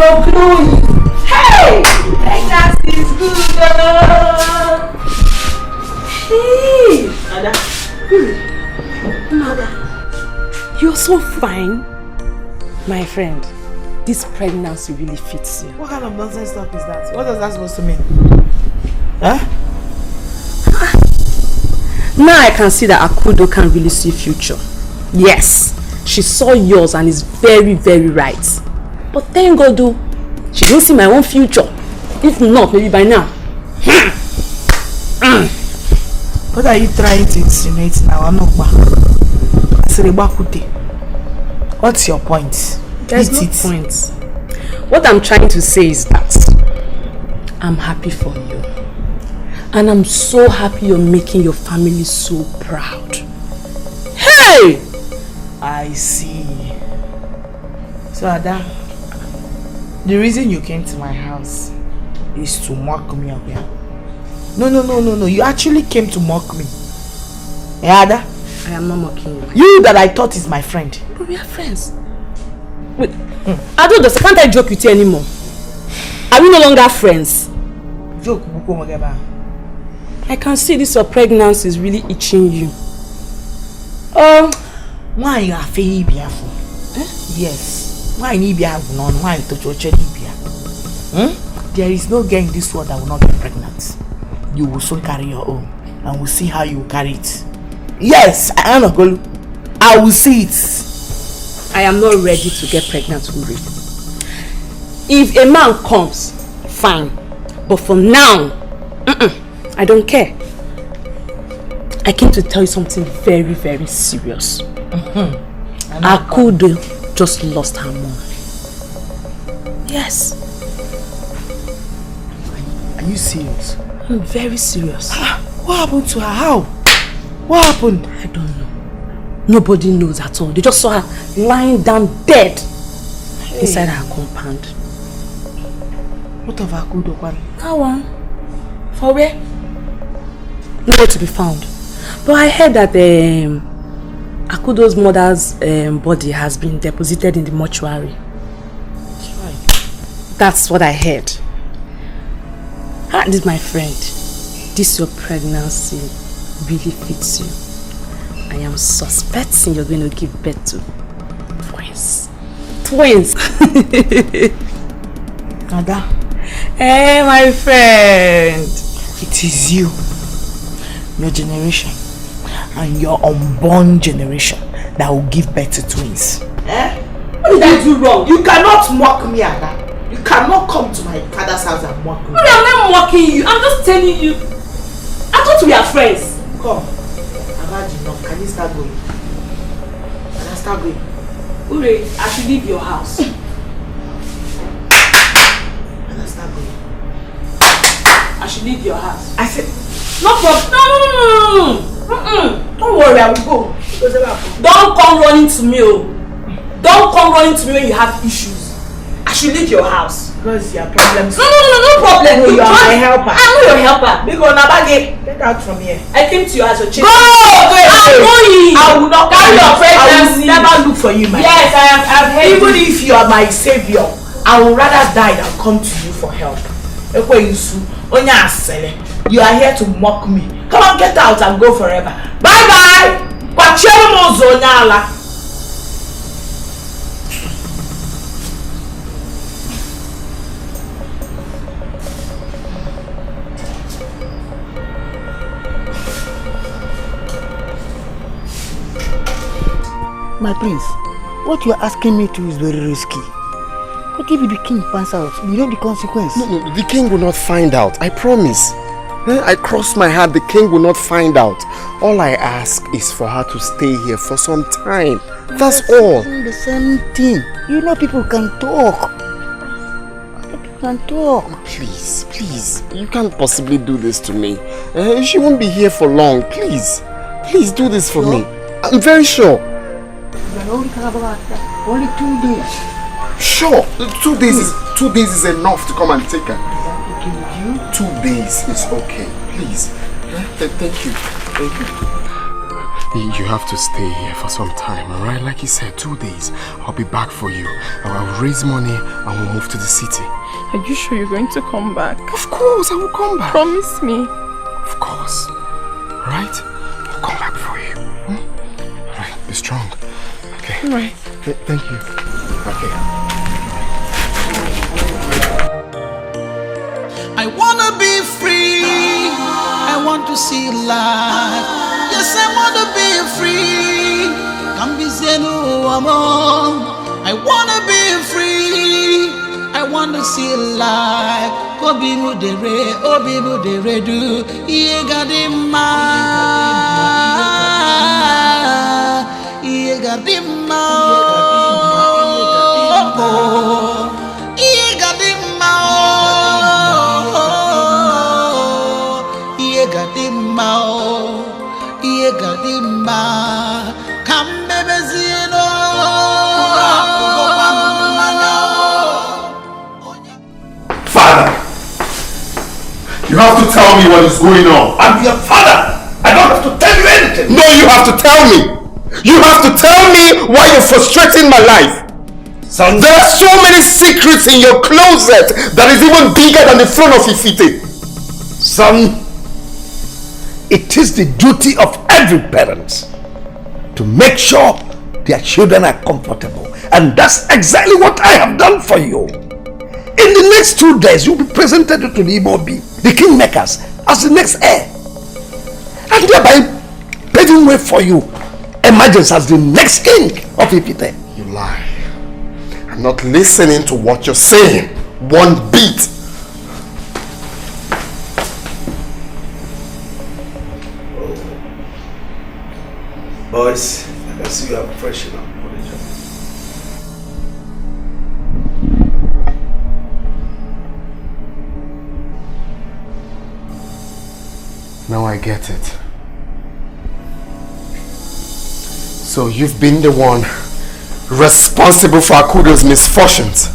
so gluey. Hey! Pregnancy is good. Hey! Ada. Mother, you're so fine. My friend, this pregnancy really fits you. What kind of nonsense talk is that? What is that supposed to mean? Huh? Now I can see that Akudo can really see future. Yes, she saw yours and is very, very right. But thank God though, she didn't see my own future. If not, maybe by now. What are you trying to insinuate now? What's your point? There's no point. What I'm trying to say is that I'm happy for you. And I'm so happy you're making your family so proud. Hey! I see. So Ada, the reason you came to my house is to mock me up here. No. You actually came to mock me. Yeah, Ada? I am not mocking you. You that I thought is my friend. But we are friends. Wait, Adodos, can't I joke with you anymore? Are we no longer friends? Joke, I can see this your pregnancy is really itching you. Why you are feeling beautiful? Yes. Why you be have none? Why you touch your There is no girl in this world that will not get pregnant. You will soon carry your own, and we'll see how you will carry it. Yes, I am not going. I will see it. I am not ready to get pregnant, Uri. If a man comes, fine. But for now, I don't care. I came to tell you something very, very serious. Akudo just lost her mom. Yes. Are you serious? I'm very serious. What happened to her? How? What happened? I don't know. Nobody knows at all. They just saw her lying down dead inside her compound. What of Akudo? That one. For where? Nowhere to be found. But I heard that Akudo's mother's body has been deposited in the mortuary. That's right. That's what I heard. This, my friend, this your pregnancy really fits you. I am suspecting you're going to give birth to twins. Twins! Ada. Hey, my friend. It is you, your generation, and your unborn generation that will give birth to twins. What did I do wrong? You cannot mock me, Ada. You cannot come to my father's house and mock me. I'm not mocking you. I'm just telling you. I thought we are friends. Come. I've had enough. Can you start going? Can I start going? Ure, I should leave your house. Can I start going? I should leave your house. I said, no problem. No. Don't worry, I will go. Don't come running to me. Don't come running to me when you have issues. I should leave your house. Because your problems. No problem. No, you are my helper. I'm not your helper. Because Nabage, get out from here. I came to you as your child. Go! I'm going. I will not carry your pregnancy. I will never look for you, my Yes, friend. I've heard. Even if you are my savior, I would rather die than come to you for help. You are here to mock me. Come on, get out and go forever. Bye bye. My prince, what you are asking me to is very risky. What if the king finds out? You know the consequence. No, the king will not find out. I promise. I cross my heart, the king will not find out. All I ask is for her to stay here for some time. That's all. The same thing. You know people can talk. People can talk. Please. You can't possibly do this to me. She won't be here for long. Please do this for me. I'm very sure. Only 2 days. Sure. 2 days is enough to come and take her. 2 days is okay. Please. Thank you. You have to stay here for some time, alright? Like you said, 2 days. I'll be back for you. I'll raise money and we'll move to the city. Are you sure you're going to come back? Of course, I will come back. Promise me. Of course. Alright? I'll come back for you. Alright, be strong. Okay. Right. Thank you. Okay. I wanna be free. I want to see life. Yes, I wanna be free. Come be zeno among. I wanna be free. I wanna see life. Obi mu dere do. Iye gadima. Iye gadima. Iye gadima. Iye gadima. Iye gadima. Kambe zino. Father, you have to tell me what is going on. I'm your father. I don't have to tell you anything. No, you have to tell me. You have to tell me why you're frustrating my life. Son, there are so many secrets in your closet that is even bigger than the throne of Ifite. Son, it is the duty of every parent to make sure their children are comfortable. And that's exactly what I have done for you. In the next 2 days, you'll be presented to the Imobi, the kingmakers, as the next heir. And thereby paving way for you, emergence as the next king of Ifite. You lie. I'm not listening to what you're saying. One beat. Boys, I can see you are fresh enough. Now I get it. So you've been the one responsible for Akudo's misfortunes.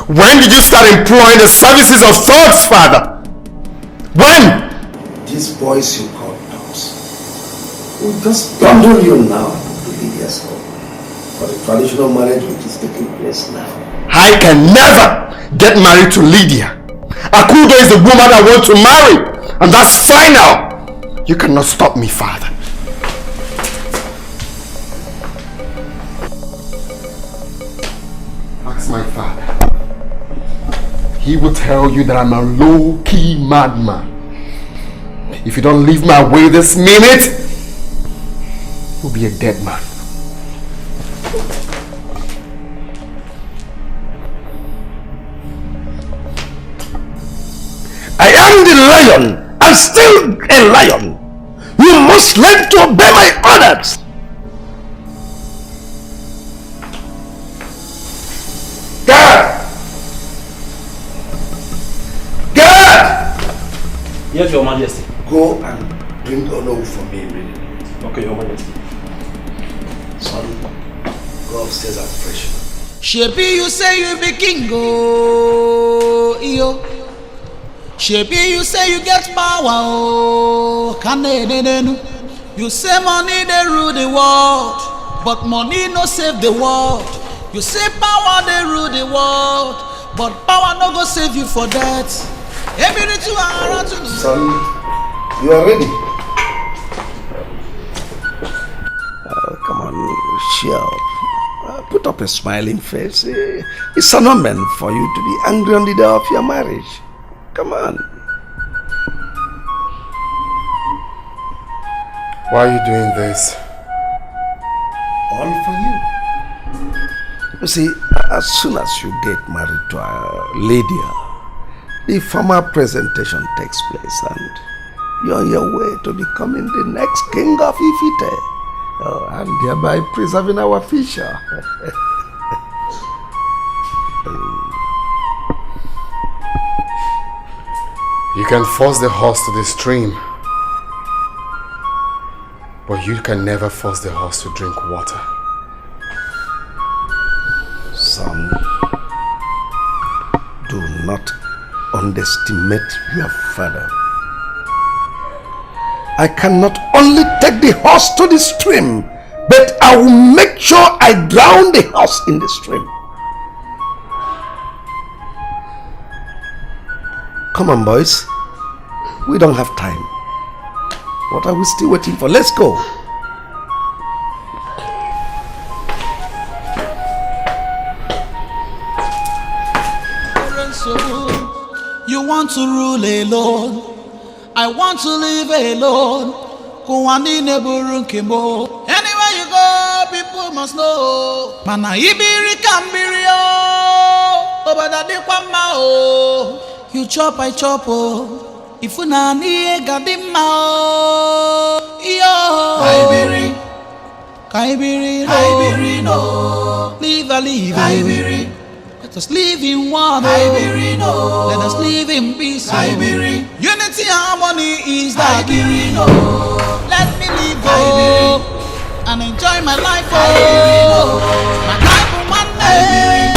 When did you start employing the services of thugs, Father? When? These boys you call dogs will just bundle you now to Lydia's home for the traditional marriage which is taking place now. I can never get married to Lydia. Akudo is the woman I want to marry. And that's final. You cannot stop me, Father. Ask my father. He will tell you that I'm a low-key madman. If you don't leave my way this minute, you'll be a dead man. I am the lion. I'm still a lion. You must learn to obey my orders. Guard! Guard! Yes, Your Majesty. Go and bring Ono for me immediately. Okay, Your Majesty. Son, go upstairs and freshen up. Shebi, you say you be king, oh, yo. Shebi, you say you get power, oh, you say money they rule the world, but money no save the world. You say power they rule the world, but power no go save you for that. Son, you are ready. Come on, cheer up. Put up a smiling face. It's an omen for you to be angry on the day of your marriage. Come on. Why are you doing this? All for you. You see, as soon as you get married to a lady, the formal presentation takes place and you're on your way to becoming the next king of Ifite. And thereby preserving our future. You can force the horse to the stream, but you can never force the horse to drink water. Son, do not underestimate your father. I can not only take the horse to the stream, but I will make sure I drown the horse in the stream. Come on, boys. We don't have time. What are we still waiting for? Let's go. You want to rule alone. I want to live alone. Anywhere you go, people must know. Mana ibiri kambirio. You chop, I chop. If you na ni gadima. Yo. Kaibiri no. Live a live. Kaibiri. Let us live in one. Let us live in peace. Unity and harmony is that. Let me live and enjoy my life. My life for one day.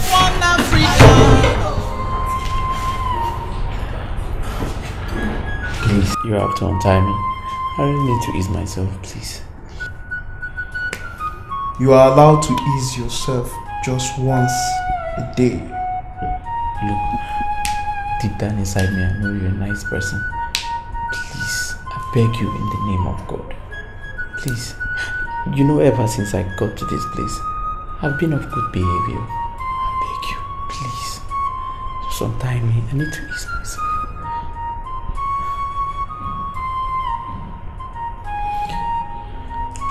One Africa. Please, you have to untie me. I really need to ease myself, please. You are allowed to ease yourself just once a day. Look, deep down inside me, I know you're a nice person. Please, I beg you in the name of God. Please, you know ever since I got to this place, I've been of good behavior. I beg you, please. Just untie me, I need to ease myself.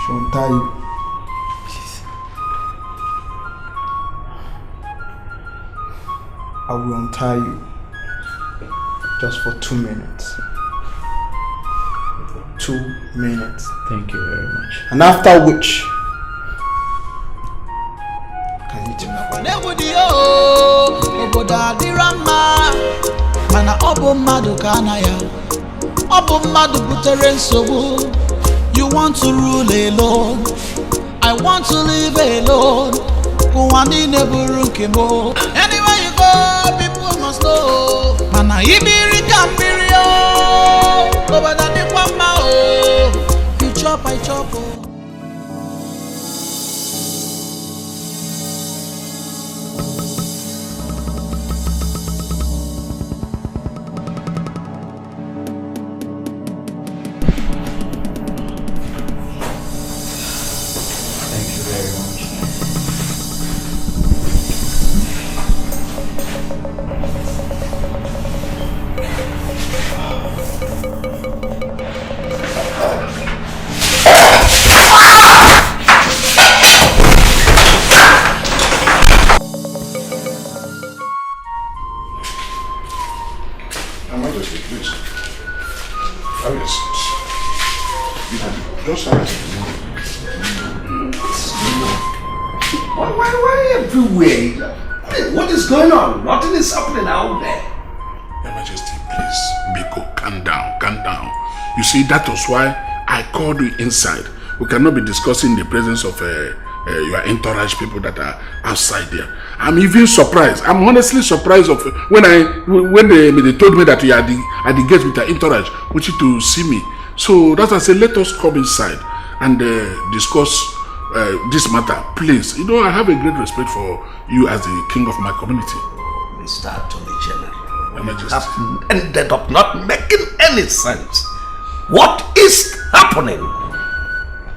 She'll untie you. I will untie you just for 2 minutes. 2 minutes. Thank you very much. And after which, can you tell me? You want to rule alone. I want to live alone. Anywhere you go, people must know. Mana ibiri kambirio. You chop, I chop. Why everywhere? What is going on? Nothing is happening out there. Your Majesty, please, Biko, calm down, calm down. You see, that was why I called you inside. We cannot be discussing the presence of your entourage people that are outside there. I'm even surprised. I'm honestly surprised of when they told me that you are at the gate with your entourage, want you to see me. So that's why I said, let us come inside and discuss this matter, please. You know, I have a great respect for you as the king of my community. Mr. Attorney General, have ended up not making any sense. What is happening?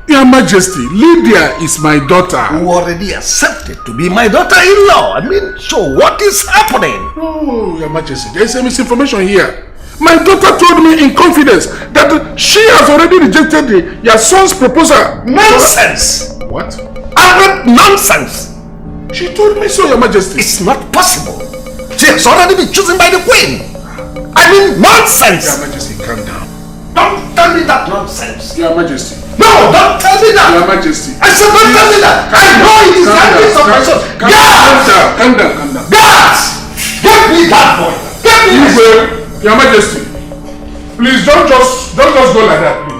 Your Majesty, Lydia is my daughter. Who already accepted to be my daughter-in-law. I mean, so what is happening? Oh, Your Majesty, there is a misinformation here. My daughter told me in confidence that she has already rejected your son's proposal. Nonsense! What? Nonsense! She told me so, Your Majesty. It's not possible. She has already been chosen by the Queen. I mean, nonsense! Your Majesty, calm down. Don't tell me that nonsense. Your Majesty. No, don't tell me that. Your Majesty. I said don't tell me that. I know it is the hands of my son. Calm down. Guards! Get me that boy. Get me this. Your Majesty, please don't just go like that, please.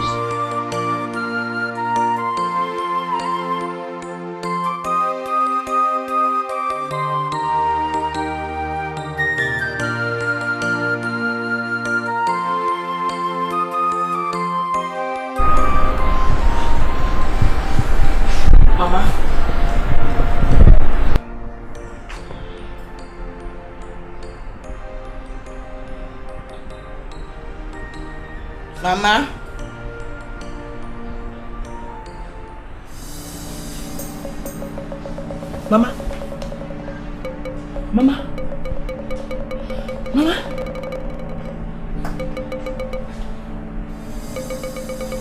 Mama. Mama. Mama. Mama. Mama.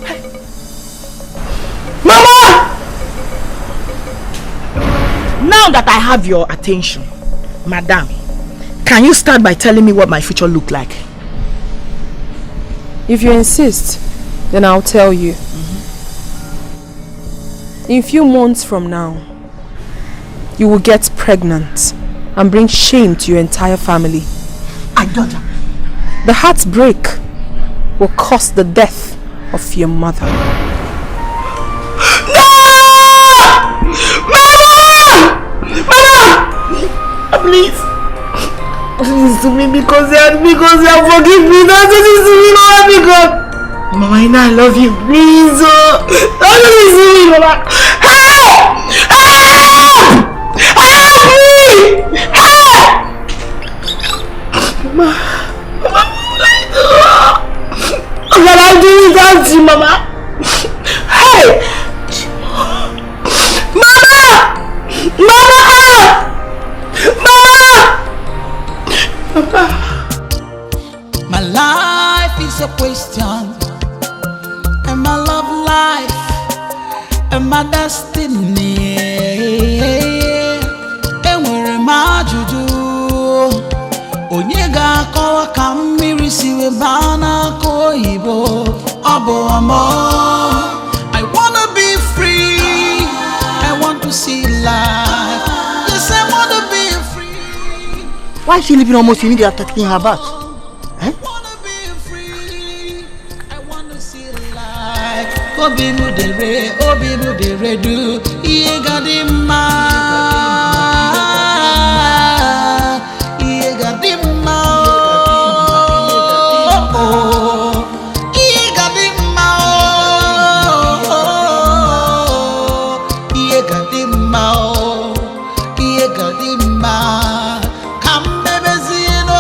Hey. Mama! Now that I have your attention, Madam, can you start by telling me what my future look like? If you insist, then I'll tell you. In a few months from now, you will get pregnant and bring shame to your entire family. I don't. The heartbreak will cause the death of your mother. No! Mama! Mama! Please. Please to me because you forgive me. Don't do this to me, Mama, because Mama, I know I love you. Please, don't do this to me, Mama. Help! Help! Help me! Help! Mama, what can I do without you, Mama? Hey! Mama! Mama! Mama! My life is a question, and my love life, and my destiny. And where am I to do? Onyega kawa kamiri siwe bana koibo abo amo. I wanna be free. I want to see life. Yes, I wanna be free. Why is she leaving almost immediately after taking her bath? Obimu dere du iye gadima iye gadima iye gadima iye gadima iye gadima kambebe zino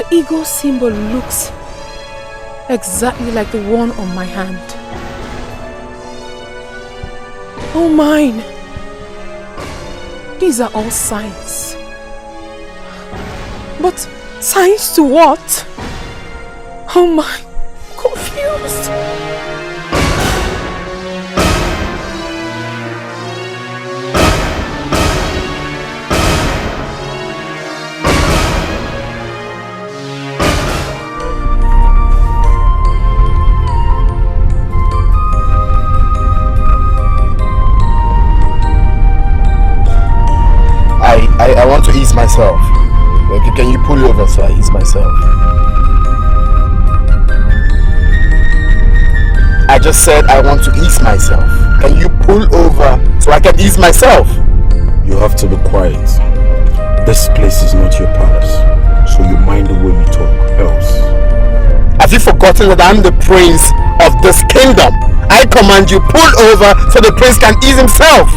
Ego symbol looks exactly like the one on my hand. Oh mine! These are all signs. But signs to what? Oh my, confused. I want to ease myself. Okay, can you pull over so I ease myself? I just said I want to ease myself. Can you pull over so I can ease myself? You have to be quiet. This place is not your palace, so you mind the way you talk, else. Have you forgotten that I'm the prince of this kingdom. I command you, pull over so the prince can ease himself.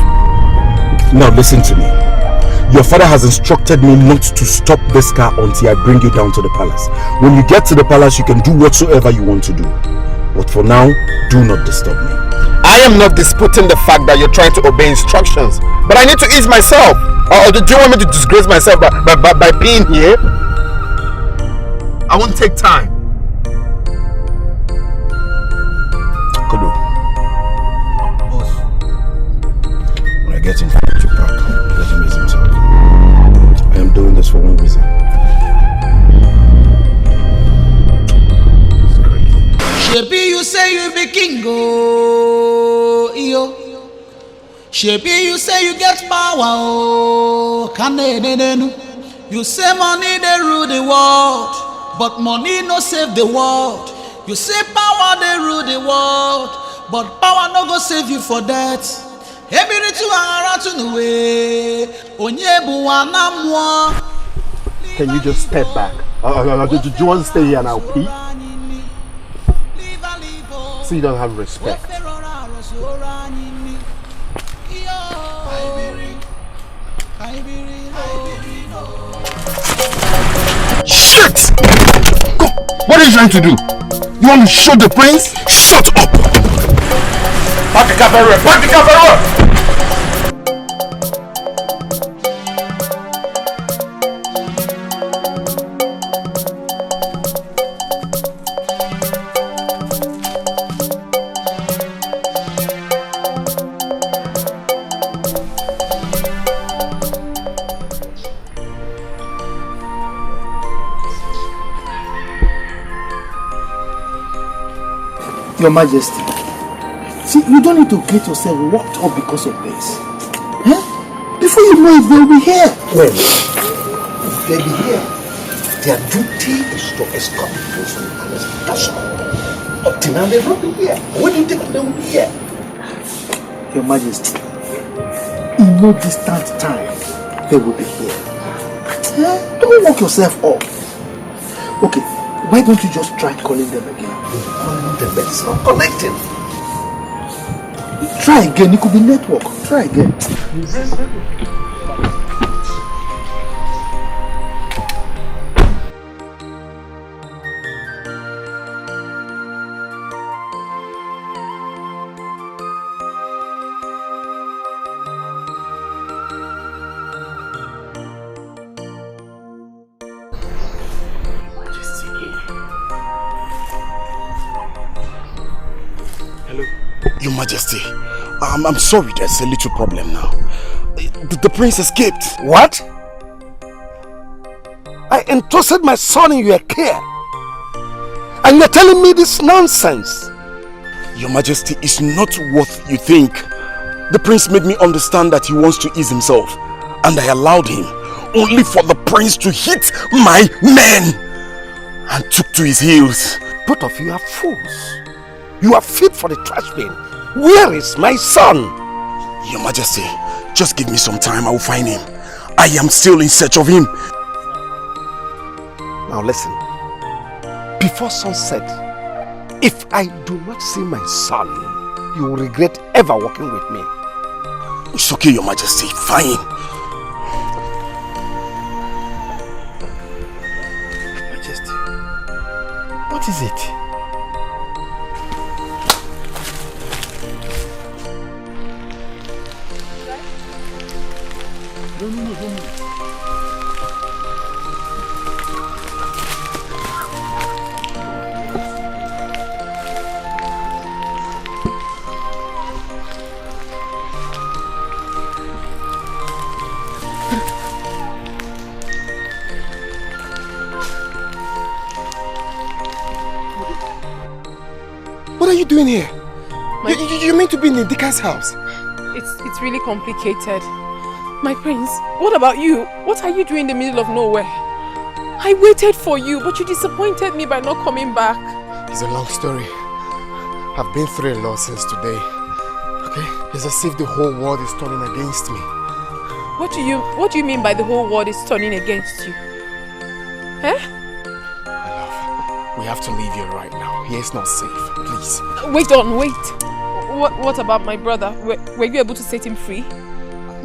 Now listen to me. Your father has instructed me not to stop this car until I bring you down to the palace. When you get to the palace, you can do whatsoever you want to do. But for now, do not disturb me. I am not disputing the fact that you're trying to obey instructions, but I need to ease myself. Or do you want me to disgrace myself by being here? I won't take time. Akudo. Boss. When I get him to park, let him ease himself. I am doing this for one reason. Shebi, you say you be king, oh, yo. Shebi, you say you get power, oh, kanenenu. You say money they rule the world, but money no save the world. You say power they rule the world, but power no go save you for that. Every two around to the way, onyebu wanamwa. Can you just step back? Do you want to stay here and I'll pee? So you don't have respect. Shit! Go. What are you trying to do? You want to shoot the prince? Shut up! Back the car very well! Back the car very well! Your Majesty, see, you don't need to get yourself worked up because of this. Eh? Before you know it, they'll be here. Well, if they be here, their duty is to escort the prince from the palace. That's all. Up till now, they've not been here. When do you think they will be here? Your Majesty, in no distant time, they will be here. Eh? Don't work yourself up. Okay, why don't you just try calling them again? Calling them, but it's not connecting. Try again, it could be network. Try again. Your Majesty, I'm sorry, there's a little problem now. The prince escaped. What? I entrusted my son in your care, and you're telling me this nonsense? Your Majesty, it's not what you think. The prince made me understand that he wants to ease himself, and I allowed him, only for the prince to hit my men, and took to his heels. Both of you are fools. You are fit for the trash bin. Where is my son? Your Majesty, just give me some time, I will find him. I am still in search of him. Now listen, before sunset, if I do not see my son, you will regret ever working with me. It's okay, Your Majesty, fine. Majesty, what is it? No. What are you doing here? You meant to be in Dikeh's house. It's really complicated. My prince, what about you? What are you doing in the middle of nowhere? I waited for you, but you disappointed me by not coming back. It's a long story. I've been through a lot since today. Okay? It's as if the whole world is turning against me. What do you mean by the whole world is turning against you? Eh? My love, we have to leave here right now. Here is not safe. Please. Wait on, wait. What about my brother? Were you able to set him free?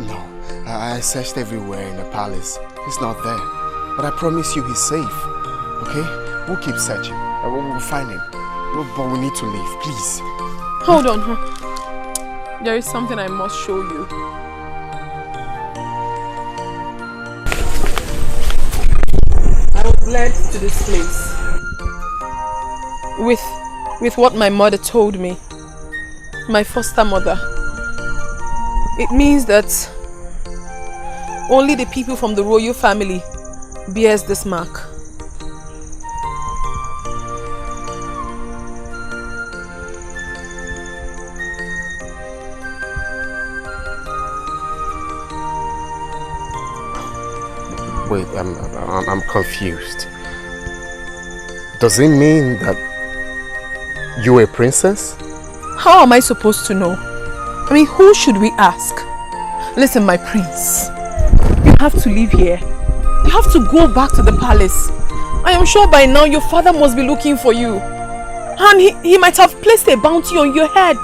No. I searched everywhere in the palace. He's not there. But I promise you he's safe. Okay? We'll keep searching. We'll find him. But we need to leave, please. Hold on. There is something I must show you. I was led to this place with what my mother told me. My foster mother. It means that only the people from the royal family bears this mark. Wait, I'm confused. Does it mean that you're a princess? How am I supposed to know? I mean, who should we ask? Listen, my prince. You have to leave here. You have to go back to the palace. I am sure by now your father must be looking for you. And he might have placed a bounty on your head.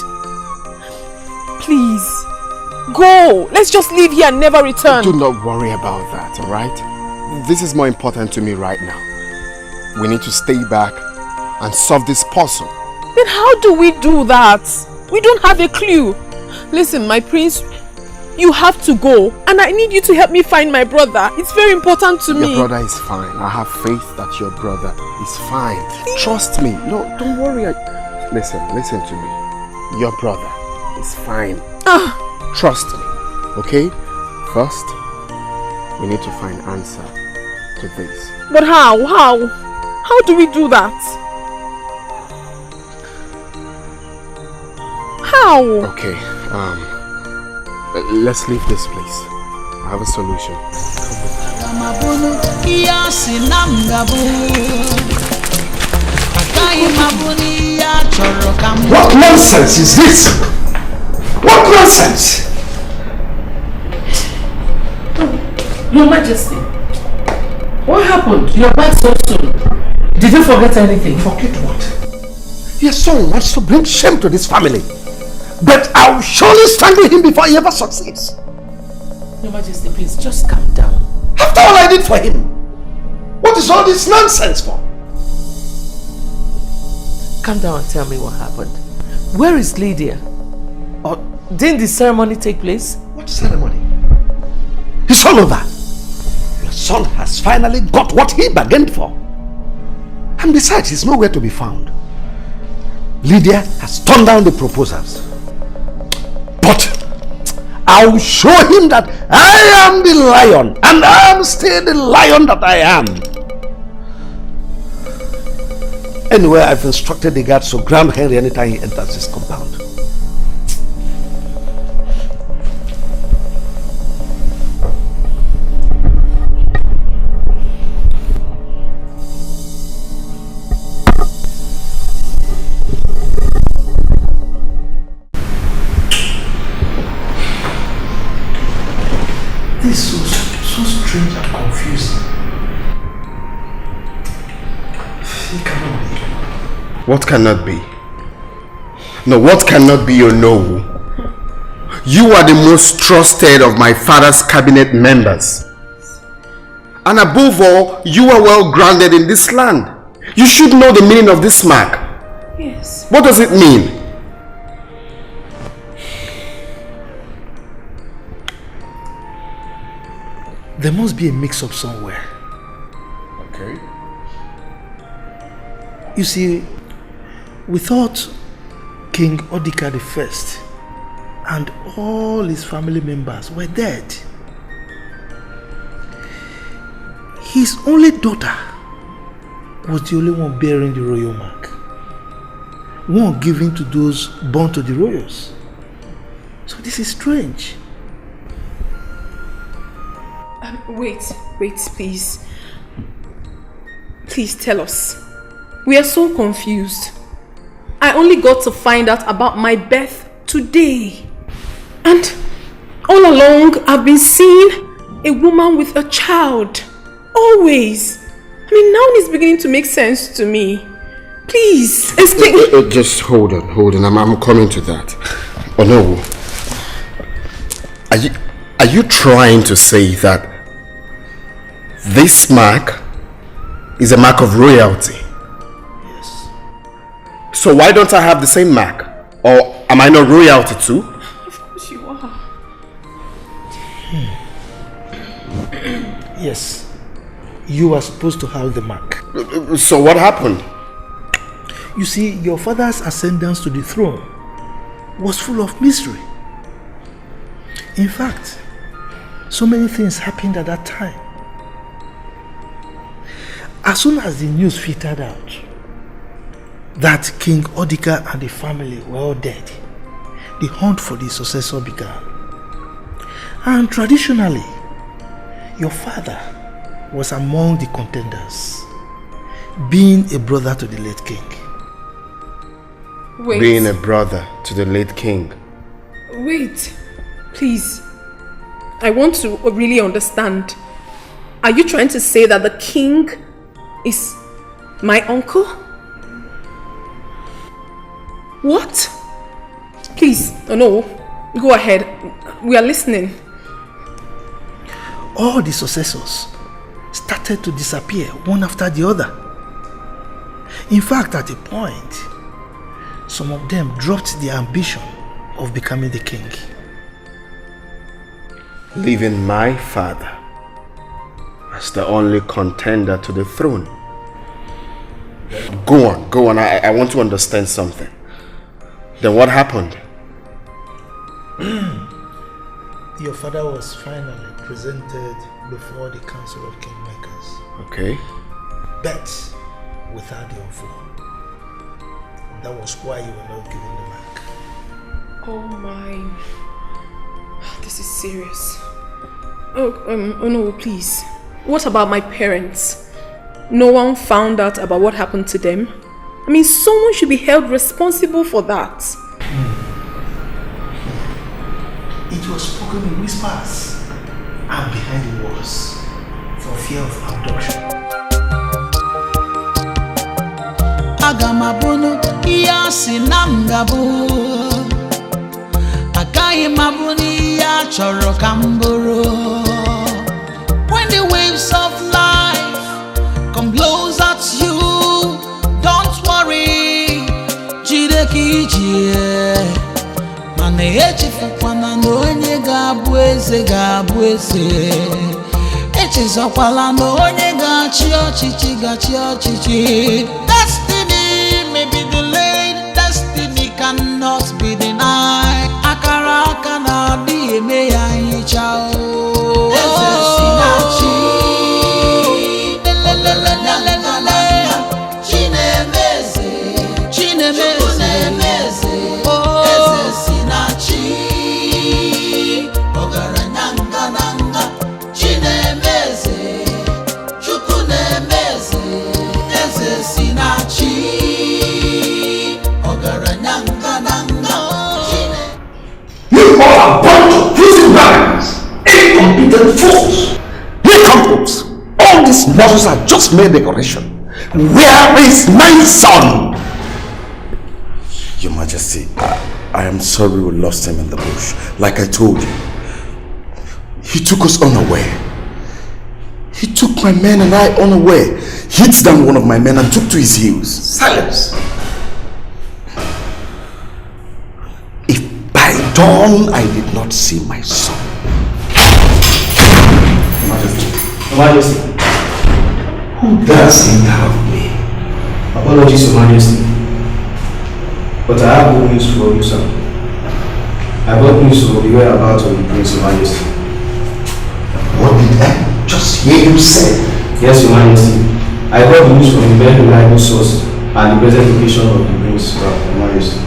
Please, go. Let's just leave here and never return. Do not worry about that, alright? This is more important to me right now. We need to stay back and solve this puzzle. Then how do we do that? We don't have a clue. Listen, my prince, you have to go. And I need you to help me find my brother. It's very important to me. Your brother is fine. I have faith that your brother is fine. Please. Trust me. No, don't worry. Listen to me. Your brother is fine. Trust me. Okay? First, we need to find answer to this. But how? How do we do that? How? Okay, let's leave this place. I have a solution. What nonsense is this? What nonsense? Your Majesty, what happened? You're back so soon. Did you forget anything? Forget what? Your son wants to bring shame to this family. But I'll surely stand with him before he ever succeeds. Your Majesty, please, just calm down. After all I did for him, what is all this nonsense for? Calm down and tell me what happened. Where is Lydia? Or didn't the ceremony take place? What ceremony? It's all over. Your son has finally got what he bargained for. And besides, he's nowhere to be found. Lydia has turned down the proposals. But I'll show him that I am the lion, and I'm still the lion that I am. Anyway, I've instructed the guards to grab Henry anytime he enters his compound. This is so strange and confusing. It cannot be. What cannot be? No, what cannot be, you know? You are the most trusted of my father's cabinet members. And above all, you are well grounded in this land. You should know the meaning of this mark. Yes. What does it mean? There must be a mix-up somewhere. Okay. You see, we thought King Dikeh I and all his family members were dead. His only daughter was the only one bearing the royal mark. One given to those born to the royals. So this is strange. Wait, please. Please tell us. We are so confused. I only got to find out about my birth today. And all along, I've been seeing a woman with a child. Always. I mean, now it's beginning to make sense to me. Please, explain. Just hold on. I'm coming to that. Oh no. Are you trying to say that this mark is a mark of royalty? Yes. So why don't I have the same mark? Or am I not royalty too? Of course you are. Yes. You are supposed to have the mark. So what happened? You see, your father's ascendance to the throne was full of mystery. In fact, so many things happened at that time. As soon as the news filtered out that King Dikeh and the family were all dead, the hunt for the successor began. And traditionally, your father was among the contenders, being a brother to the late king. Wait. Being a brother to the late king. Wait, please. I want to really understand. Are you trying to say that the king is my uncle? What? Please, no, go ahead. We are listening. All the successors started to disappear one after the other. In fact, at a point, some of them dropped their ambition of becoming the king. Leaving my father as the only contender to the throne. Go on. I want to understand something. Then what happened? Your father was finally presented before the Council of Kingmakers. Okay. But without the offer. That was why you were not given the mark. Oh my. This is serious. Oh no, please. What about my parents? No one found out about what happened to them? I mean, someone should be held responsible for that. It was spoken in whispers and behind the walls for fear of abduction. Agamabunu iyasi namgabu Akayi mabuni ya choro kamburu. When the waves of life come blows at you, don't worry, jideki jie. Mane echifukwana n'onye ga-abụ eze. Echezokwala n'onye ga-achị ọchịchị. Destiny may be delayed, destiny cannot be denied. Akara aka na-adị eme ya nhicha o. Eze si na chi. Chinemeze. Eze si na chi. Ogaranyanga nanga. Chinemeze. Chukwu nemeze. Eze si na chi. Ogaranyanga nanga. You are a bunch of fusing rabbits, incompetent fools. Nincompoop! All these models are just mere decoration. Where is my son? Your Majesty, I am sorry we lost him in the bush. Like I told you, he took us unaware. He took my men and I unaware. Hit down one of my men and took to his heels. Silence! If by dawn I did not see my son. Your Majesty. Who does interrupt me? Apologies, Your Majesty. But I have good news for you, sir. I brought news of the whereabouts of the Prince, Your Majesty. What did I just hear you say? Yes, Your Majesty. I got the news from a very reliable source and the present location of the Prince, Your Majesty.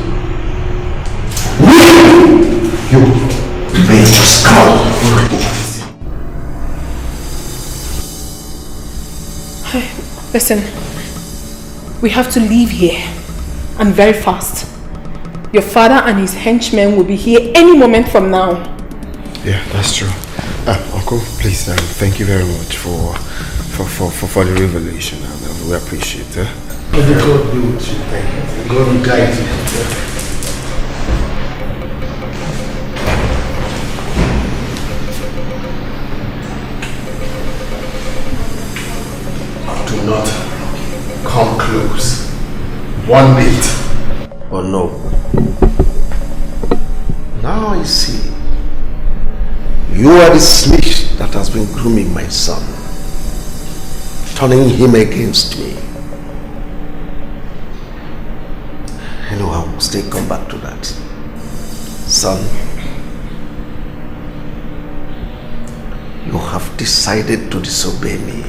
You may just come. Listen, we have to leave here, and very fast. Your father and his henchmen will be here any moment from now. Yeah, that's true. Uncle, please, thank you very much for the revelation. We appreciate it. May the God be with you. Thank you. God will guide you. Do not come close. One bit. But no. Now I see. You are the snitch that has been grooming my son, turning him against me. I know I will still come back to that. Son, you have decided to disobey me.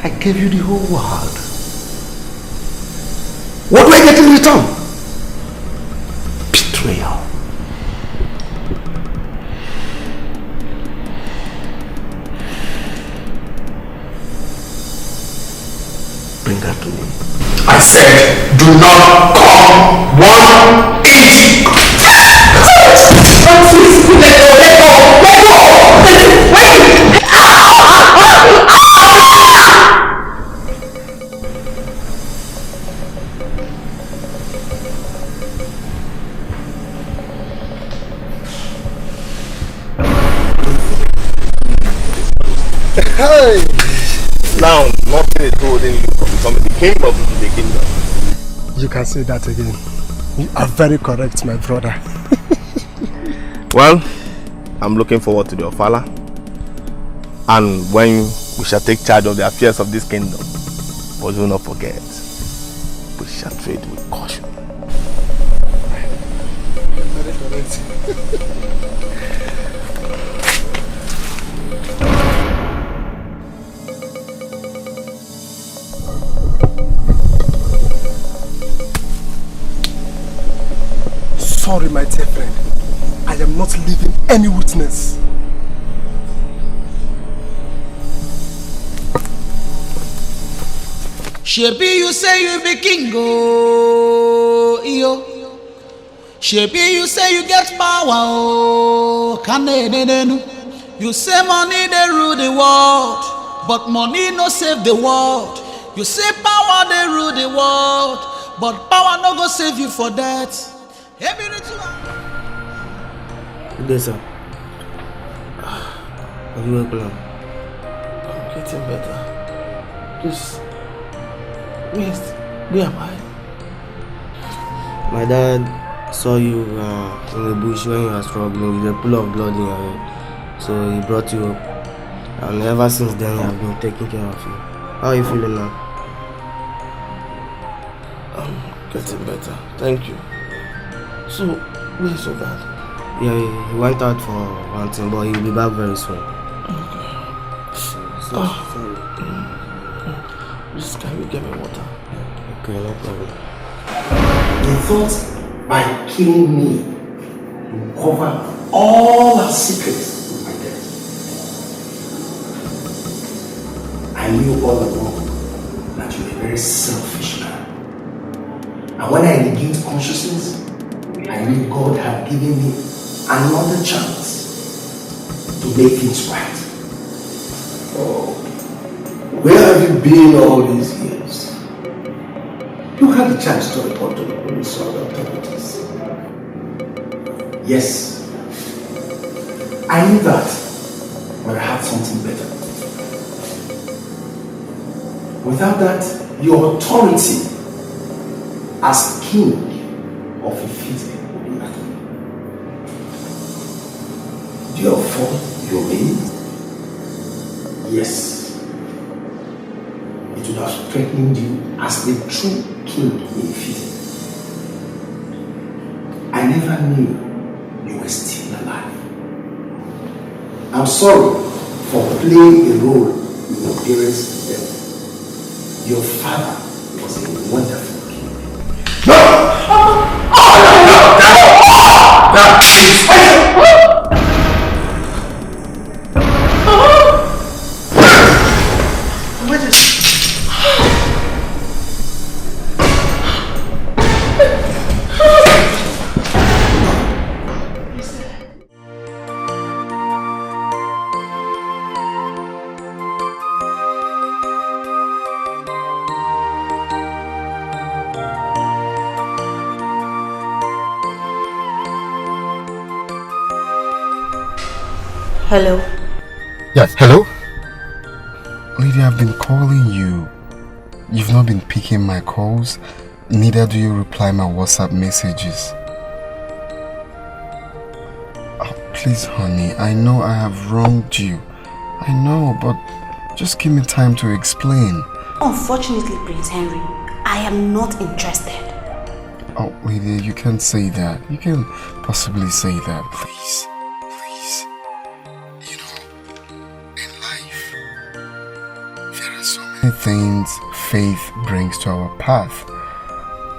I gave you the whole world. What do I get in return? Betrayal. Bring her to me. I said, do not come 1 inch. Please, let Hey! Now, nothing is holding you from becoming the king of the kingdom. You can say that again. You are very correct, my brother. Well, I'm looking forward to the Ofala. And when we shall take charge of the affairs of this kingdom, but do not forget, we shall trade with caution. Very correct. Sorry, my dear friend. I am not leaving any witness. Shebi, you say you be king, oh, yo. Shebi, you say you get power, oh, you say money they rule the world, but money no save the world. You say power they rule the world, but power no go save you for that. Good day, sir. Are you well? I'm getting better. Please, where am I? My dad saw you in the bush when you were struggling with a pool of blood in your head. So he brought you up. And ever since then, he has been taking care of you. How are you feeling now? I'm getting better. Thank you. So, where's your dad? Yeah, he went out for one thing, but he'll be back very soon. Okay. Sorry. Please, can you get me water? Okay, no problem. You thought by killing me, you cover all our secrets with my death. I knew all along that you were a very selfish man. And when I regained consciousness, I knew God had given me another chance to make things right. Oh, where have you been all these years? You had the chance to report to the police or the authorities. Yes, I knew that, but I had something better. Without that, your authority as king of a city would be nothing. Therefore, you mean? Yes. It would have strengthened you as the true king in a city. I never knew you were still alive. I'm sorry for playing a role in your parents' death. Your father was a wonderful king. No! Hello? Yes, hello? Lady, I've been calling you. You've not been picking my calls. Neither do you reply my WhatsApp messages. Oh, please, honey, I know I have wronged you. I know, but just give me time to explain. Unfortunately, Prince Henry, I am not interested. Oh, lady, you can't say that. You can't possibly say that. Please. Please. You know, in life, there are so many things faith brings to our path.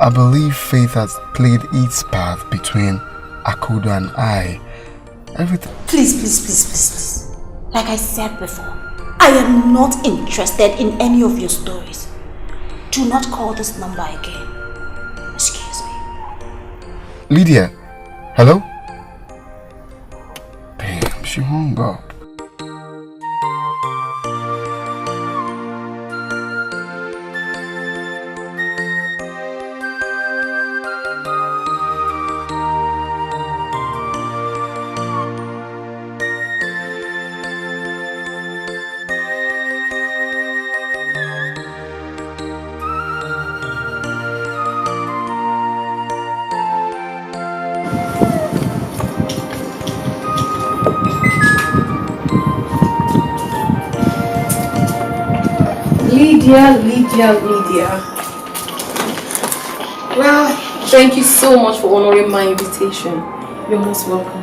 I believe faith has played its part between Akudo and I. Everything. Please. Like I said before, I am not interested in any of your stories. Do not call this number again. Excuse me. Lydia, hello? Damn, she hung up. Lydia. Well, thank you so much for honoring my invitation. You're most welcome.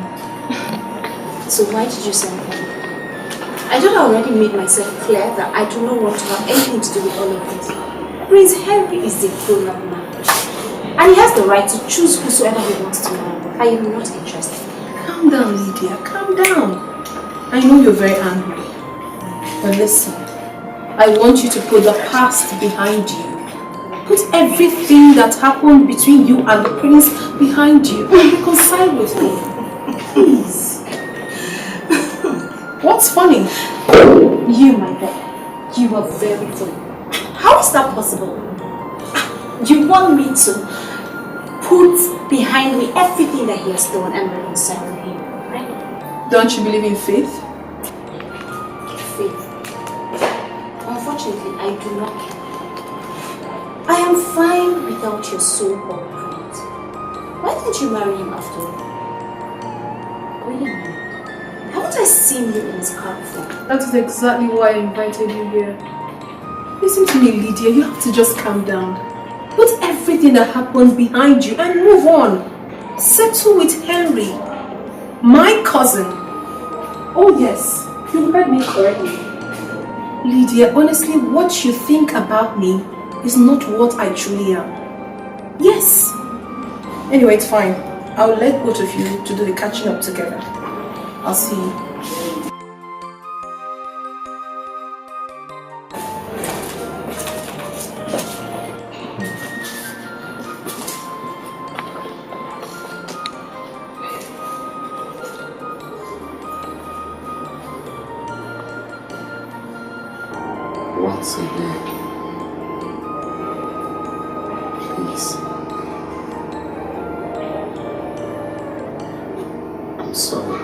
So why did you send me? I thought I already made myself clear that I do not want to have anything to do with all of this. Prince Henry is a grown-up man. And he has the right to choose whosoever he wants to marry. I am not interested. Calm down, Lydia. Calm down. I know you're very angry. But listen. I want you to put the past behind you. Put everything that happened between you and the prince behind you and reconcile with me. Please. What's funny? You, my boy, you are very funny. How is that possible? You want me to put behind me everything that he has done and reconcile with him, right? Don't you believe in faith? Faith. Unfortunately, I do not care. I am fine without your so-called prince. Why didn't you marry him after all? Wait a minute. Haven't I seen you in his car before? That is exactly why I invited you here. Listen to me, Lydia. You have to just calm down. Put everything that happened behind you and move on. Settle with Henry, my cousin. Oh yes, you heard me correctly. Lydia, honestly, what you think about me is not what I truly am. Yes. Anyway, it's fine. I'll let both of you to do the catching up together. I'll see you. Once again, please. I'm sorry.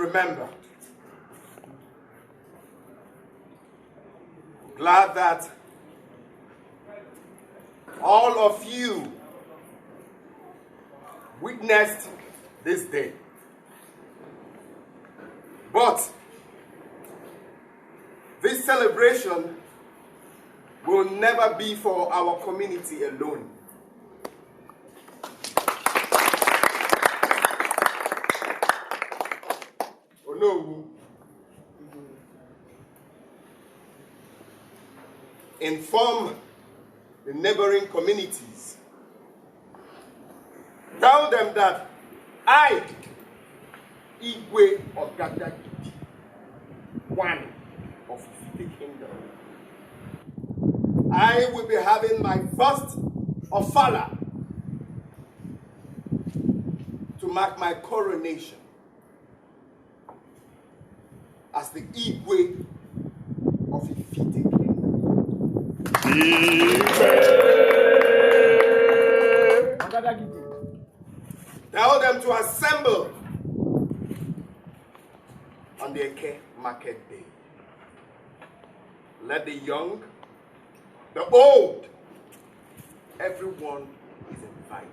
remember. Glad that all of you witnessed this day. But this celebration will never be for our community alone. Oh no. Inform the neighboring communities. Tell them that I, Igwe Ogadagidi, one of the kingdom, I will be having my first ofala to mark my coronation as the Igwe of Ifite kingdom. Tell them to assemble on the Eke market day. Let the young, the old, everyone is invited.